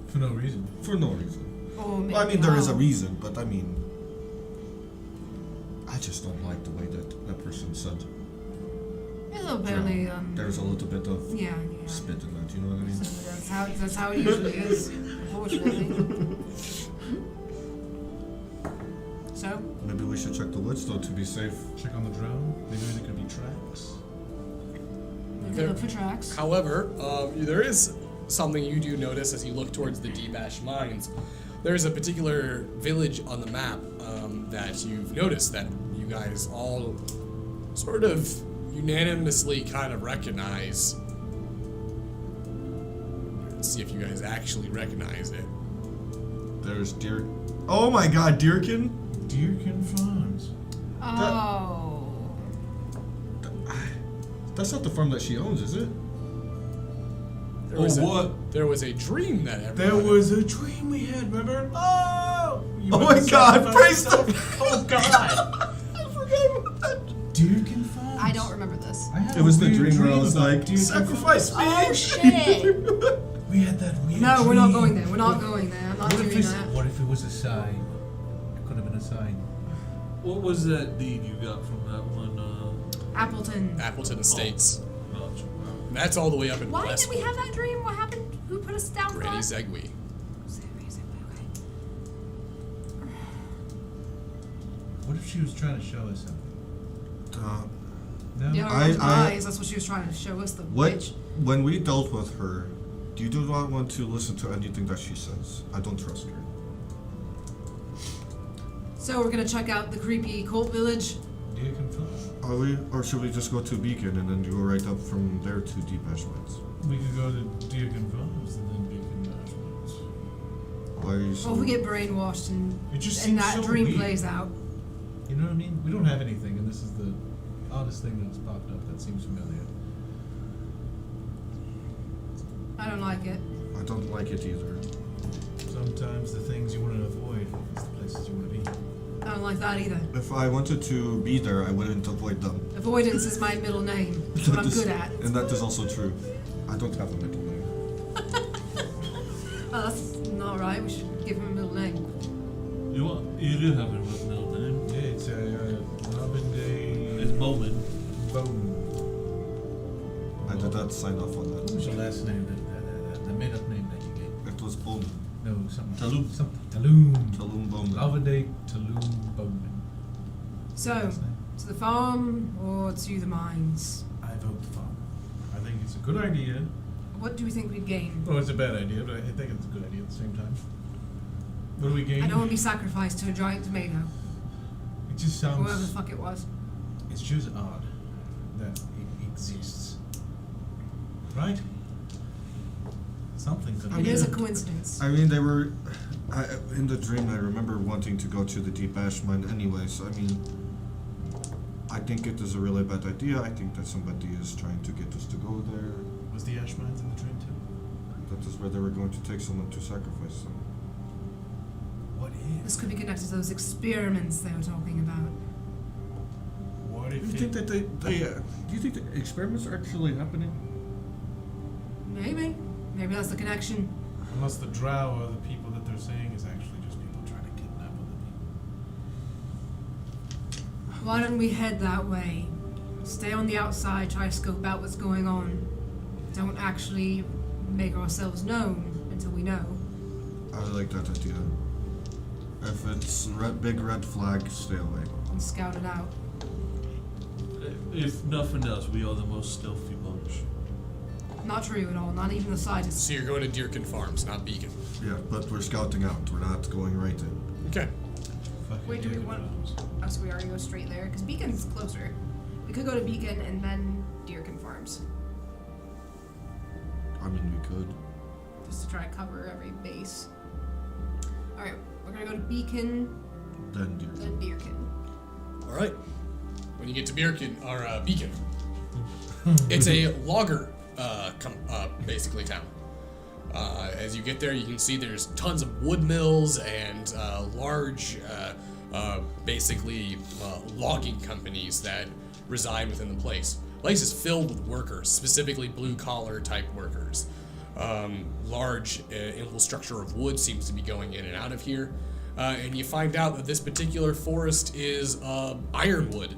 For no reason. For no reason. Or maybe, Well, I mean, there is a reason, but I mean... I just don't like the way that person said. Yeah, apparently, There's a little bit of yeah. spit in that, you know what I mean? So that's how it usually is, unfortunately. So, Maybe we should check the woods, though, to be safe. Check on the drow. Maybe there could be tracks. we can look for tracks. However, there is something you do notice as you look towards the Deep Ash Mines. There's a particular village on the map that you've noticed that you guys all sort of unanimously kind of recognize. Let's see if you guys actually recognize it. There's Deer. Oh my God, Deerkin. Deerkin Farms. Oh. That's not the farm that she owns, is it? There was a dream that There everyone was a dream we had, remember? Oh! You Oh went my to God, sacrifice praise yourself. Oh God! I forgot about that. Deerkin Farms. I don't remember this. I had It was a the weird dream where I was about like, Deerkin sacrifice me. Oh shit! We had that weird No, we're not dream. going there. We're not going there. I'm not What if, doing it's, that. what if it was a sign? It could have been a sign. What was that deed you got from that one? Appleton Estates. Gotcha. That's all the way up in Why did Westwood. we have that dream? What happened? Who put us down for Granny that? Zegwe. What if she was trying to show us something? No? Yeah, I- eyes. That's what she was trying to show us. The What? witch. When we dealt with her, you do not want to listen to anything that she says. I don't trust her. So we're gonna check out the creepy cult village. Deerkin Farms. Are we, or should we just go to Beacon and then go right up from there to Deep Ash Mines? We could go to Deerkin Farms and then Deerkin Farms. Why are you so? Well, if we get brainwashed and It just and seems that so dream weird. plays out. You know what I mean? We don't have anything, and this is the oddest thing that's popped up that seems familiar. I don't like it. I don't like it either. Sometimes the things you want to avoid is the places you want to be. I don't like that either. If I wanted to be there, I wouldn't avoid them. Avoidance is my middle name. It's what I'm That is- good at. And that is also true. I don't have a middle name. Oh, that's not right. We should give him a middle name. You do have a middle name. Yeah, it's Robin Day. It's Bowman. Bowman. I did not sign off on What that. was your last name? The made-up name that you gave? It was Bowman. No, something. Talum. Something. Talum. Talum Bowman. Robin Day Talum Bowman. So, Last name? to the farm or to the mines? I vote farm. I think it's a good idea. What do we think we'd gain? Well, it's a bad idea, but I think it's a good idea at the same time. What do we gain? I don't want to be sacrificed to a giant tomato. It just Or whatever the sounds. fuck it was. It's just odd that it exists. Right? Something could It be. is a coincidence. I mean, they were. In the dream, I remember wanting to go to the Deep Ash Mine anyway, so I mean. I think it is a really bad idea. I think that somebody is trying to get us to go there. Was the ash mines in the dream too? That is where they were going to take someone to sacrifice them. What This if? could be connected to those experiments they were talking about. What Do if? you think that do you think the experiments are actually happening? Maybe. Maybe that's the connection. Unless the drow or the people that they're saying is actually just people trying to kidnap other people. Why don't we head that way? Stay on the outside, try to scope out what's going on. Don't actually make ourselves known until we know. I like that idea. If it's big red flag, stay away. And scout it out. If nothing else, we are the most stealthy bunch. Not true at all, not even the slightest. So you're going to Deerkin Farms, not Beacon. Yeah, but we're scouting out. We're not going right in. Okay. Fucking Wait, do we David want- Jones. Oh, so we already go straight there? Because Beacon's closer. We could go to Beacon and then Deerkin Farms. I mean, we could. Just to try to cover every base. Alright, we're gonna go to Beacon, Then dear. then Deerkin. All right. When you get to Beacon, it's a logger, basically town. As you get there, you can see there's tons of wood mills and large, logging companies that reside within the place. The place is filled with workers, specifically blue-collar type workers. Large infrastructure of wood seems to be going in and out of here. And you find out that this particular forest is ironwood.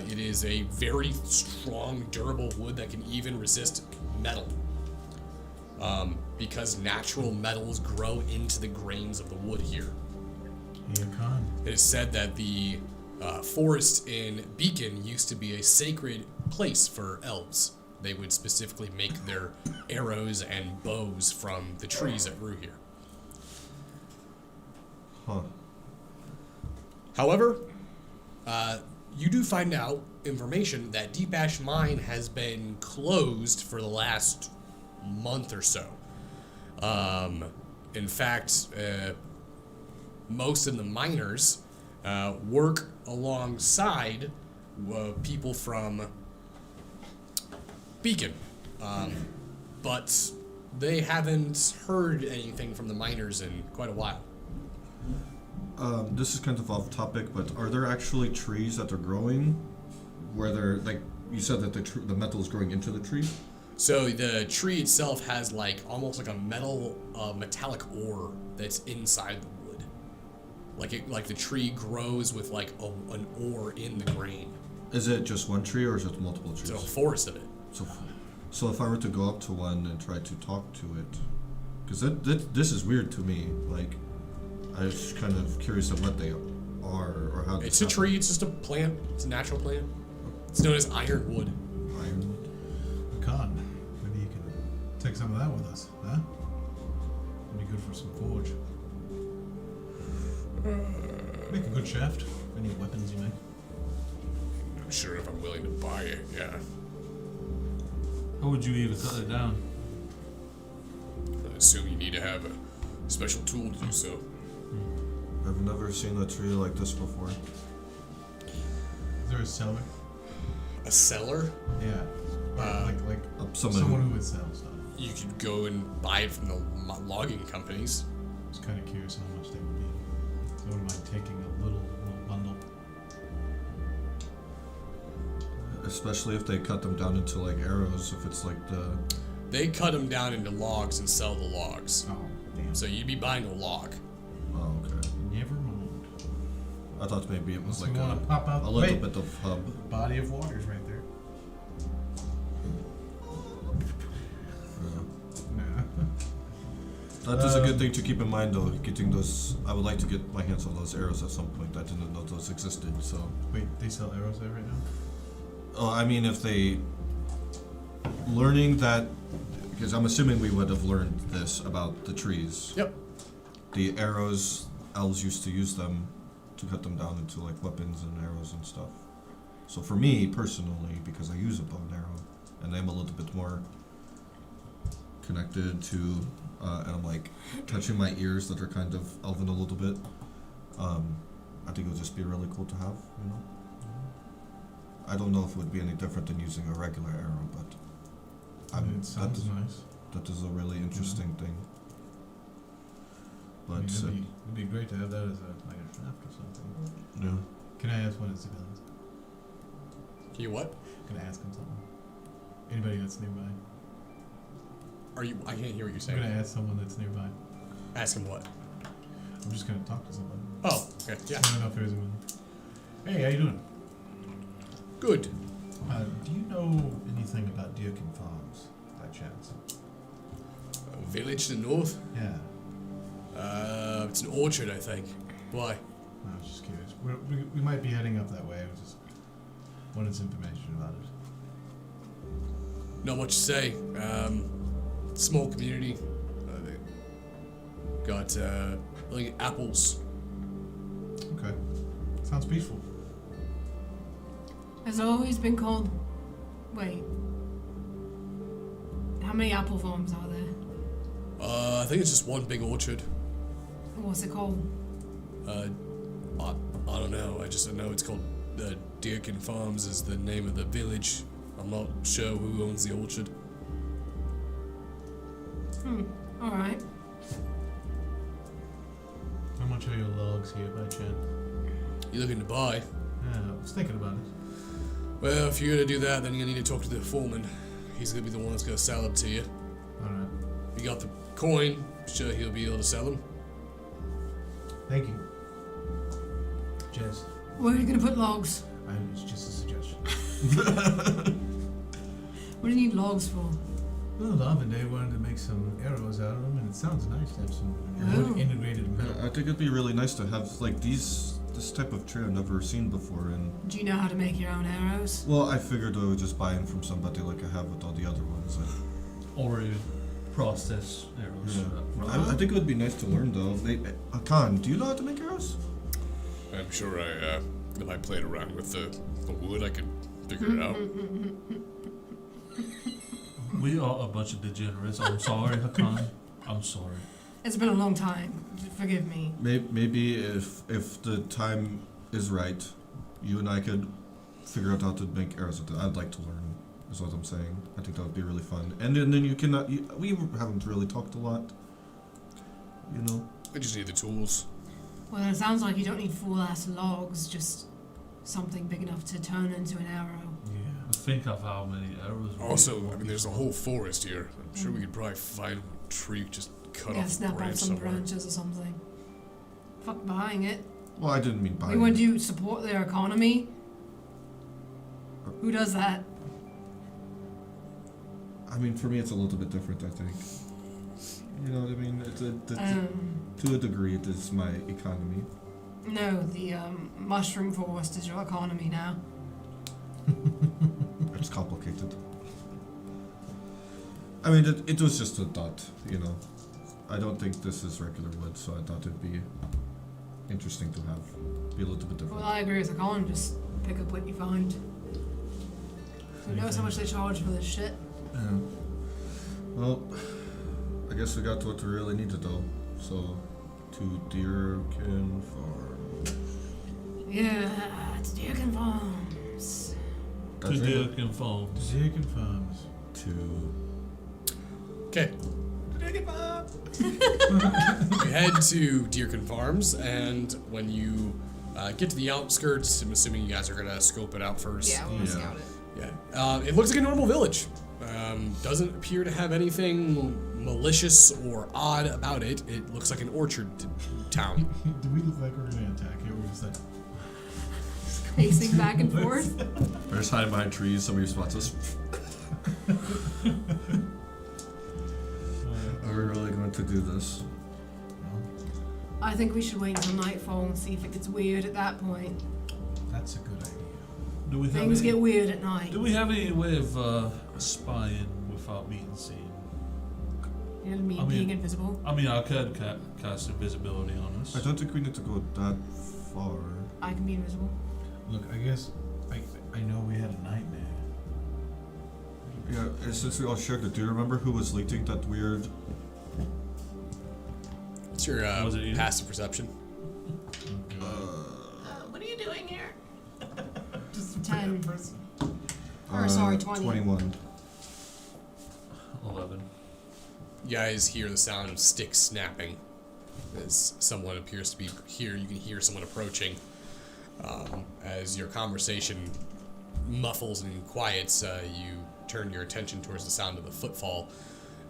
It is a very strong, durable wood that can even resist metal. Because natural metals grow into the grains of the wood here. Here, Khan. It is said that the forest in Beacon used to be a sacred place for elves. They would specifically make their arrows and bows from the trees that grew here. Huh. However, you do find out information that Deep Ash Mine has been closed for the last month or so. In fact, most of the miners work alongside people from Beacon. But they haven't heard anything from the miners in quite a while. This is kind of off topic, but are there actually trees that are growing where they're, like, you said that the metal is growing into the tree? So the tree itself has like almost like a metallic ore that's inside the wood. Like the tree grows with like an ore in the grain. Is it just one tree or is it multiple trees? So a forest of it. So if I were to go up to one and try to talk to it, because this is weird to me. Like, I was kind of curious of what they are or how. It's a tree. It's just a plant. It's a natural plant. It's known as ironwood. Ironwood. Khan, maybe you can take some of that with us, huh? Would be good for some forge. Make a good shaft. Any weapons you make? I'm sure if I'm willing to buy it, yeah. How would you even cut it down? I assume you need to have a special tool to do so. I've never seen a tree like this before. Is there a cellar? A cellar? Yeah. Like Someone someone who would sell stuff. You could go and buy it from the logging companies. I was kind of curious how much they would be. So I wouldn't mind taking a little bundle. Especially if they cut them down into like arrows. If it's like the. They cut them down into logs and sell the logs. Oh, damn. So you'd be buying a log. Oh, okay. Never mind. I thought maybe it was Unless like we wanna pop out a the little way. bit of hub. Body of water's right there. Yeah. That is a good thing to keep in mind, though. Getting those, I would like to get my hands on those arrows at some point. I didn't know those existed. So, Wait, they sell arrows there right now? oh, I mean, if they learning that, because I'm assuming we would have learned this about the trees. Yep. The arrows, elves used to use them to cut them down into like weapons and arrows and stuff. So for me personally, because I use a bow and arrow, and I'm a little bit more connected to, and I'm like touching my ears that are kind of elven a little bit. I think it would just be really cool to have, you know. I don't know if it would be any different than using a regular arrow, but It sounds nice. that is a really interesting thing. I But mean, it'd be great to have that as like a shaft or something. yeah. Can I ask one of the civilians? Can you what? Can I ask him something? Anybody that's nearby? Are you? I can't hear what you're I'm saying. gonna ask someone that's nearby. Ask him what? I'm just gonna talk to somebody. Oh, okay, yeah. I don't know if there's one. Hey, how you doing? Good. Do you know anything about Deerkin Farms, by chance? A village to the north? Yeah. It's an orchard, I think. Why? I was just curious. We might be heading up that way. I was just wanted some information about it. Not much to say. Small community. They got like apples. Okay. Sounds peaceful. Has it always been called. Wait. How many apple farms are there? I think it's just one big orchard. What's it called? I don't know. I just know it's called Deerkin Farms is the name of the village. I'm not sure who owns the orchard. Alright. How much are your logs here, by chance? You looking to buy? Yeah, I was thinking about it. Well, if you're gonna do that, then you need to talk to the foreman. He's gonna be the one that's gonna sell them to you. Alright. If you got the coin, sure he'll be able to sell them. Thank you. Jess, Where are you gonna put logs? it's just a suggestion. What do you need logs for? Well, Lavender wanted to make some arrows out of them, and it sounds nice to have some Oh. wood integrated metal. I think it'd be really nice to have like this type of tree I've never seen before. And Do you know how to make your own arrows? well, I figured I would just buy in from somebody like I have with all the other ones. Or process arrows. I think it would be nice to learn though. Khan, do you know how to make arrows? I'm sure if I played around with the wood, I could figure it out. We are a bunch of degenerates. I'm sorry, Hakan. I'm sorry. It's been a long time. Forgive me. Maybe if the time is right, you and I could figure out how to make arrows with it. I'd like to learn, is what I'm saying. I think that would be really fun. And then you can, we haven't really talked a lot, you know? I just need the tools. Well, it sounds like you don't need full-ass logs, just something big enough to turn into an arrow. Yeah. Think of how many arrows. we Also, need. I mean, there's a whole forest here. I'm sure we could probably find a tree, just cut off a Snap branch off some somewhere. branches or something. Fuck buying it. Well, I didn't mean We buying. want to support their economy. Who does that? I mean, for me, it's a little bit different, I think. You know what I mean? To a degree, it is my economy. No, the mushroom forest is your economy now. It's complicated. I mean, it was just a thought, you know. I don't think this is regular wood, so I thought it'd be interesting to have. Be a little bit different. Well, I agree with the con. Just pick up what you find. Who knows how much they charge for this shit? Yeah. Well, I guess we got what we really needed, though. So, to Deerkin Farm. Yeah, it's Deerkin Farms. To That's it. Deerkin Farms. Deerkin Farms. To Okay. We head to Deerkin Farms, and when you get to the outskirts, I'm assuming you guys are gonna scope it out first. Yeah, we'll Yeah. scout it. Yeah. It looks like a normal village. Doesn't appear to have anything malicious or odd about it. It looks like an orchard town. Do we look like we're gonna attack it, or is that? Pacing back and forth. There's hiding behind trees. Somebody spots us. Are we really going to do this? I think we should wait until nightfall and see if it gets weird at that point. That's a good idea. Do we have Things any, get weird at night. Do we have any way of spying without being seen? You know, me I mean- being invisible. I mean, I could cast invisibility on us. I don't think we need to go that far. I can be invisible. Look, I guess I know we had a nightmare. Yeah, and since we all shared it, do you remember who was leading that weird? What's your Was it you? passive perception? What are you doing here? Just 10. Or sorry, 20. 21. 11. You guys hear the sound of sticks snapping as someone appears to be here. You can hear someone approaching. As your conversation muffles and quiets, you turn your attention towards the sound of the footfall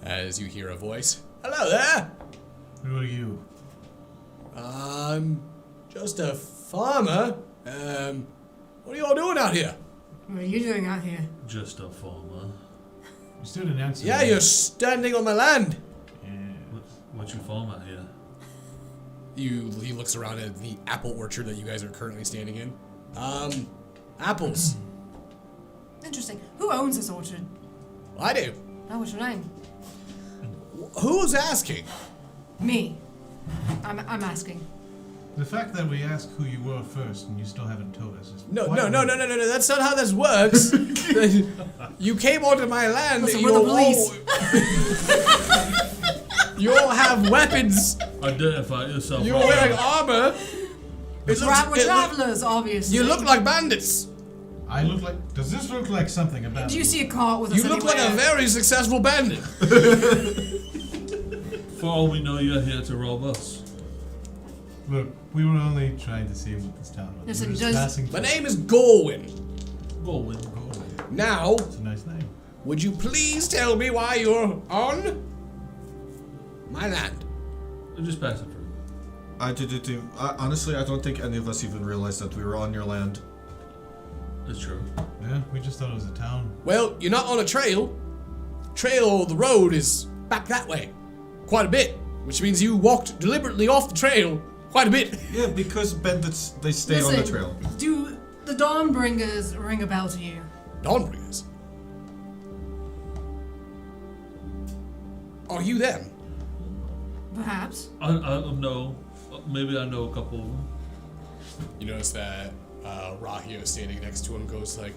as you hear a voice. Hello there! Who are you? I'm just a farmer. What are you all doing out here? What are you doing out here? Just a farmer. You still didn't answer. Yeah, me. you're standing on my land. Yeah. What you farm out here? He looks around at the apple orchard that you guys are currently standing in. Apples. Interesting. Who owns this orchard? I do. Oh, what's your name? Who's asking? Me. I'm asking. The fact that we asked who you were first and you still haven't told us is No, quite no, no, no, no, no, no. That's not how this works. You came onto my land. Listen, You we're the all, you all have weapons. Identify yourself. You're wearing armor. It We're travelers, obviously. you look like bandits. I look like. Does this look like something about? Do you see a cart with us You look like a anywhere? very successful bandit. For all we know, you're here to rob us. Look, we were only trying to see what this town was. Listen, We were does- just passing My through. name is Gorwin. Go with. Now, It's a nice name. would you please tell me why you're on my land? Just pass it through. I didn't even, honestly, I don't think any of us even realized that we were on your land. It's true. Yeah, we just thought it was a town. Well, you're not on a trail. The road is back that way. Quite a bit. Which means you walked deliberately off the trail quite a bit. Yeah, because bandits, they stay on the Listen, trail. do the Dawnbringers ring a bell to you? Dawnbringers. Are you them? Perhaps. I know. Maybe I know a couple of them. You notice that Rahio standing next to him goes like,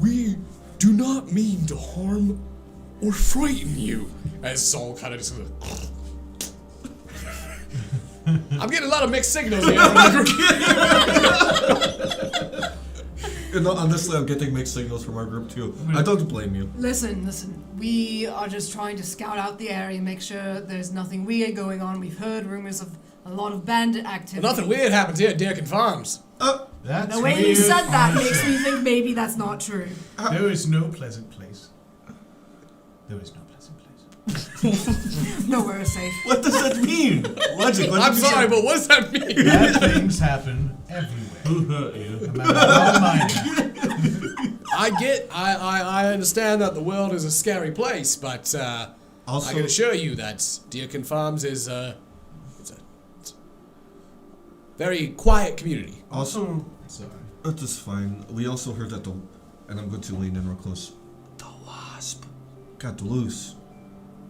"We do not mean to harm or frighten you." As Saul kind of just goes, I'm getting a lot of mixed signals here. From our group. You know, honestly, I'm getting mixed signals from our group too. I don't blame you. Listen. We are just trying to scout out the area, make sure there's nothing weird going on. We've heard rumors of a lot of bandit activity. Nothing weird happens here at Deerkin Farms. That's The way you weird. said that makes me think maybe that's not true. There is no pleasant place. There is no pleasant place. Nowhere is safe. What does that mean? Logic. I'm sorry, but what does that mean? Bad things happen everywhere. Who hurt you? No matter how minor. I understand that the world is a scary place, but Also, I can assure you that Deerkin Farms is it's a very quiet community. also, Sorry. that is fine. We also heard that and I'm going to lean in real close. The wasp got loose.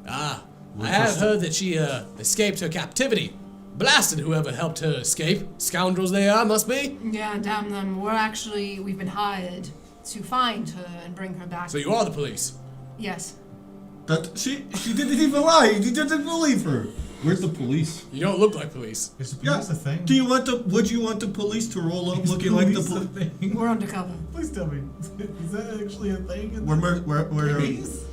I We're have just- heard that she escaped her captivity. Blasted whoever helped her escape. Scoundrels they are, must be. Yeah, damn them. We've been hired to find her and bring her back. So you are the police. Yes. That she didn't even lie. You didn't believe her. Where's the police? You don't look like police. Is the police a thing? Would you want the police to roll up Is looking like the police a police? thing? We're undercover. Please tell me. Is that actually a thing? in We're police?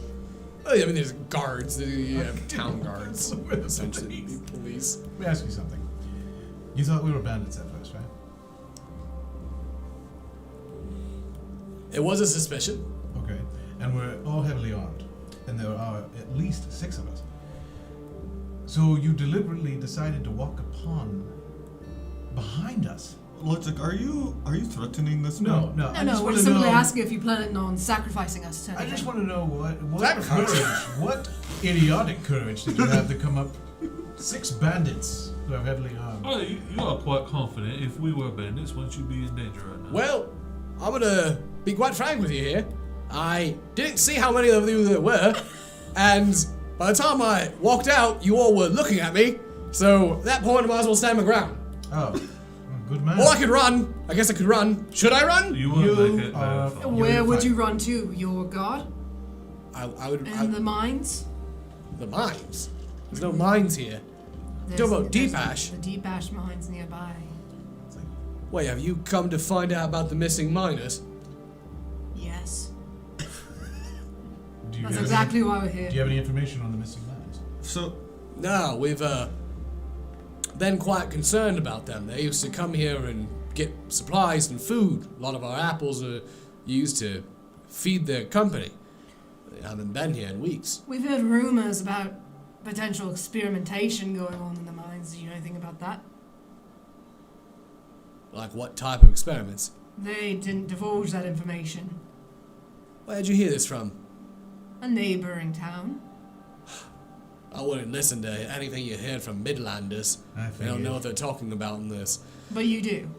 Well, I mean, there's guards. You have town guards. We're the Essentially, police. police. Let me ask you something. You thought we were bandits at first, right? It was a suspicion. Okay. And we're all heavily armed. And there are at least 6 of us. So you deliberately decided to walk upon behind us. Logic, are you threatening this No, man? no. I No, just we're want to simply know. asking if you plan on sacrificing us to I anything. just want to know what Sacrifice. courage, what idiotic courage did you have to come up 6 bandits who are heavily armed? Oh, you are quite confident. If we were bandits, wouldn't you be in danger right now? Well, I'm gonna be quite frank with you here. I didn't see how many of you there were, and by the time I walked out, you all were looking at me. So at that point, I might as well stand my ground. Oh, good man. Or I could run. I guess I could run. Should I run? You wouldn't You make it are- very far. Where would fine. you run to? Your god? I would. And the mines? The mines. There's no mines here. Talk about Deep Ash. The Deep Ash mines nearby. Wait, have you come to find out about the missing miners? Yes. Do you That's have exactly why we're Any, here. do you have any information on the missing lads? So, No, we've been quite concerned about them. They used to come here and get supplies and food. A lot of our apples are used to feed their company. They haven't been here in weeks. We've heard rumors about potential experimentation going on in the mines. Do you know anything about that? Like what type of experiments? They didn't divulge that information. Where'd you hear this from? A neighboring town. I wouldn't listen to anything you heard from Midlanders. I They don't know what they're talking about in this. But you do.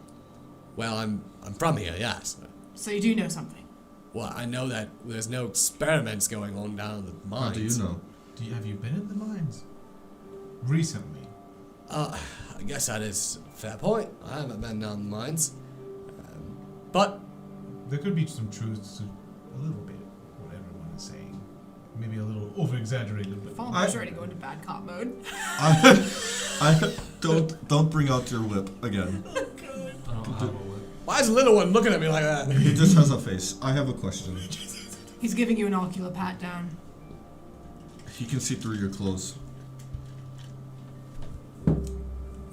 Well, I'm from here, yes. So you do know something. Well, I know that there's no experiments going on down in the mines. how do you know? Have you been in the mines? Recently. I guess that is a fair point. I haven't been down the mines. But There could be some truth to a little bit what everyone is saying. Maybe a little over-exaggerated, but Farmer's ready to go into bad cop mode. I don't bring out your whip again. I don't have a whip. why is the little one looking at me like that? He just has a face. I have a question. He's giving you an ocular pat down. He can see through your clothes.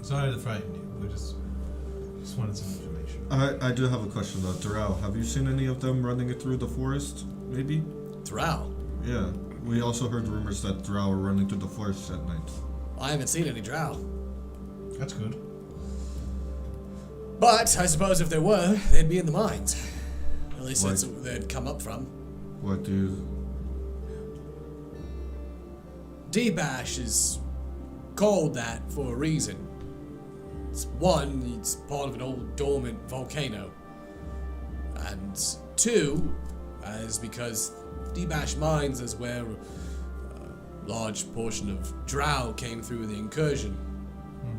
sorry to frighten you. We just wanted some information. I do have a question though. Drow, have you seen any of them running it through the forest? Maybe? Drow. Yeah. We also heard rumors that Drow are running through the forest at night. I haven't seen any drow. That's good. But I suppose if there were, they'd be in the mines. At least Why? that's where they'd come up from. What do you... Deep Ash is called that for a reason. One, it's part of an old dormant volcano. And two, is because Deep Ash Mines is where a large portion of Drow came through the incursion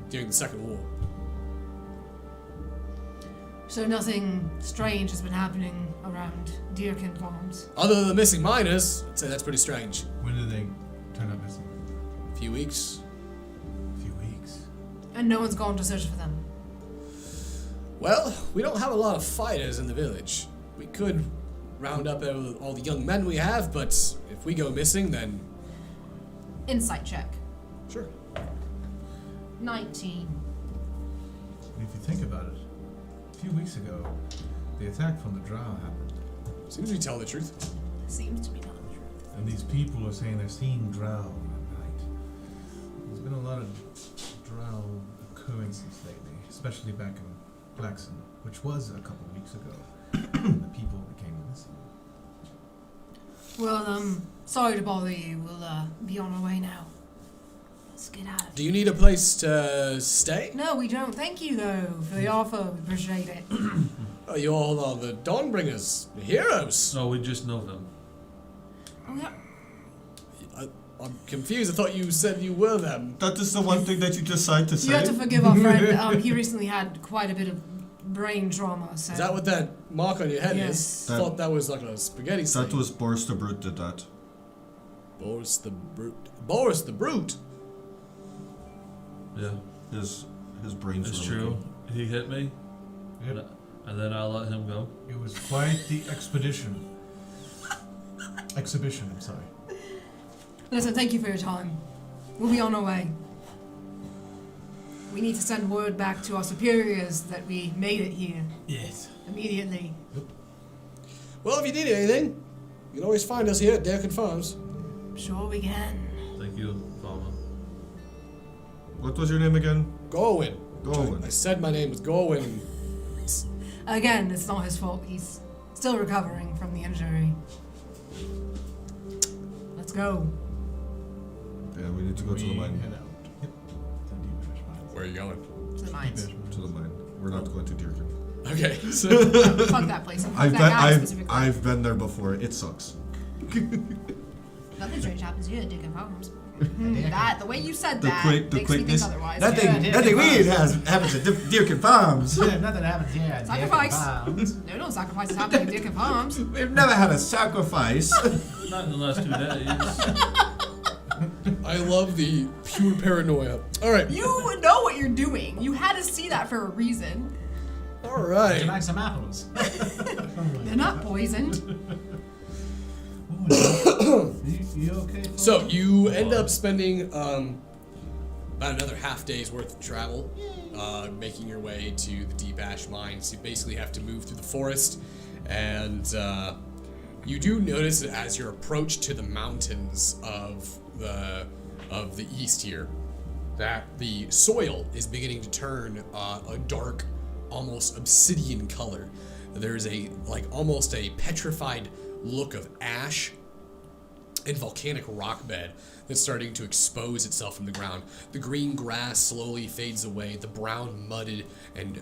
during the Second War. So nothing strange has been happening around Deerkin Farms. Other than the missing miners, I'd say that's pretty strange. When did they turn up missing? A few weeks. A few weeks. And no one's gone to search for them. Well, we don't have a lot of fighters in the village. We could round up all the young men we have, but if we go missing, then... Insight check. Sure. 19. If you think about it, a few weeks ago, the attack from the drow happened. Seems we tell the truth. Seems to be telling the truth. And these people are saying they're seeing drow at night. There's been a lot of drow occurrences lately, especially back in Blackson, which was a couple weeks ago. And the people became missing. Well, sorry to bother you. We'll be on our way now. Let's get out of here. Do you need a place to stay? No, we don't. Thank you, though, for the offer. We appreciate it. Oh, you all are the Dawnbringers, the heroes. No, we just know them. Oh, yeah. I'm confused. I thought you said you were them. That is the one thing that you decide to say. You have to forgive our friend. He recently had quite a bit of brain trauma. So. Is that what that mark on your head Yes. is? That- Thought that was like a spaghetti sling. That was Boris the Brute did that. Boris the Brute. Boris the Brute. Yeah, His brains it's were true. looking- He hit me, Yep. and then I let him go. It was quite the expedition. Exhibition, I'm sorry. Listen, thank you for your time. We'll be on our way. We need to send word back to our superiors that we made it here Yes. immediately. Well, if you need anything, you can always find us here at Derrick Farms. Sure we can. Thank you, Farmer. What was your name again? Gorwin. Gorwin. I said my name was Gorwin. Again, it's not his fault. He's still recovering from the injury. Let's go. Yeah, we need to go to the mine. Head out. Yep. To the deep ash mines. Where are you going? To the mines. To the mine. We're not going to Deerkin. Okay, so Fuck that place. Fuck I've that been, guy specifically. I've been there before. It sucks. Nothing strange happens here at Dick and Farms. That, the way you said The that quick, the makes me quickness. think otherwise. Nothing weird happens at Deerkin Farms. Yeah, nothing happens here. Sacrifice. No sacrifice is happening at Dick and Farms. We've never had a sacrifice. Not in the last 2 days. I love the pure paranoia. All right, You know what you're doing. You had to see that for a reason. all Would you right. like some apples? They're not poisoned. You okay? So you end up spending about another half day's worth of travel, making your way to the Deep Ash Mines. You basically have to move through the forest, and you do notice that as your approach to the mountains of the east here, that the soil is beginning to turn a dark, almost obsidian color. There's almost a petrified look of ash and volcanic rock bed that's starting to expose itself from the ground. The green grass slowly fades away. The brown mudded and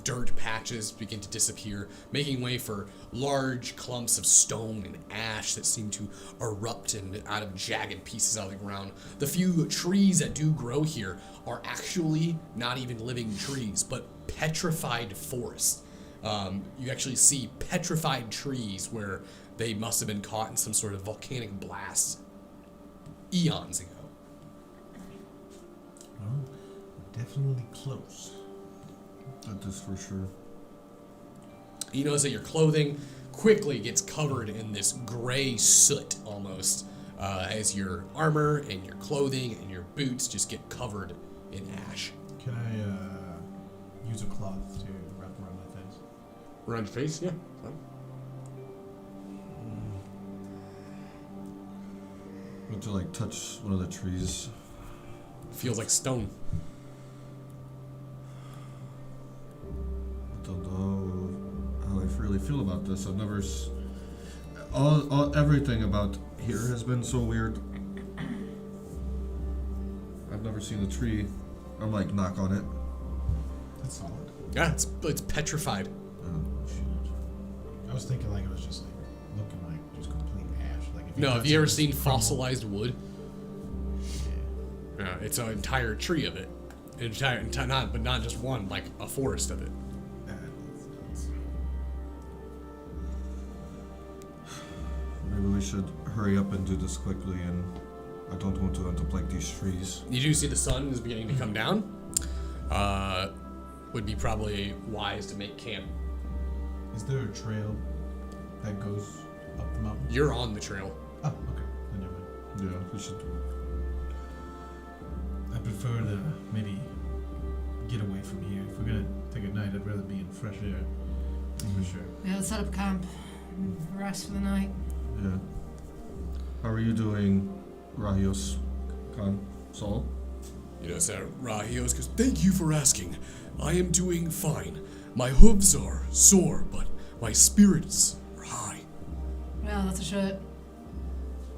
dirt patches begin to disappear, making way for large clumps of stone and ash that seem to erupt out of jagged pieces out of the ground. The few trees that do grow here are actually not even living trees, but petrified forest. You actually see petrified trees where they must have been caught in some sort of volcanic blast eons ago. Well, we're definitely close. That is for sure. You notice that your clothing quickly gets covered in this gray soot almost, as your armor and your clothing and your boots just get covered in ash. Can I use a cloth to wrap around my face? Around your face? Yeah. Fine. Want to touch one of the trees? Feels like stone. I don't know how I really feel about this. I've never. Everything about here has been so weird. I've never seen a tree. I'm knock on it. That's solid. Yeah, it's petrified. Oh, shit. I was thinking it was just looking like just complete ash. If No, touch have you ever it, seen it's crumbled. fossilized wood? Yeah, it's an entire tree of it. Not just one, like a forest of it. Maybe we should hurry up and do this quickly, and I don't want to end up like these trees. You do see the sun is beginning to come down. would be probably wise to make camp. Is there a trail that goes up the mountain? You're on the trail. Oh, okay. Then never mind. Yeah, we should. I prefer to maybe get away from here. If we're gonna take a night, I'd rather be in fresh air. For sure. Yeah, let's set up camp. Rest for the night. Yeah. How are you doing, Rahios Khan? Saul? You know, Sarah Rahios goes, "Thank you for asking. I am doing fine. My hooves are sore, but my spirits are high." Well, that's a shit.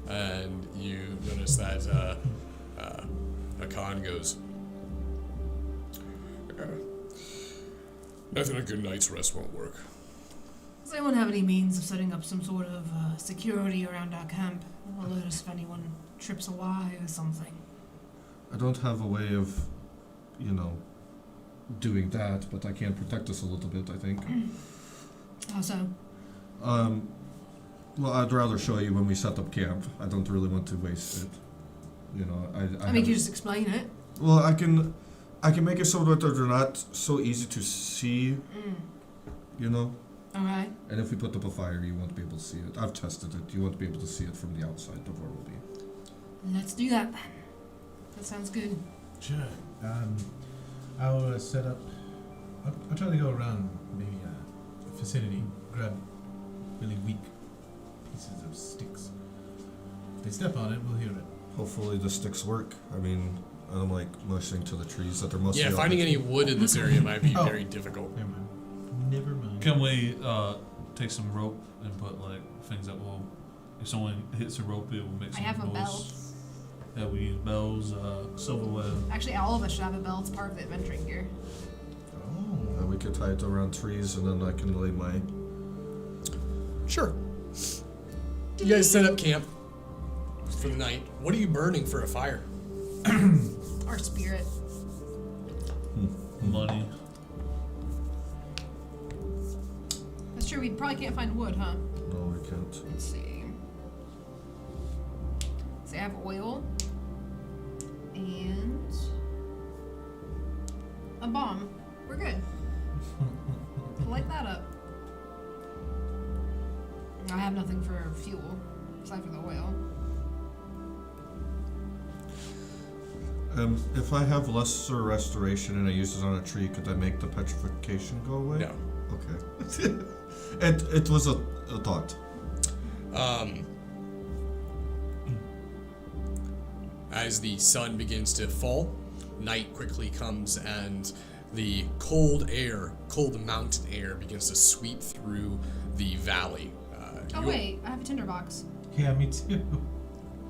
And you notice that Hakan goes, "Nothing a good night's rest won't work." Does anyone have any means of setting up some sort of security around our camp? Alert us if anyone trips a lie or something. I don't have a way of, doing that, but I can protect us a little bit, I think. How so? Well, I'd rather show you when we set up camp. I don't really want to waste it. I mean, you just explain it. Well, I can make it so that they're not so easy to see, Alright. And if we put up a fire, you won't be able to see it. I've tested it. You won't be able to see it from the outside of where we'll be. Let's do that then. That sounds good. Sure. I'll set up. I'll try to go around maybe the vicinity, grab really weak pieces of sticks. If they step on it, we'll hear it. Hopefully the sticks work. I mean, I don't like motioning to the trees that they're mostly. Yeah, finding any wood in this area might be very difficult. Never mind. Never mind. Can we take some rope and put like things that will, if someone hits a rope, it will make I some have a noise. bell. Yeah, we use bells, silverware. Actually, all of us should have a bell. It's part of the adventuring gear. Oh. And we could tie it around trees, and then I can lay my. Sure. You guys set up camp for the night. What are you burning for a fire? Our spirit. Money. That's true. We probably can't find wood, huh? No, we can't. Let's see. So I have oil and a bomb. We're good. Light that up. I have nothing for fuel aside for the oil. If I have lesser restoration and I use it on a tree, could I make the petrification go away? No. Okay. it was a thought. As the sun begins to fall, night quickly comes and the cold mountain air begins to sweep through the valley. Oh wait, I have a tinderbox. Yeah, me too.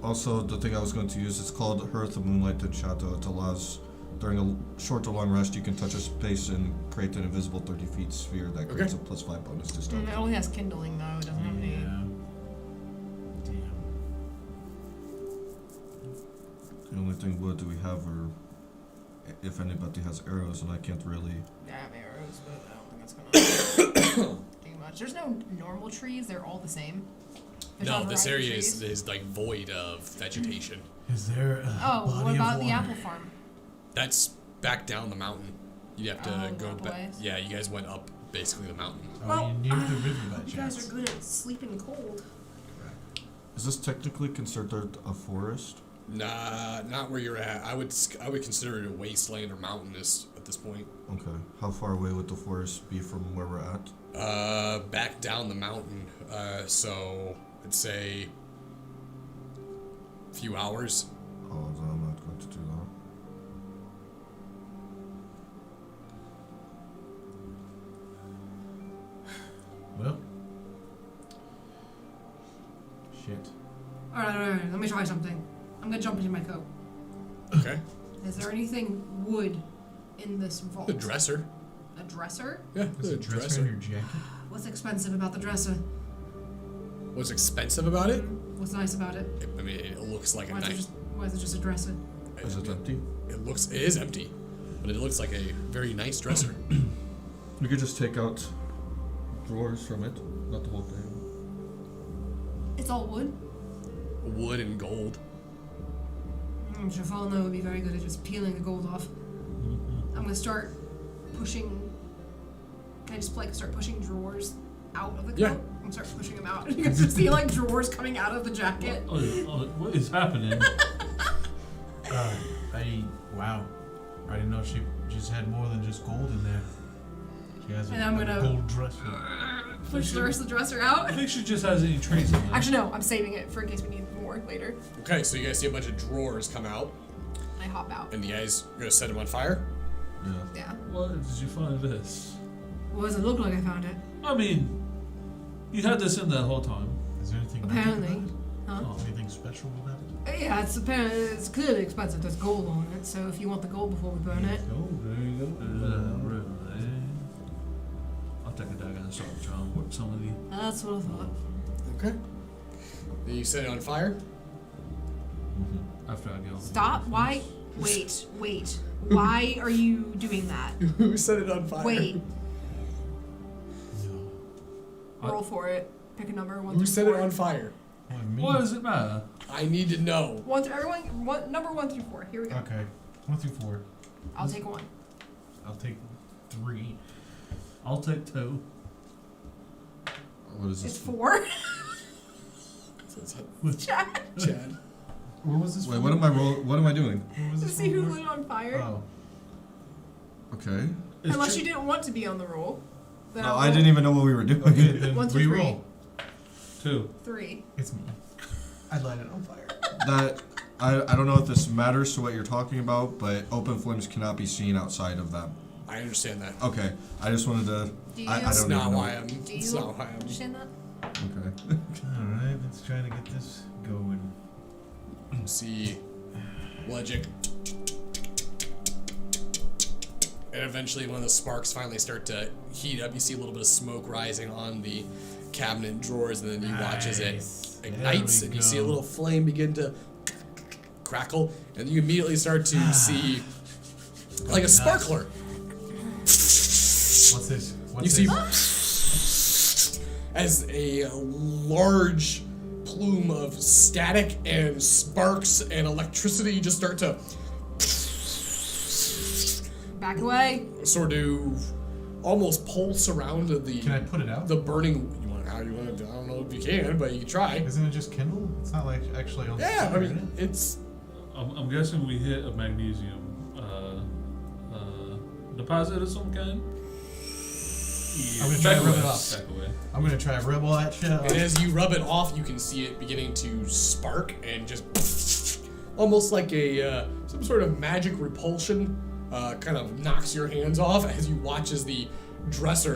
Also, the thing I was going to use is called Hearth of Moonlight and Shadow. It allows, during a short or long rest, you can touch a space and create an invisible 30 feet sphere that creates a +5 bonus to stealth. It only has kindling though. It doesn't have any. Damn. The only thing wood do we have are, if anybody has arrows, and I can't really. Yeah, I have arrows, but I don't think that's gonna do much. There's no normal trees. They're all the same. There's No, no this variety area of trees. is like void of vegetation. Is there a Oh, body what about of the water? apple farm? That's back down the mountain. You'd have to Oh, go that back. ways. Yeah, you guys went up basically the mountain. Are you near the river by You chance? guys are good at sleeping cold. Is this technically considered a forest? Nah, not where you're at. I would consider it a wasteland or mountainous at this point. Okay. How far away would the forest be from where we're at? Back down the mountain. So I'd say a few hours. Oh, then I'm not going to do that. Well. Shit. Alright, let me try something. I'm gonna jump into my coat. Okay. Is there anything wood in this vault? The dresser. A dresser? Yeah, There's the a dresser in your jacket? What's expensive about the dresser? What's expensive about it? What's nice about it? I mean, it looks like a Why is, nice. it just a dresser? Is it empty? It is empty, but it looks like a very nice dresser. We could just take out drawers from it, not the whole thing. It's all wood? Wood and gold. I'm sure Falno would be very good at just peeling the gold off. I I'm gonna start pushing. Can I just like start pushing drawers out of the coat? Yeah. I'm gonna start pushing them out. You can just see like drawers coming out of the jacket. What is happening? Wow. I didn't know she just had more than just gold in there. She has And I'm a gonna- gold dresser. Push the rest of the dresser out. I think she just has any traits in there. Actually, no. I'm saving it for in case we need more later. Okay, so you guys see a bunch of drawers come out, I hop out. and you guys are gonna set them on fire. Yeah. What did you find this? What does it look like? I found it. I mean, you had this in there the whole time. Is there anything Apparently. magic about Huh? it? Anything special about it? Yeah, it's apparently it's clearly expensive. There's gold on it, so if you want the gold before we burn it, Oh, there you go. Really? I'll take a dagger and start trying to work some of the. that's what I thought. Okay. Then you set it on fire. After I get off. Stop. Why? Wait. Why are you doing that? Who set it on fire? Wait. No. Roll for it. Pick a number. 1 Who through set 4. it on fire? Why me? What does it matter? I need to know. Number 1 through 4. Here we go. Okay. 1 through 4. I'll take 1. I'll take 3. I'll take 2. What is It's this? 4. Chad. Chad. What was this? Wait, for? what am I What am I doing? What was To this see who for? lit it on fire. Oh. Okay. Unless you didn't want to be on the roll. Then No, I'll I roll didn't even know what we were doing. Okay, then 1 through 3. reroll. 2. 3. It's me. I light it on fire. That I don't know if this matters to what you're talking about, but open flames cannot be seen outside of them. I understand that. Okay, I just wanted to. Do you? I That's don't not even know. why I'm. Do That's you not why I'm. understand that? Okay. Alright, let's try to get this going. See, logic. And eventually, when the sparks finally start to heat up, you see a little bit of smoke rising on the cabinet drawers, and then you watch as it Nice. ignites, There and we you see a go. little flame begin to crackle, and you immediately start to see like a Nice. sparkler. What's this? What's You this? see as a large plume of static and sparks and electricity just start to Back away. sort of almost pulse around Can I put it out? the burning. How you want to? I don't know if you can, but you can try. Isn't it just Kindle? It's not like actually on Yeah, I fire, mean is it's I'm guessing we hit a magnesium deposit of some kind. I'm gonna try to rub it Back off. away. I'm gonna try to rub all that shit off. and as you rub it off, you can see it beginning to spark and just almost like a some sort of magic repulsion kind of knocks your hands off as you watch as the dresser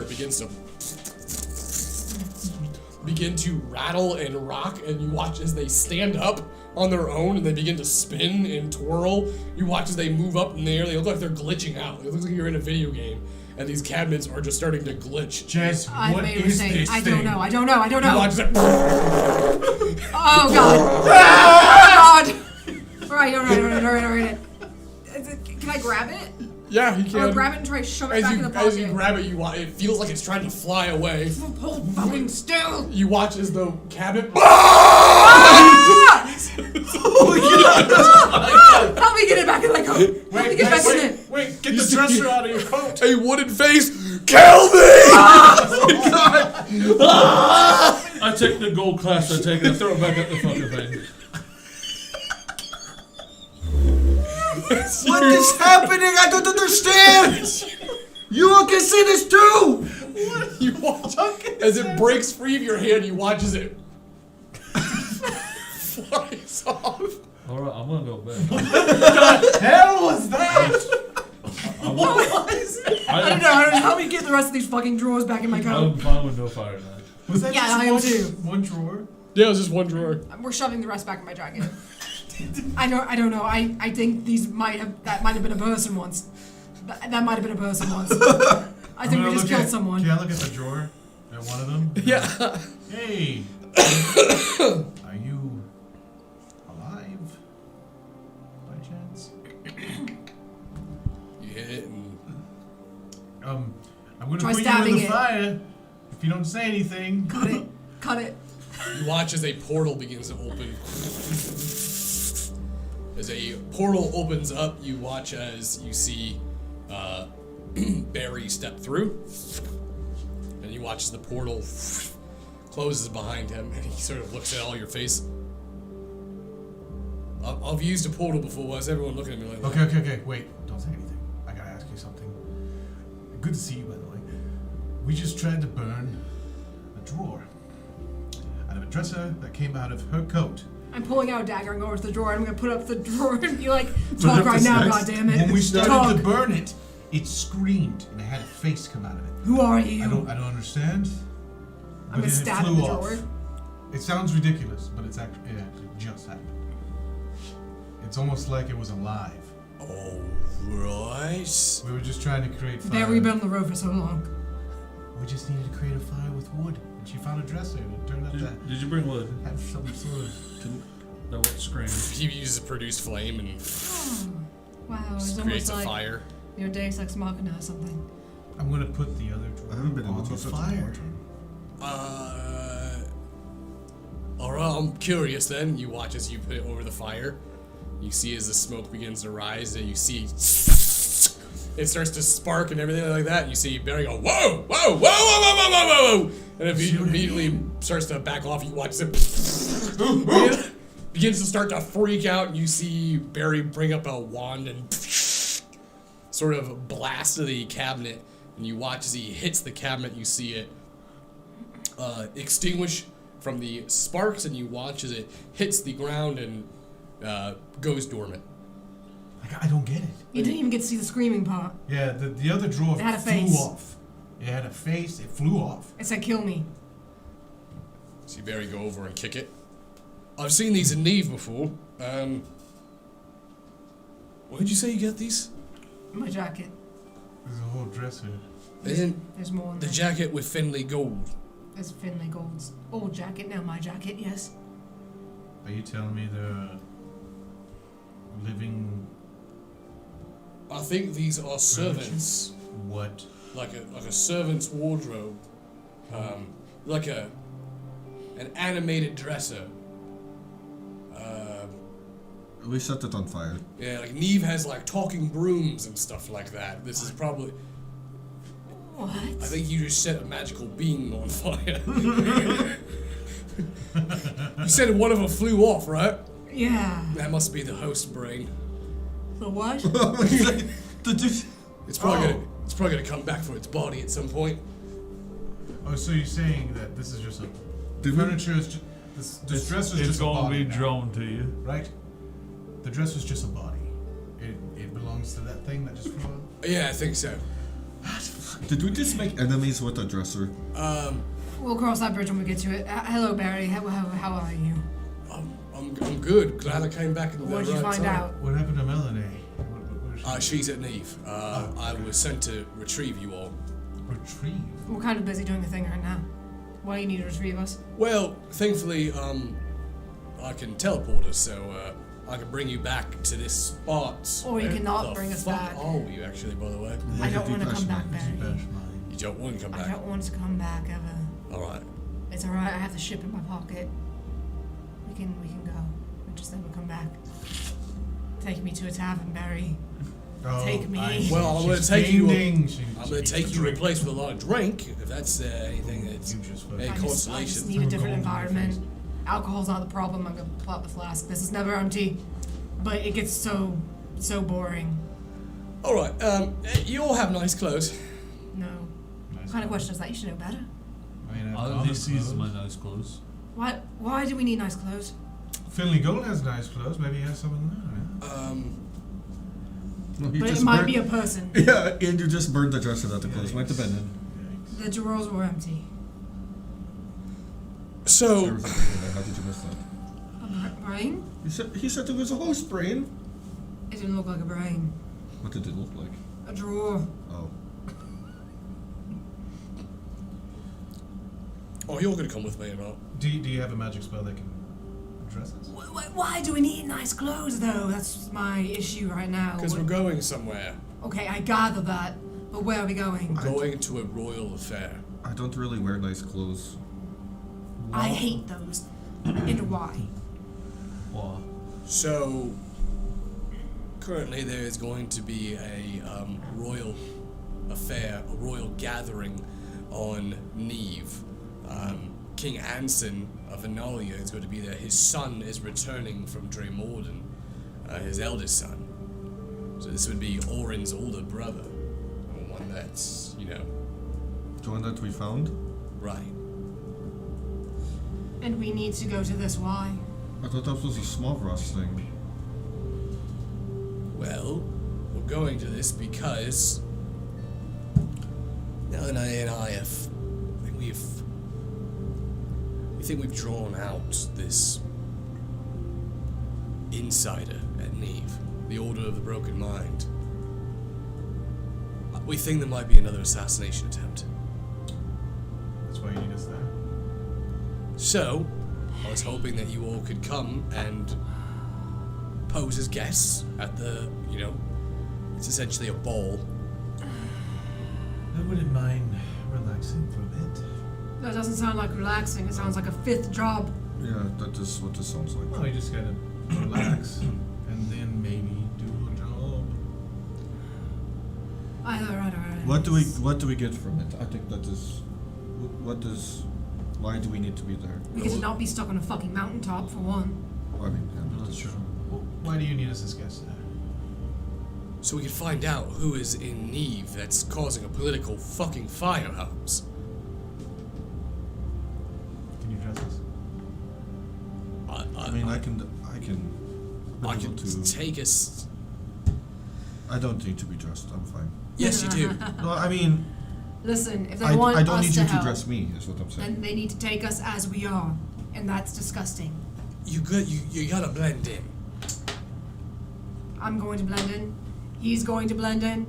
begins to rattle and rock, and you watch as they stand up on their own and they begin to spin and twirl. You watch as they move up in the air. They look like they're glitching out. It looks like you're in a video game, and these cabinets are just starting to glitch. Jess, I what made a is mistake. this I thing? don't know. I don't know. You watch that. Oh god. Oh god. Alright. Can I grab it? Yeah, you I'm can. gonna grab it and try to shove it back in the pocket. As you grab it, it feels like it's trying to fly away. Hold fucking still. You watch as the cabinet. Help me get it back in the coat. Help me get it back in it. Wait, get the dresser out of your coat. A wooden face. Kill me! I take the gold class I take and I throw it back at the fucking thing. What is happening? I don't understand. You all can see this too. You watch as it breaks free of your hand. You watch as it flies off. Alright, I'm gonna go back. hell was that? I don't know. Help me get the rest of these fucking drawers back in my coat. I'm fine with no fire now. Was that Yeah, just I am one, too. one drawer? Yeah, it was just one drawer. We're shoving the rest back in my jacket. I don't know. I think that might have been a person once. That might have been a person once. I think we just killed someone. Can I look at the drawer? At one of them? Yeah. Hey! Are you alive? By chance? You hit it and I'm gonna Try put you in stabbing the it. fire if you don't say anything. Cut it. Cut it. you watch as a portal begins to open. As a portal opens up, you watch as you see Barry step through, and you watch as the portal closes behind him, and he sort of looks at all your face. I've used a portal before. Why is everyone looking at me like that? Okay. Wait, don't say anything. I gotta ask you something. Good to see you, by the way. We just tried to burn a drawer out of a dresser that came out of her coat. I'm pulling out a dagger and going over to the drawer. I'm gonna put up the drawer and be like, talk right now, goddammit. When we started Talk. to burn it, it screamed and it had a face come out of it. Who are you? I don't understand. I'm but gonna then it stab flew the off. drawer. It sounds ridiculous, but it actually just happened. It's almost like it was alive. All right. We were just trying to create fire. Barry been on the road for so long. We just needed to create a fire with wood. And she found a dresser and it turned out to Did you bring wood? have some sort of... That would scream. He uses produce flame and Wow, it's creates almost a like fire. your Deus Ex Machina or something. I'm gonna put the other drawer I haven't been able on to the set the fire. Alright, I'm curious then. You watch as you put it over the fire. You see as the smoke begins to rise, and you see it starts to spark and everything like that. And you see Barry go, whoa, whoa, whoa, whoa, whoa, whoa, whoa, whoa. And if he immediately starts to back off, you watch it begins to start to freak out, and you see Barry bring up a wand and sort of blast the cabinet. And you watch as he hits the cabinet, you see it extinguish from the sparks, and you watch as it hits the ground and goes dormant. I don't get it. You didn't even get to see the screaming part. Yeah, the other drawer It had a flew face. off. It had a face, it flew off. It said, kill me. See Barry go over and kick it. I've seen these in Neve before. Where did you say you get these? My jacket. There's a whole dresser. There's more in The there. jacket with Finley gold. There's Finley Gold's old jacket, now my jacket, yes. Are you telling me they're living... I think these are servants. What? Like a servant's wardrobe. Like an animated dresser. We set it on fire. Yeah, like Neve has like talking brooms and stuff like that. This is probably... What? I think you just set a magical being on fire. You said one of them flew off, right? Yeah. That must be the host brain. The what? It's probably gonna come back for its body at some point. Oh, so you're saying that this is just a... Did we- furniture is just... This dresser is It's just a going to body be now, drawn to you. right? The dresser's just a body. It belongs to that thing that just flew out? Yeah, I think so. Did we just make enemies with a dresser? We'll cross that bridge when we get to it. Hello, Barry. How are you? I'm good. Glad I came back in the What did you right find time. out? What happened to Melanie? Where is she? She's at Neve. I was sent to retrieve you all. Retrieve? We're kind of busy doing a thing right now. Why do you need to retrieve us? Well, thankfully, I can teleport us, so I can bring you back to this spot. Or you Where cannot the bring us fuck back. are you actually, by the way? I don't want to come back, Bash Barry. mine. You don't want to come I back. don't want to come back ever. All right. It's alright, I have the ship in my pocket. We can go. We just never come back. Take me to a tavern, Barry. Oh, Take me. I see. Well, I'm gonna She's take you. fiending. I'm gonna take you to a place with a lot of drink, if that's anything that's You just a I just consolation. need a different Throw gold in your environment. Alcohol's not the problem. I'm gonna pull out the flask. This is never empty, but it gets so boring. All right. You all have nice clothes. No. What kind of question is that? You should know better. I mean, He sees my nice clothes. Why do we need nice clothes? Finley Gold has nice clothes. Maybe he has some in there. No, he But it just might burned- be a person. Yeah, and you just burned the dresser that the clothes might have been in. The drawers were empty. There So, was a brain in there. How did you miss that? A brain? He said there was a host brain. It didn't look like a brain. What did it look like? A drawer. Oh. you're gonna come with me, or not? Do you have a magic spell that can address us? Why do we need nice clothes, though? That's my issue right now. Because we're going somewhere. Okay, I gather that. But where are we going? Going to a royal affair. I don't really wear nice clothes. I hate those. And why? Why? So, Currently, there is going to be a royal affair, a royal gathering on Neve. King Anson of Analia is going to be there. His son is returning from Dremorden, his eldest son. So this would be Orin's older brother, one that's, The one that we found? right. And we need to go to this. Why? I thought that was a small Ross thing. Well, we're going to this because Melanie and I think we've drawn out this insider at Neve, the Order of the Broken Mind. We think there might be another assassination attempt. That's why you need us there. So, I was hoping that you all could come and pose as guests at the, it's essentially a ball. I wouldn't mind relaxing for a bit. That doesn't sound like relaxing. It sounds like a fifth job. Yeah, that is what this sounds like. Well, you just gotta relax and then maybe do a job. What do we get from it? I think that is. Why do we need to be there? We get to not be stuck on a fucking mountaintop, for one. I mean, yeah, That's true. Well, why do you need us as guests there? So we can find out who is in Neve that's causing a political fucking fire, Holmes. Can you trust us? I mean, I can. I can take us. I don't need to be dressed. I'm fine. Yes, you do. No, I mean, Listen, if they I want don't us need to you help, to dress me. Is what I'm saying. then they need to take us as we are, and that's disgusting. You gotta blend in. I'm going to blend in. He's going to blend in.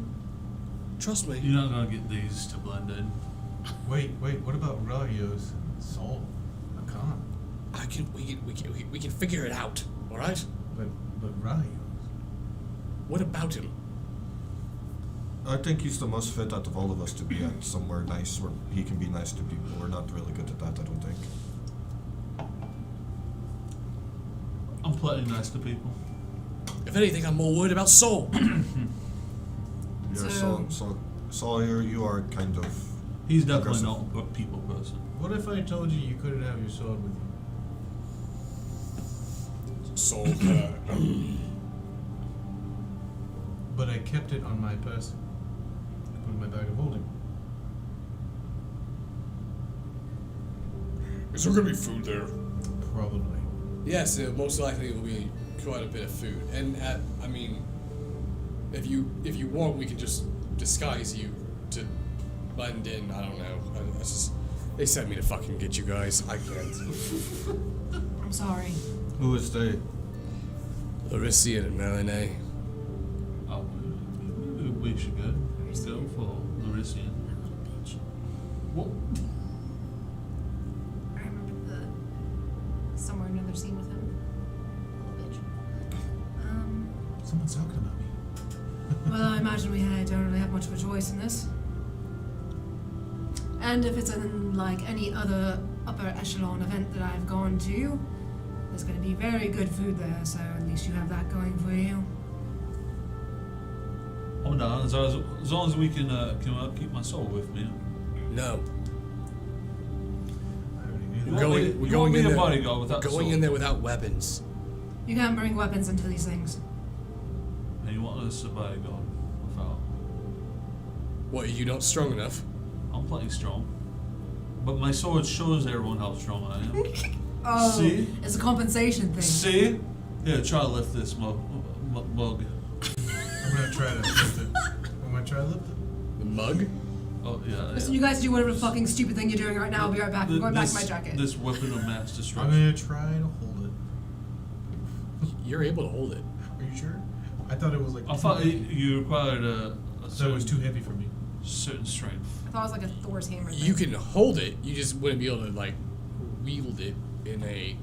Trust me. You're not gonna get these to blend in. Wait, what about Rayos and Saul? I can't. We can figure it out. All right. But Rayos. What about him? I think he's the most fit out of all of us to be at somewhere nice where he can be nice to people. We're not really good at that, I don't think. I'm plenty nice to people. If anything, I'm more worried about Soul. Yeah, So- so you are kind of. He's definitely aggressive. not a people person. What if I told you couldn't have your sword with you? Soul. But I kept it on my person. Put it in my bag of holding. Is there gonna be food there? Probably. Yes, most likely it will be quite a bit of food. And if you want, we can just disguise you to blend in. I don't know. They sent me to fucking get you guys. I can't. I'm sorry. Who is they? Larissa and Melanie. Oh, we should go for Larissa. What? I remember somewhere another scene with him. Bitch. Someone's talking about me. Well, I imagine we don't really have much of a choice in this. And if it's like any other upper echelon event that I've gone to, there's going to be very good food there, so at least you have that going for you. I'm down as long as we can keep my soul with me. No. I already knew We're that. going in a there. bodyguard without the Going sword. in there without weapons. You can't bring weapons into these things. And you want us a bodyguard without. What? Are you not strong enough? I'm plenty strong. But my sword shows everyone how strong I am. Oh, See? it's a compensation thing. See? Here, try to lift this mug. I'm gonna try to lift it. I'm gonna try to lift it. The mug? Oh, yeah. Listen, you guys do whatever fucking stupid thing you're doing right now. I'll be right back. I'm going back to my jacket. This weapon of mass I'm destruction. gonna try to hold it. You're able to hold it. Are you sure? I thought it was like. I thought you required a So it was too heavy for me. certain strength. I thought it was like a Thor's hammer thing. You can hold it. You just wouldn't be able to wield it in a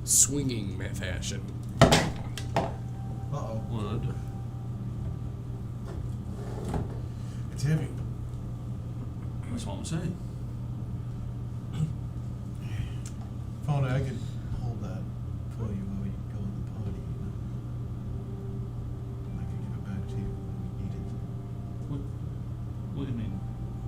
swinging fashion. Uh-oh. Wood. It's heavy. That's what I'm saying. If only I could hold that for you while we go to the party, you know? I could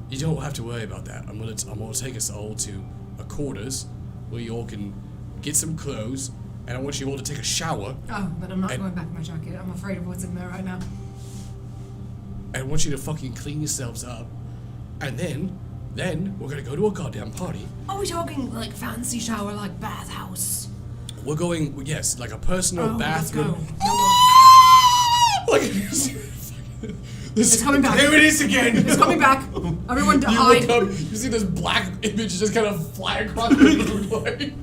You don't have to worry about that. I'm gonna take us all to a quarters where you all can get some clothes, and I want you all to take a shower. Oh, but I'm not going back in my jacket. I'm afraid of what's in there right now. I want you to fucking clean yourselves up, and then we're gonna go to a goddamn party. Are we talking like fancy shower, like bathhouse? We're going, yes, like a personal bathroom. Let's go. Like, It's coming back. There it is again. It's coming back. Everyone You hide. look up, you see this black image just kind of fly across the room. Like,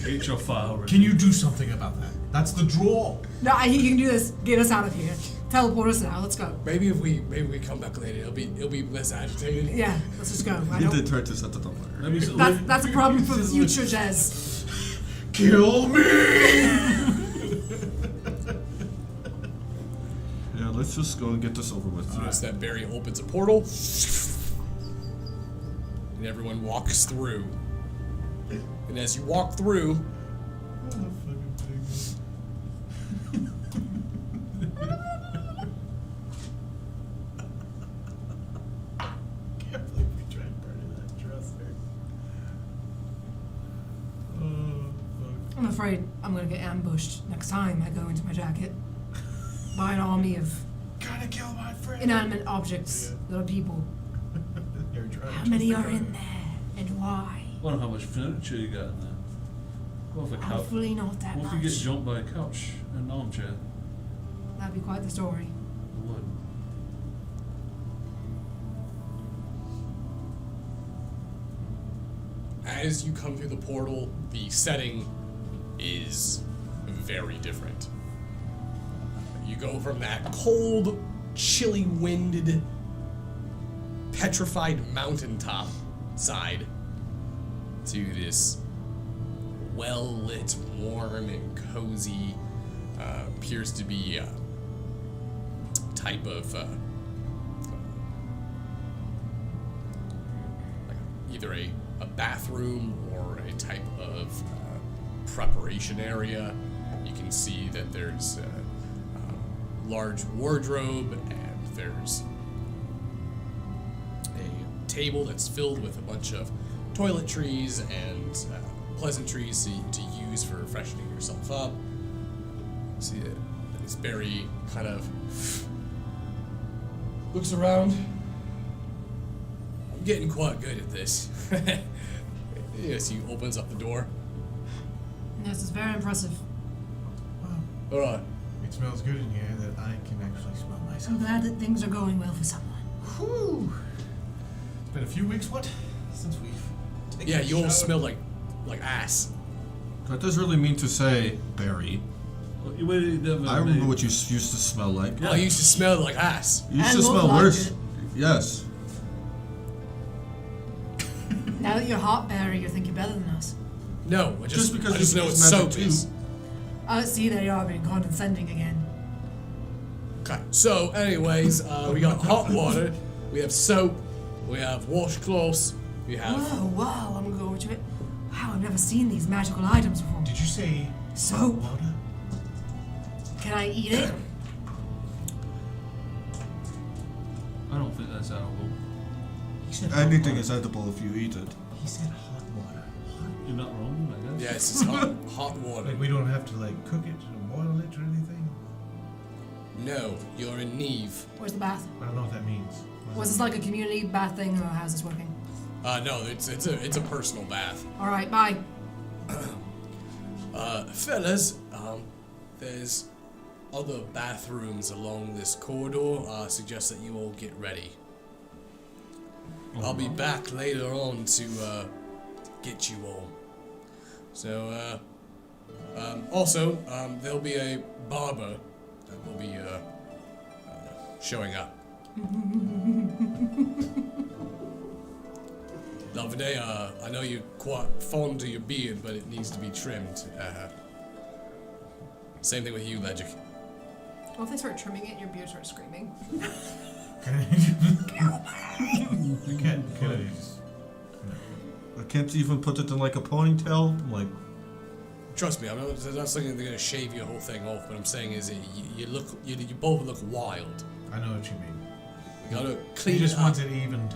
Get your file ready. Can you do something about that? That's the draw. No, you can do this. Get us out of here. Teleport us now. Let's go. maybe if we come back later, it'll be less agitated. Yeah, let's just go. I He don't, did try to set it on fire. Let me that's a problem for future Jez. Kill me! Yeah, let's just go and get this over with. Notice that Barry opens a portal, and everyone walks through. And as you walk through, Can't believe we tried burning that dresser. Oh, fuck. I'm afraid I'm gonna get ambushed next time I go into my jacket by an army of Gotta kill my friend. inanimate objects that are people. You're trying How to many just are in there, and why? I wonder how much furniture you got in there. What if a couch? Hopefully not that What if much. you get jumped by a couch and an armchair? That'd be quite the story. It would. as you come through the portal, the setting is very different. You go from that cold, chilly winded, petrified mountaintop side to this well-lit, warm, and cozy, appears to be a type of like either a bathroom or a type of preparation area. You can see that there's a large wardrobe, and there's a table that's filled with a bunch of toiletries and pleasantries to use for freshening yourself up. See that it's Barry kind of looks around. I'm getting quite good at this. Yes, he opens up the door. This is very impressive. Wow. Alright. It smells good in here that I can actually smell I'm myself. glad that things are going well for someone. Whew. It's been a few weeks, what? Since we've taken Yeah, a you all shower. smell like ass. That doesn't really mean to say, Barry. I remember what you used to smell like. I used to smell like ass. You used I to look smell like worse. it. Yes. Now that you're hot, Barry, you think you're better than us. No, I just because I just you know what use magic soap is. See, there you are being condescending again. Okay. So, anyways, we got hot water, we have soap, we have washcloths, we have. Whoa, wow, I'm gonna go over to it. Wow, I've never seen these magical items before. Did you say Soap. water? Can I eat it? I don't think that's edible. He said hot Anything water. is edible if you eat it. He said hot water. You're not wrong, I guess. Yes, it's hot water. Like we don't have to like cook it or boil it or anything. No, you're in Neve. Where's the bath? I don't know what that means. Was this like a community bath thing, or how's this working? No, it's a personal bath. All right, bye. Fellas, there's other bathrooms along this corridor. I suggest that you all get ready. I'll be back later on to get you all. So, also, there'll be a barber that will be showing up. Lovely, I know you're quite fond of your beard, but it needs to be trimmed. Same thing with you, Legic. What if they start trimming it and your beard starts screaming? You can't put it. I can't even put it in like a ponytail. I'm like, Trust me, I'm not saying they're gonna shave your whole thing off. What I'm saying is, you both look wild. I know what you mean. You gotta He clean just it up. wants it evened.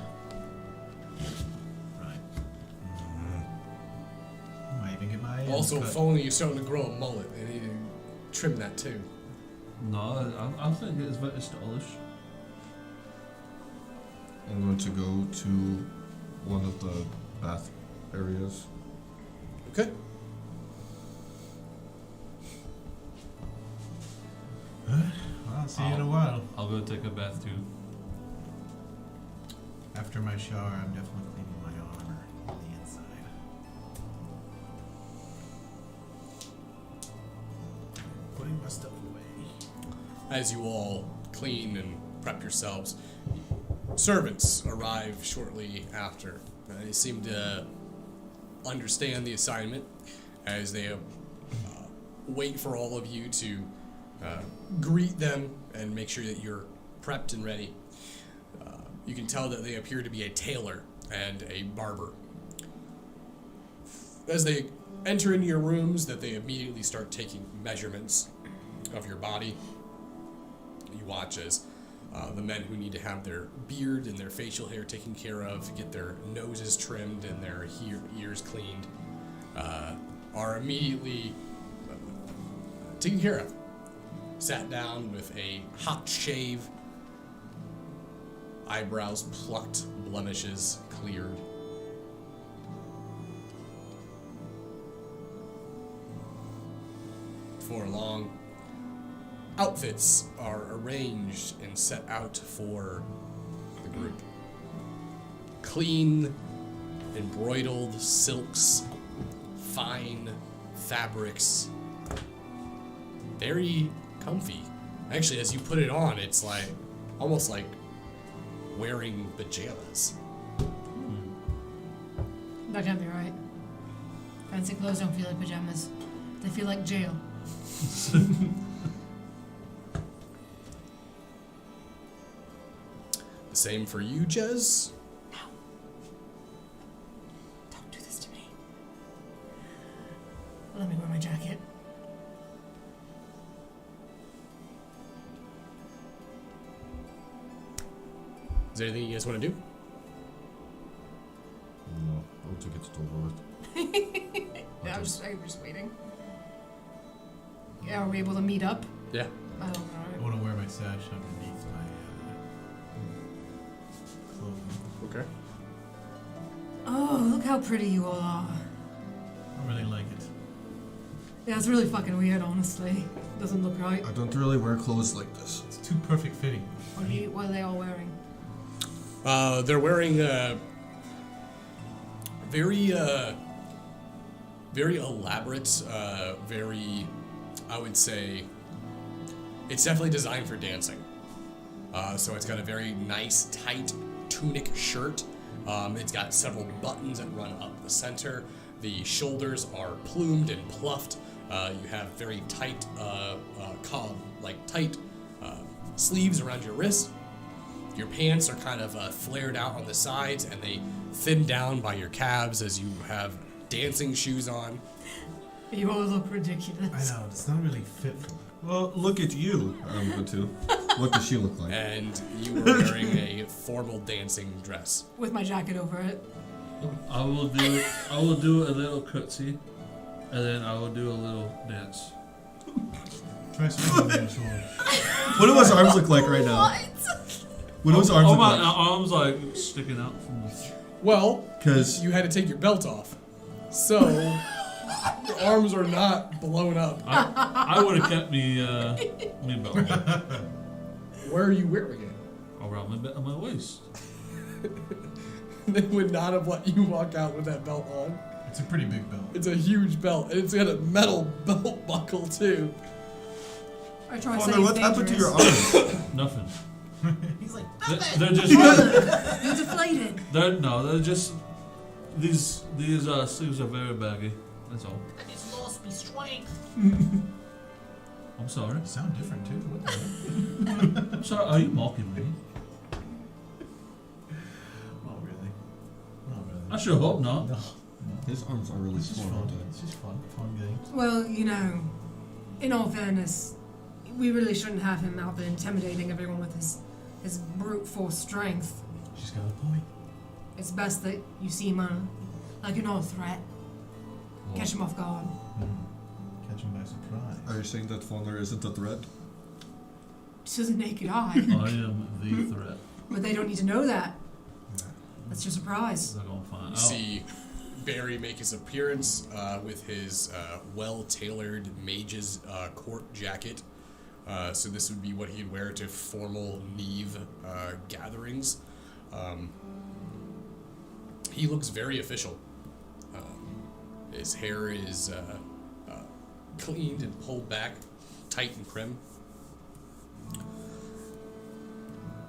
Also, cut. if only you're starting to grow a mullet, and you trim that too. No, I think it's very stylish. I'm going to go to one of the bath areas. Okay. I'll see you in a while. I'll go take a bath too. After my shower, I'm definitely cleaning my armor on the inside. Putting my stuff away. As you all clean and prep yourselves, servants arrive shortly after. They seem to understand the assignment as they wait for all of you to greet them and make sure that you're prepped and ready. You can tell that they appear to be a tailor and a barber. As they enter into your rooms, that they immediately start taking measurements of your body. You watch as the men who need to have their beard and their facial hair taken care of, get their noses trimmed and their ears cleaned, are immediately taken care of. Sat down with a hot shave, eyebrows plucked, blemishes cleared. Before long, outfits are arranged and set out for the group. Clean, embroidered silks, fine fabrics, very comfy. Actually, as you put it on, it's like almost like wearing pajamas. That can't be right. Fancy clothes don't feel like pajamas. They feel like jail. The same for you, Jez. No. Don't do this to me. Let me wear my jacket. Is there anything you guys want to do? No, I'll take it to over with. Yeah, I'm just waiting. Yeah, are we able to meet up? Yeah. Oh, I alright. want to wear my sash underneath my clothing. Okay. Oh, look how pretty you all are. I really like it. Yeah, it's really fucking weird, honestly. Doesn't look right. I don't really wear clothes like this. It's too perfect fitting. What are they all wearing? They're wearing very elaborate, very, I would say, it's definitely designed for dancing. So it's got a very nice, tight tunic shirt. It's got several buttons that run up the center. The shoulders are plumed and pluffed. You have very tight, tight sleeves around your wrist. Your pants are kind of flared out on the sides, and they thin down by your calves as you have dancing shoes on. You all look ridiculous. I know, it's not really fit for me. Well, look at you. I'm good too. What does she look like? And you are wearing a formal dancing dress. With my jacket over it. I will do a little curtsy, and then I will do a little dance. Try swinging on the shoulder. What do his arms look like right now? What do his arms Oh, look my like? arms like sticking out from the. Well, Because you had to take your belt off. So, your arms are not blown up. I would have kept me belt Where are you wearing it? around my waist. They would not have let you walk out with that belt on. It's a pretty big belt. It's a huge belt, and it's got a metal belt buckle too. I try to Father, say what happened to your dangerous. arms? Nothing. He's like, They're just. You're deflated. They're just. These sleeves are very baggy. That's all. I just lost me strength. I'm sorry. sound different too. What the heck? I'm sorry. Are you mocking me? Not really. Not really. I sure hope not. No. His arms are really It's just small, fun. aren't they? It's just fun. Fun games. Well, you know, in all fairness, we really shouldn't have him out there intimidating everyone with his brute force strength. She's got a point. It's best that you seem like you're not a threat. catch him off guard. Catch him by surprise. Are you saying that Faulkner isn't a threat? Just as a naked eye. I am the threat. But they don't need to know that. That's your surprise. They're gonna find You out. see Barry make his appearance with his well-tailored mage's court jacket. So this would be what he'd wear to formal Neve gatherings. He looks very official. His hair is cleaned and pulled back, tight and prim.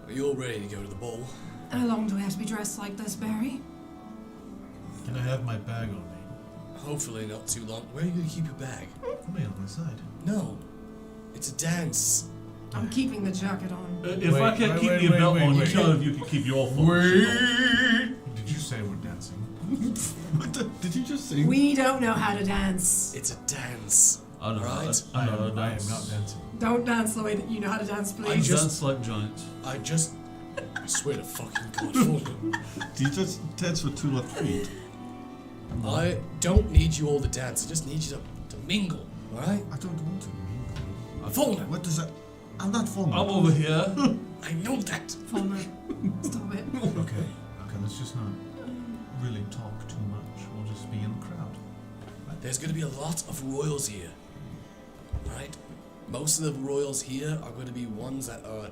Are you all ready to go to the ball? How long do we have to be dressed like this, Barry? Can I have my bag on me? Hopefully not too long. Where are you going to keep your bag? Come here on my side. No. It's a dance. I'm keeping the jacket on. If I can't keep your belt on, you tell if you can keep your phone. Did you say we're dancing? What the, did you just sing? We don't know how to dance. It's a dance. I don't Right? know. I I know am dance. not dancing. Don't dance the way that you know how to dance, I please. dance like giants. I swear to fucking God, Fulton. Do you just dance with 2 left feet? I don't need you all to dance. I just need you to mingle, alright? I don't want to mingle. Fulton, What does that? I'm not Faulkner. I'm over here. I know that. Fulmer, stop it. Okay, let's just not really talk too much. We'll just be in the crowd. There's going to be a lot of royals here, right? Most of the royals here are going to be ones that are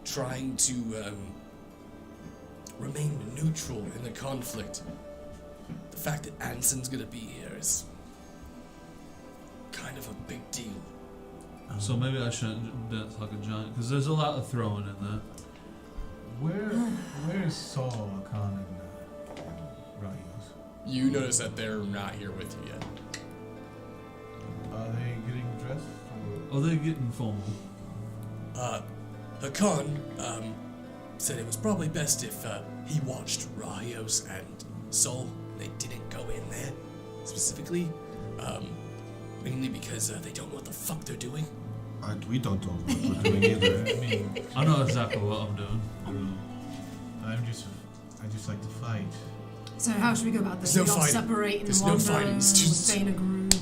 trying to remain neutral in the conflict. The fact that Anson's going to be here is kind of a big deal. So maybe I shouldn't dance like a giant, because there's a lot of throwing in there. Where's Saul, Khan, and Rayos? You notice that they're not here with you yet. Are they getting dressed? Or? Are they getting formal? Hakan said it was probably best if he watched Rayos and Sol. They didn't go in there specifically, mainly because they don't know what the fuck they're doing. We don't know what we're doing either. I mean, I know exactly what I'm doing. I just like to fight. So how should we go about this? There's We no all fighting. separate in There's one no fighting. row, It's just- stay in a group,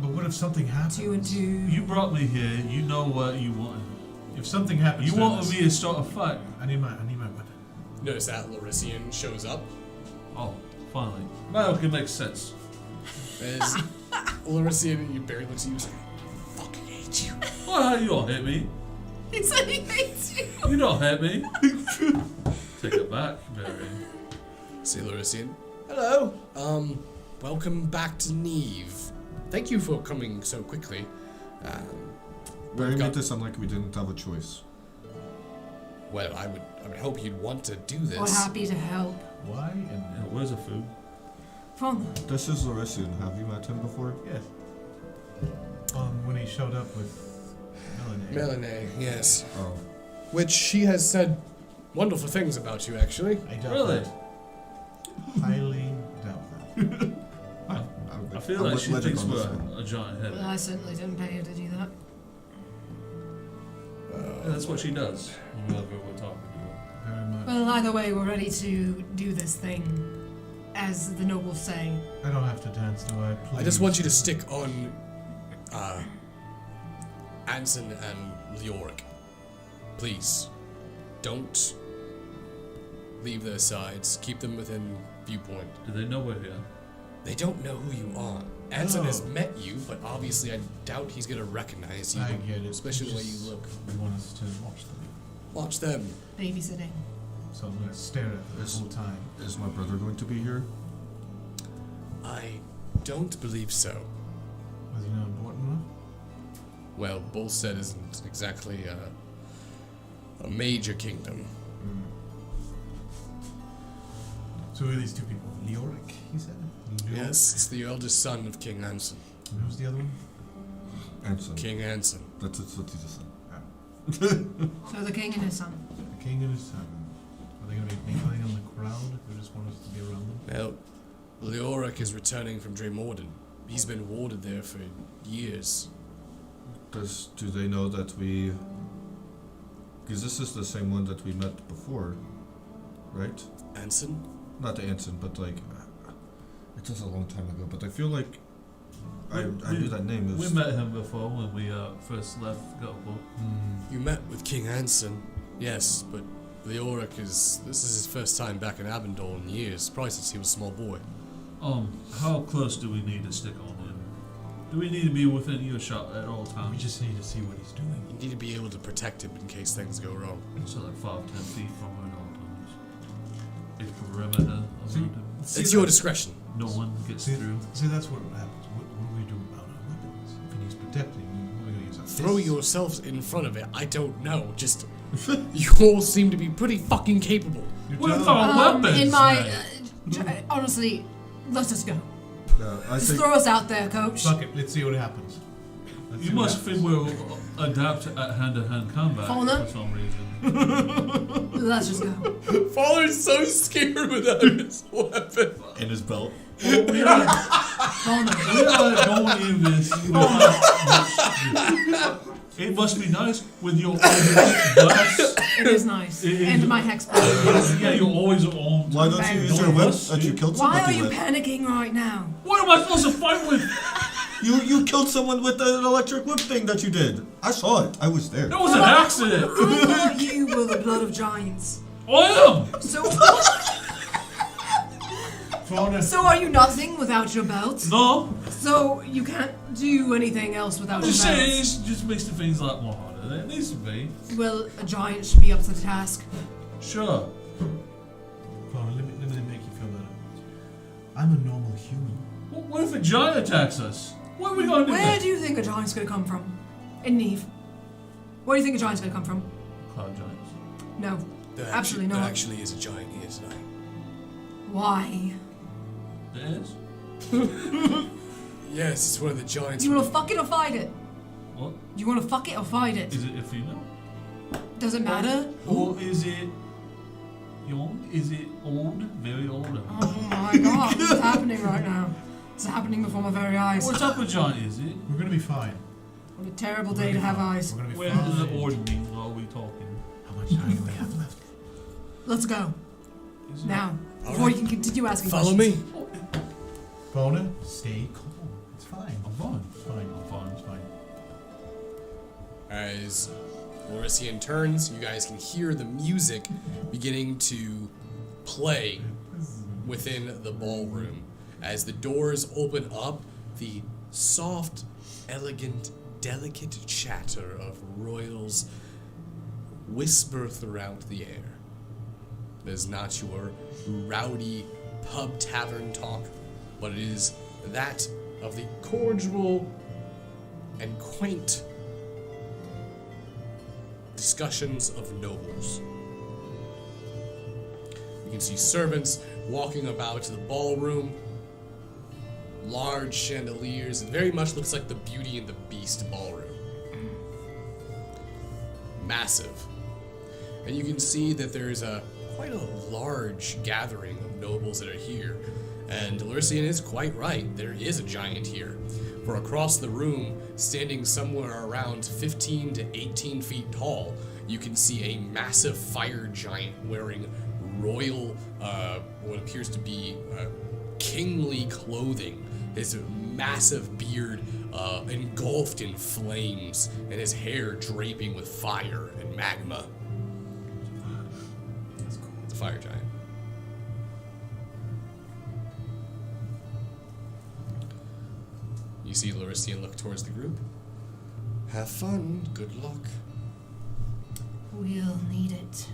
But what if something happens? 2 and 2. You brought me here. You know what you want. If something happens, You to want us, me to start a fight? I need my weapon. Notice that Larician shows up. Oh, finally. Now it can make sense. As Larician, you barely looks at you and says, I fucking hate you. Well, you don't hit me. He said he hates you. You don't hit me. Take it back, Barry. See Larician. Hello. Welcome back to Neve. Thank you for coming so quickly. Barry We've got- made this sound like we didn't have a choice. Well, I would hope you'd want to do this. We're happy to help. Why? Yeah, where's the food? Fulmer. This is Larician. Have you met him before? Yes. When he showed up with Melanie. Melanie, yes. Oh. Which she has said wonderful things about you, actually. I doubt Really? that. Highly doubt that. I feel I'm like with she Legend thinks on this we're one. a giant head. Well, I certainly didn't pay her to do that. Yeah, that's what she does whenever we're talking to her. Very much. Well, either way, we're ready to do this thing, as the nobles say. I don't have to dance, do I? Please. I just want you to stick on Anson and Leoric. Please. Don't leave their sides. Keep them within viewpoint. Do they know we're here? They don't know who you are. Anson has Oh. met you, but obviously I doubt he's gonna recognize you, I get it. especially the way you Just- look. You want us to watch them. Watch them. Babysitting. So I'm going to stare at them the Yes. whole time. Is my brother going to be here? I don't believe so. Was he not important enough? Well, Bullstead isn't exactly a major kingdom. So who are these two people? Leoric, he said? Leoric? Yes, it's the eldest son of King Anson. And who's the other one? Anson. King Anson. That's what he just said. So the king and his son. The king and his son. Are they going to be mingling in the crowd? Who just want us to be around them? Well, Leoric is returning from Dremorden. He's been warded there for years. Do they know that we... Because this is the same one that we met before, right? Anson? Not Anson, but like... It was a long time ago, but I feel like I knew that name. It We was, met him before when we first left Kapal. You met with King Anson, yes, but the Auric this is his first time back in Abendol in years, probably since he was a small boy. How close do we need to stick on him? Do we need to be within earshot at all We times? just need to see what he's doing. You need to be able to protect him in case things go wrong. So like 5-10 feet from him at all times. A perimeter around him. It's your discretion. No one gets See, through. see, that's what happens. What do we do about our weapons? If he needs protecting, we're going to use our Throw fists. yourselves in front of it. I don't know. Just you all seem to be pretty fucking capable. You What tell if our weapons? In my, mate? honestly, let us go. I Just think throw us out there, coach. Fuck it, let's see what happens. You must think we'll adapt at hand-to-hand combat Fauna? for some reason. Let's just go. Father's so scared without his weapon. in his belt. Well, we are going in this. It must be nice with your blast. It is nice. It- And my hex blade. Yeah, you're always on. Why don't you use your whip that you killed Why are somebody you with? panicking right now? What am I supposed to fight with? You killed someone with an electric whip thing that you did. I saw it. I was there. That was an accident. I thought you were the blood of giants. I am. Fauna, So are you nothing without your belt? No, So you can't do anything else without I'm your just belt? saying it just makes the things a lot more harder than it needs to be. Well, a giant should be up to the task. Sure. Fauna, let me make you feel better. I'm a normal human. What if a giant attacks us? What are we gonna do? Where then? do you think a giant's gonna come from? In Neve. Where do you think a giant's gonna come from? Cloud giants. No. There Absolutely there not. actually is a giant here tonight. Why? There is. Yes, it's one of the giants. Do you wanna fuck it or fight it? What? Do you wanna fuck it or fight it? Is it a female? Does it matter? Or is it young? Is it old? Very old? Oh my god, what's happening right now? It's happening before my very eyes. What type of giant is it? We're gonna be fine. What a terrible day to have eyes. We're gonna be Where fine. does the order mean while we talking? How much time do we have left? Let's go. Is it- Now. All Before right. you can continue asking Follow questions. me. Fauna, stay calm. It's fine. I'm fine. It's fine. I'm fine. It's fine. As Lorisian turns, you guys can hear the music beginning to play within the ballroom. As the doors open up, the soft, elegant, delicate chatter of royals whisper throughout the air. There's not your rowdy pub tavern talk, but it is that of the cordial and quaint discussions of nobles. You can see servants walking about the ballroom, large chandeliers. It very much looks like the Beauty and the Beast ballroom. Massive. And you can see that there's quite a large gathering of nobles that are here. And Lursian is quite right, there is a giant here. For across the room, standing somewhere around 15 to 18 feet tall, you can see a massive fire giant wearing royal, what appears to be kingly clothing. His massive beard engulfed in flames, and his hair draping with fire and magma. It's a fire giant. You see Lorisian look towards the group. Have fun. Good luck. We'll need it.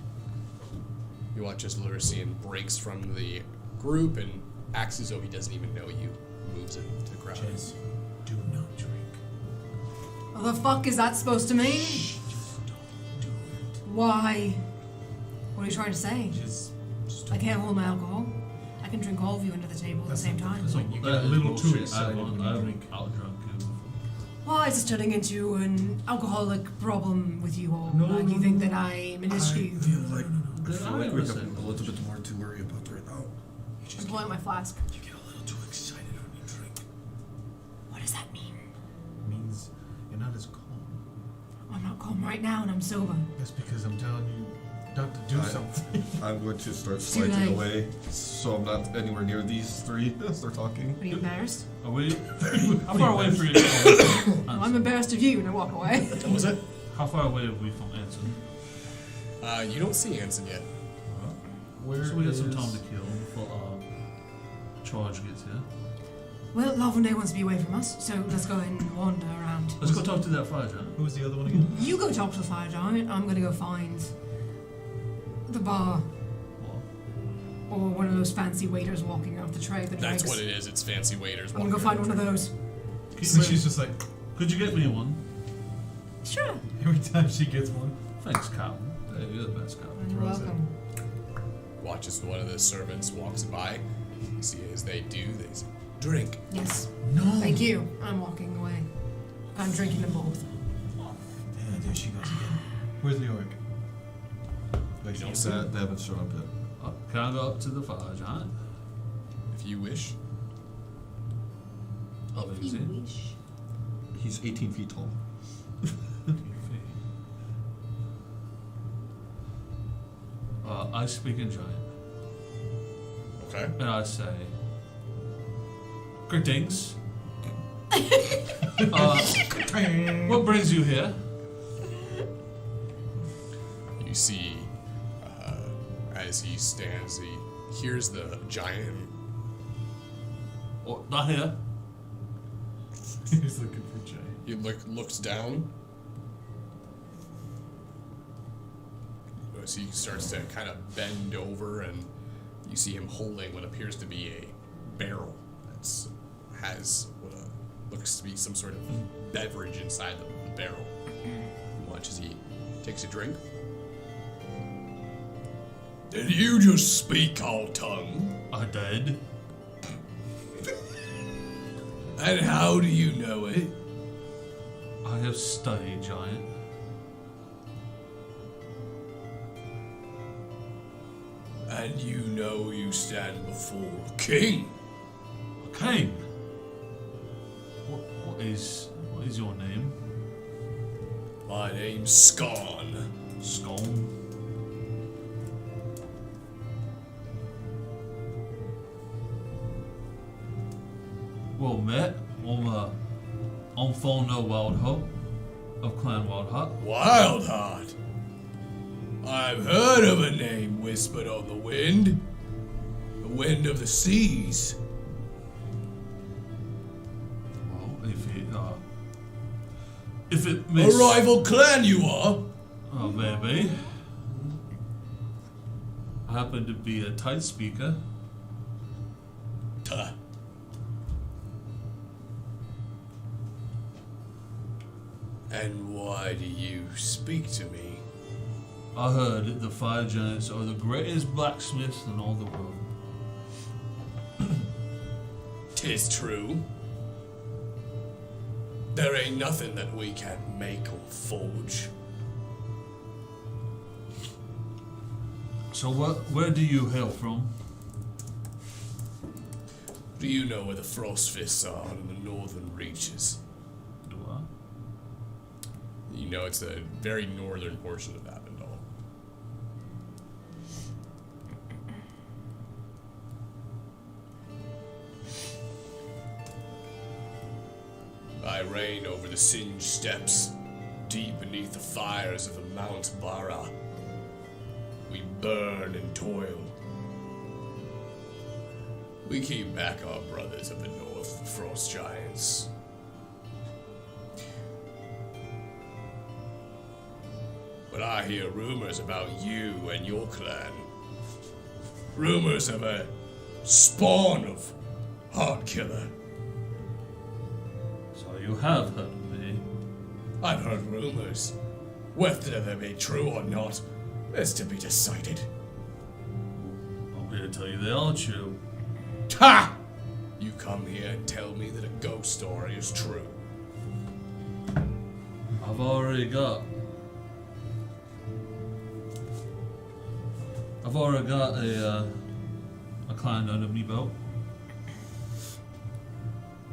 You watch as Lurisian breaks from the group and acts as though he doesn't even know you. Moves into the crowd. Jez, do not drink. What the fuck is that supposed to mean? Just don't do it. Why? What are you trying to say? Just I can't hold my alcohol. I can drink all of you under the table at the same time. That's like you get That a is little too bullshit. excited when you I've drink. outdrunk you. Why is this turning into an alcoholic problem with you all? No, like no, you think no. that I'm an issue? I feel like I we have understand. a little bit more to worry about right now. I'm pulling out my flask. You get a little too excited when you drink. What does that mean? Means you're not as calm. I'm not calm right now and I'm sober. That's because I'm telling you not to do I- something. I'm going to start Too sliding late. away, so I'm not anywhere near these three as they're talking. Are you embarrassed? Are we? How far away from you? No, I'm embarrassed of you, and I walk away. What was it? How far away are we from Anson? You don't see Anson yet. Where So we got some is- time to kill before Charge gets here. Well, Lavender wants to be away from us, so let's go ahead and wander around. Let's go talk to that fire giant. Who was the other one again? You go talk to the fire giant. I'm gonna go find the bar What? or one of those fancy waiters walking off the tray. That's what it is. It's fancy waiters. I'm gonna go find one of those. So she's just like, Could you get me one? Sure. every time she gets one. Thanks, Calvin. Hey, you're the best, Calvin. You're Throws it. welcome. Watches one of the servants walks by. You see as they do, they say, drink. Yes. No. Thank you. I'm walking away. I'm drinking them both. Yeah, there she goes again. Where's Leoric? You don't Is see that they haven't shown up yet? Can I go up to the fire giant? if you wish. How big is he? He's 18 feet tall. I speak in giant, Okay. and I say, greetings. What brings you here? You see, as he stands, he hears the giant. Oh, not here. He's looking for Jay. He looks down. As he starts to kind of bend over, and you see him holding what appears to be a barrel that has what looks to be some sort of beverage inside the barrel. You watch as he takes a drink. Did you just speak our tongue? I did. And how do you know it? I have studied giant. And you know you stand before a king. A king. What is your name? My name's Scorn. Scone. Well met. I'm Fauna Wildheart of Clan Wildheart. Wildheart. I've heard of a name whispered on the wind. The wind of the seas. Well, if it A makes rival clan you are. Oh, maybe. I happen to be a tight speaker. Tuh. And why do you speak to me? I heard the fire giants are the greatest blacksmiths in all the world. 'Tis true. There ain't nothing that we can't make or forge. So where do you hail from? Do you know where the frost fists are in the northern reaches? Do I? You know it's a very northern portion of Avondale. I reign over the singed steppes, deep beneath the fires of the Mount Bara. We burn and toil. We keep back our brothers of the north, the frost giants. But I hear rumors about you and your clan. Rumors of a spawn of Heartkiller. So you have heard of me. I've heard rumors. Whether they be true or not is to be decided. I'm here to tell you they are true. Ha! You come here and tell me that a ghost story is true. I've already got a clan under me belt.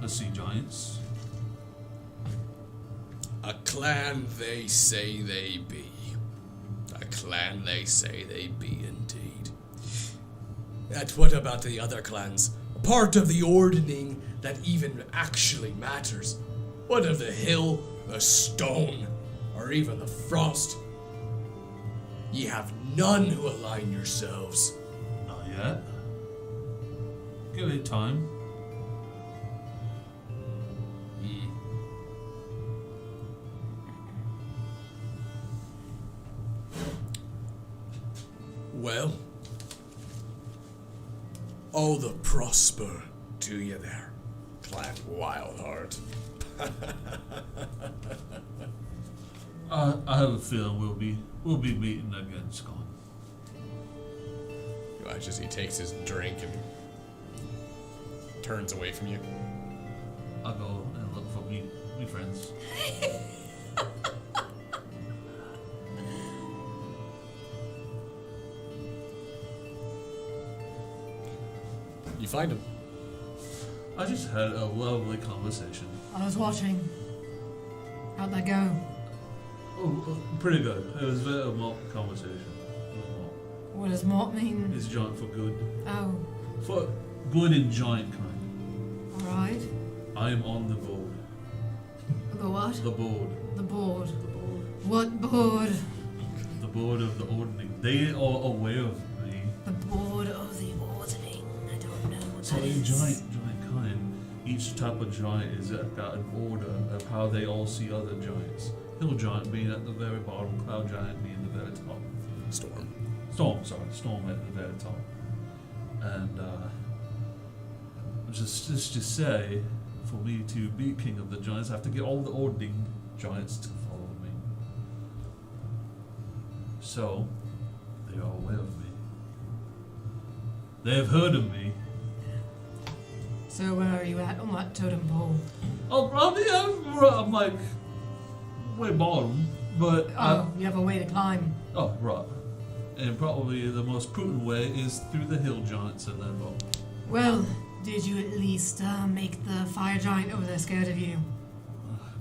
The sea giants. A clan they say they be. A clan they say they be indeed. And what about the other clans? Part of the ordning that even actually matters. What of the hill, the stone, or even the frost? Ye have none who align yourselves. Not yet. Give it time. Well, all the prosper to you there, Clan Wildheart. I have a feeling we'll be meeting again, Scott. You watch as he takes his drink and turns away from you. I'll go and look for me friends. You find him. I just had a lovely conversation. I was watching. How'd that go? Oh, pretty good. It was a very malt conversation. It was malt. What does malt mean? It's giant for good. Oh, For good and giant kind. alright. I am on the board. The what? The board. The board. The board. What board? The board of the ordering. They are aware of me. The board of the ordering. I don't know what So that in is. giant kind, each type of giant is got an order of how they all see other giants. Hill giant being at the very bottom, cloud giant being the very top. Storm. Storm at the very top. And just to say, for me to be king of the giants, I have to get all the ordering giants to follow me. So they are aware of me. They have heard of me. So where are you at on that totem pole? Oh, probably I'm like way bottom, but Oh, you have a way to climb. right. And probably the most prudent way is through the hill giants and then up. Well, did you at least make the fire giant over there scared of you?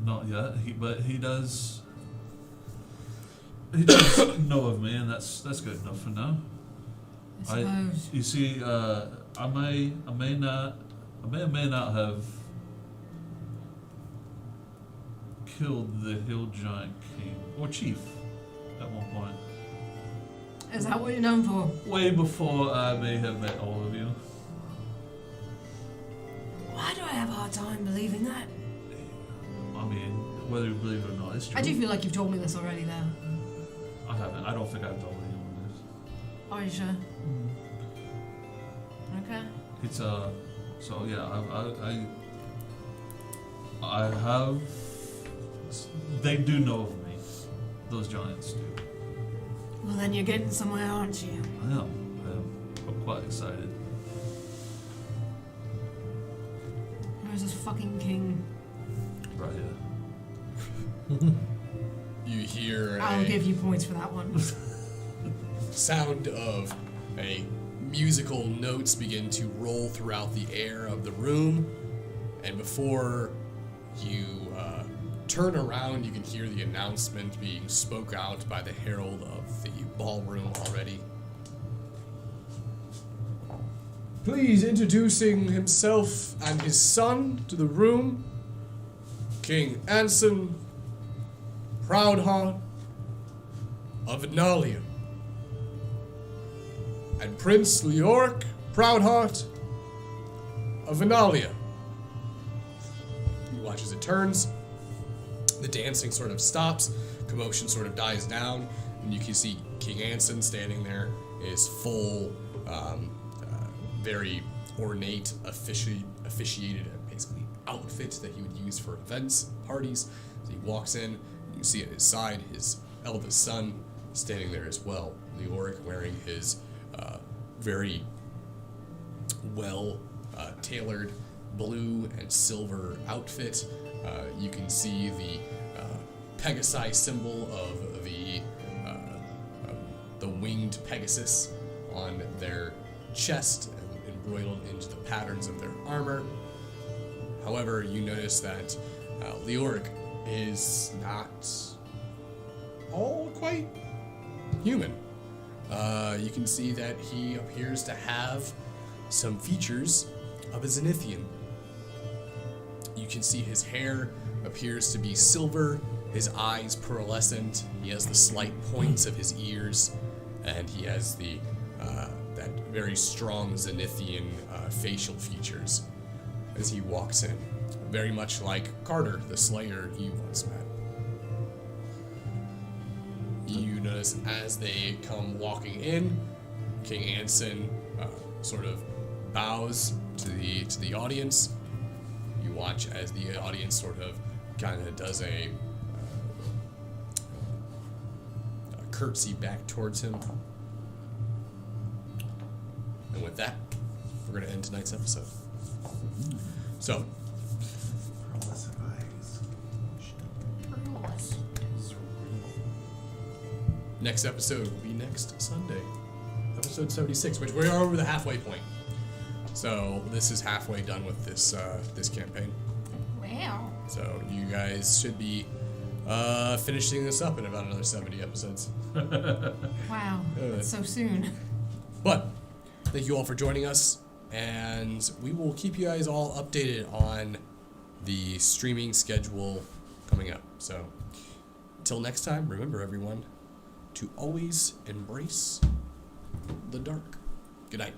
Not yet, but he does. He does know of me, and that's good enough for now. I suppose. You see, I may or may not have killed the hill giant king or chief at one point. Is that what you're known for? Way before I may have met all of you. Why do I have a hard time believing that? I mean, whether you believe it or not, it's true. I do feel like you've told me this already, though. I haven't. I don't think I've told anyone this. Are you sure? Okay. It's so yeah, I have. They do know of me. Those giants do. Well, then you're getting somewhere, aren't you? I am. I'm quite excited. Where's this fucking king? Right here. You hear I'll a give you points for that one. sound of a musical notes begin to roll throughout the air of the room, and before you turn around, you can hear the announcement being spoke out by the herald of the ballroom already. Please introducing himself and his son to the room, King Anson Proudheart of Inalia, and Prince Leoric Proudheart of Inalia. You watch as it turns. The dancing sort of stops, commotion sort of dies down, and you can see King Anson standing there in his full, very ornate, officiated, basically outfit that he would use for events, parties. So he walks in, and you see at his side his eldest son standing there as well, Leoric, wearing his very well tailored blue and silver outfit. You can see the Pegasi symbol of the winged Pegasus on their chest, embroidered into the patterns of their armor. However, you notice that Leoric is not all quite human. You can see that he appears to have some features of a Zenithian. You can see his hair appears to be silver, his eyes pearlescent, he has the slight points of his ears, and he has the that very strong Zenithian facial features as he walks in. Very much like Carter, the Slayer you once met. You notice as they come walking in, King Anson sort of bows to the audience. You watch as the audience sort of kind of does a curtsy back towards him. And with that, we're going to end tonight's episode. So, next episode will be next Sunday, episode 76, which we are over the halfway point. So this is halfway done with this this campaign. Wow. So you guys should be finishing this up in about another 70 episodes. Wow. That's so soon. But thank you all for joining us, and we will keep you guys all updated on the streaming schedule coming up. So until next time, remember everyone to always embrace the dark. Good night.